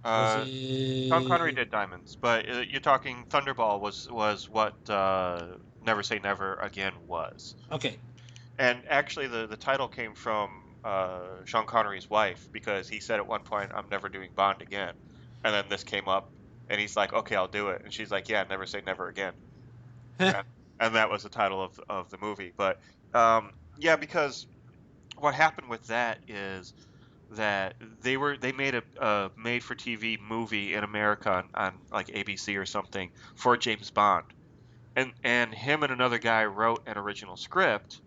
Speaker 2: Sean Connery did Diamonds, but you're talking Thunderball was what Never Say Never Again was.
Speaker 3: Okay.
Speaker 2: And actually, the title came from Sean Connery's wife, because he said at one point, "I'm never doing Bond again," and then this came up, and he's like, "Okay, I'll do it," and she's like, "Yeah, never say never again," and that was the title of the movie. But yeah, because what happened with that is that they made a made for TV movie in America on like ABC or something for James Bond, and him and another guy wrote an original script,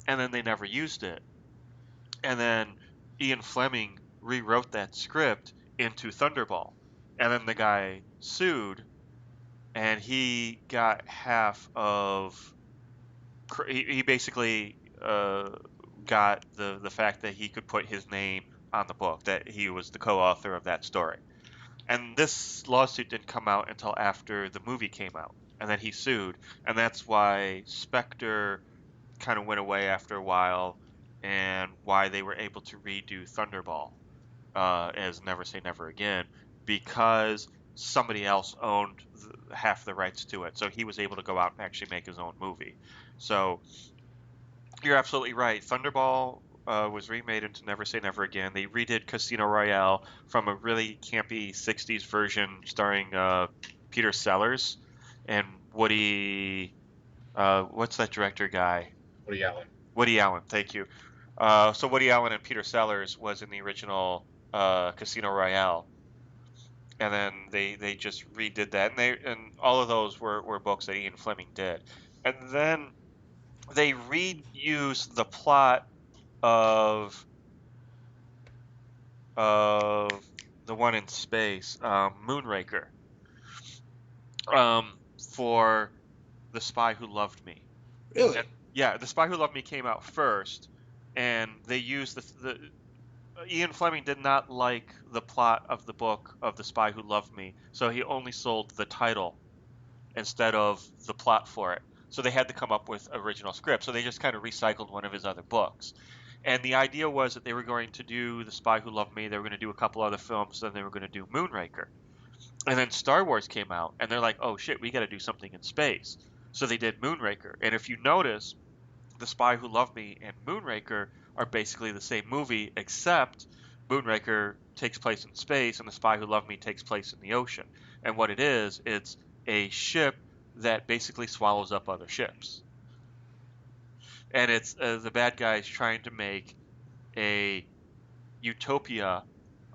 Speaker 2: and then they never used it, and then Ian Fleming rewrote that script into Thunderball, and then the guy sued, and he got half of he basically got the fact that he could put his name on the book, that he was the co-author of that story. And this lawsuit didn't come out until after the movie came out, and then he sued, and that's why Spectre kind of went away after a while, and why they were able to redo Thunderball as Never Say Never Again, because somebody else owned half the rights to it, so he was able to go out and actually make his own movie. So you're absolutely right. Thunderball was remade into Never Say Never Again. They redid Casino Royale from a really campy 60s version starring Peter Sellers and Woody. What's that director guy?
Speaker 5: Woody Allen.
Speaker 2: Woody Allen, thank you. So Woody Allen and Peter Sellers was in the original Casino Royale, and then they just redid that, and all of those were books that Ian Fleming did, and then they reused the plot of the one in space, Moonraker. for The Spy Who Loved Me.
Speaker 3: Really?
Speaker 2: Yeah, The Spy Who Loved Me came out first, and they used the Ian Fleming did not like the plot of the book of The Spy Who Loved Me, so he only sold the title instead of the plot for it. So they had to come up with original script. So they just kind of recycled one of his other books. And the idea was that they were going to do The Spy Who Loved Me, they were going to do a couple other films, then they were going to do Moonraker. And then Star Wars came out, and they're like, oh shit, we got to do something in space. So they did Moonraker. And if you notice, The Spy Who Loved Me and Moonraker are basically the same movie, except Moonraker takes place in space and The Spy Who Loved Me takes place in the ocean. And what it is, it's a ship that basically swallows up other ships. And it's the bad guys trying to make a utopia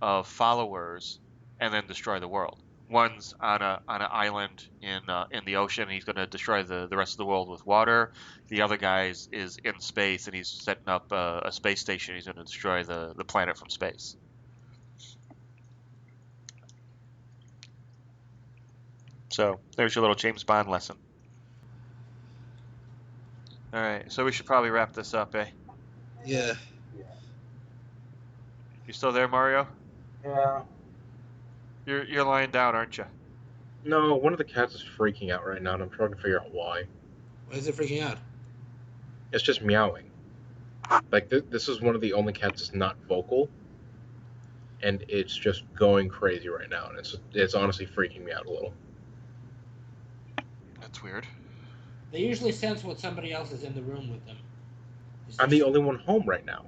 Speaker 2: of followers and then destroy the world. One's on an island in the ocean, and he's going to destroy the rest of the world with water. The other guy is in space, and he's setting up a space station. He's going to destroy the planet from space. So there's your little James Bond lesson. All right, so we should probably wrap this up, eh?
Speaker 3: Yeah.
Speaker 2: You still there, Mario?
Speaker 5: Yeah.
Speaker 2: You're lying down, aren't you?
Speaker 5: No, one of the cats is freaking out right now, and I'm trying to figure out why.
Speaker 3: Why is it freaking out?
Speaker 5: It's just meowing. Like, this is one of the only cats that's not vocal, and it's just going crazy right now, and it's honestly freaking me out a little.
Speaker 2: That's weird.
Speaker 3: They usually sense when somebody else is in the room with them.
Speaker 5: I'm the only one home right now.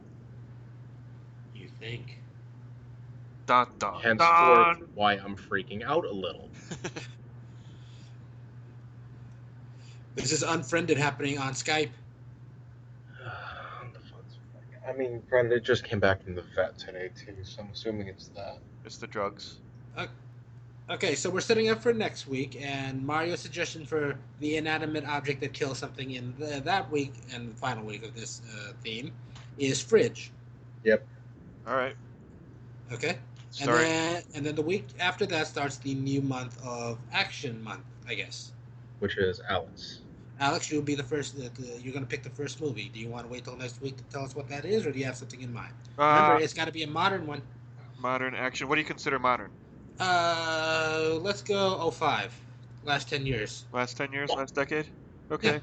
Speaker 3: You think?
Speaker 2: Dun, dun,
Speaker 5: Henceforth,
Speaker 2: dun.
Speaker 5: why I'm freaking out a little.
Speaker 3: This is unfriended happening on Skype.
Speaker 5: I mean, Brenda just came back from the vet today, too, so I'm assuming it's that.
Speaker 2: It's the drugs.
Speaker 3: Okay, so we're setting up for next week, and Mario's suggestion for the inanimate object that kills something in that week and the final week of this theme is fridge.
Speaker 5: Yep.
Speaker 2: All right.
Speaker 3: Okay.
Speaker 2: Sorry.
Speaker 3: And then the week after that starts the new month of Action Month, I guess.
Speaker 5: Which is Alex.
Speaker 3: Alex, you'll be the first. You're going to pick the first movie. Do you want to wait till next week to tell us what that is, or do you have something in mind? Remember, it's got to be a modern one.
Speaker 2: Modern action. What do you consider modern?
Speaker 3: Let's go 05. Last 10 years.
Speaker 2: Last 10 years? Last decade? Okay.
Speaker 3: Yeah.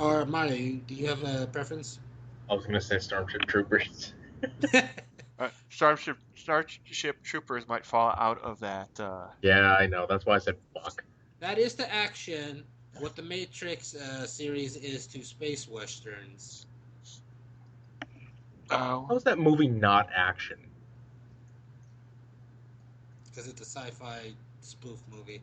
Speaker 3: Or Mario, do you have a preference?
Speaker 5: I was going to say Starship Troopers.
Speaker 2: Starship Troopers might fall out of that.
Speaker 5: Yeah, I know. That's why I said fuck.
Speaker 3: That is to action what the Matrix series is to space westerns.
Speaker 2: Oh.
Speaker 5: How is that movie not action?
Speaker 3: Because it's a sci-fi spoof movie.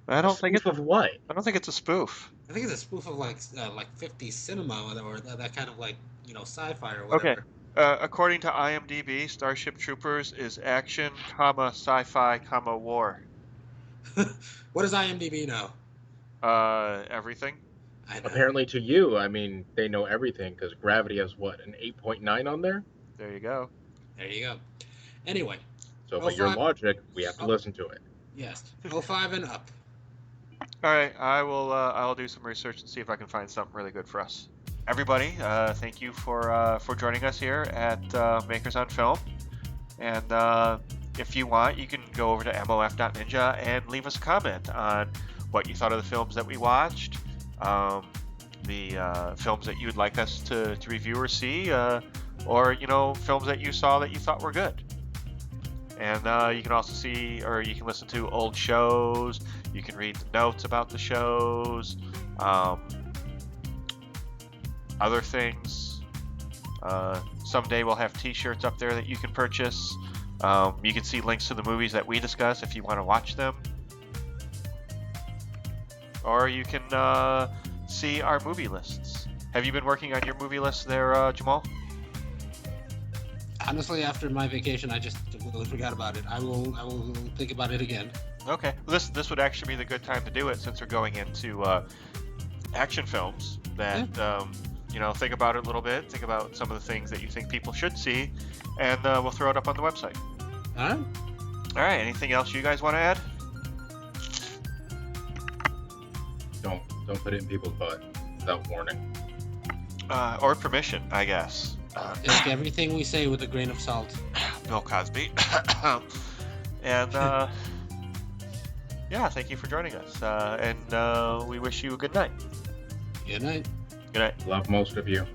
Speaker 2: I don't think it's
Speaker 5: of what?
Speaker 2: I don't think it's a spoof.
Speaker 3: I think it's a spoof of like 50s cinema or that kind of like sci-fi or whatever.
Speaker 2: Okay. According to IMDb, Starship Troopers is action, sci-fi, war.
Speaker 3: What does IMDb know?
Speaker 2: Everything.
Speaker 3: I know.
Speaker 5: Apparently to you, I mean, they know everything because Gravity has what, an 8.9 on there?
Speaker 2: There you go.
Speaker 3: There you go. Anyway.
Speaker 5: So by your logic, we have to listen to it.
Speaker 3: Yes. 05 and up.
Speaker 2: All right, I'll do some research and see if I can find something really good for us. Everybody, thank you for joining us here at Makers on Film. And if you want, you can go over to mof.ninja and leave us a comment on what you thought of the films that we watched, the films that you would like us to review or see, or films that you saw that you thought were good. And you can also see, or you can listen to old shows. You can read the notes about the shows, other things. Someday we'll have T-shirts up there that you can purchase. You can see links to the movies that we discuss if you want to watch them. Or you can see our movie lists. Have you been working on your movie list there, Jamal?
Speaker 3: Honestly, after my vacation, I just completely forgot about it. I will think about it again.
Speaker 2: Okay. Well, this would actually be the good time to do it since we're going into action films. That think about it a little bit. Think about some of the things that you think people should see, and we'll throw it up on the website.
Speaker 3: All right.
Speaker 2: All right. Anything else you guys want to add?
Speaker 5: Don't put it in people's butt without warning.
Speaker 2: Or permission, I guess.
Speaker 3: Take everything we say with a grain of salt.
Speaker 2: Bill Cosby. And yeah, thank you for joining us. And we wish you a good night.
Speaker 3: Good night.
Speaker 2: Good night.
Speaker 5: Love most of you.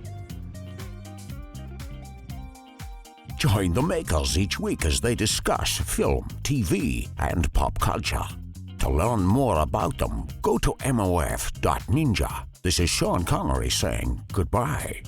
Speaker 1: Join the makers each week as they discuss film, TV, and pop culture. To learn more about them, go to mof.ninja. This is Sean Connery saying goodbye.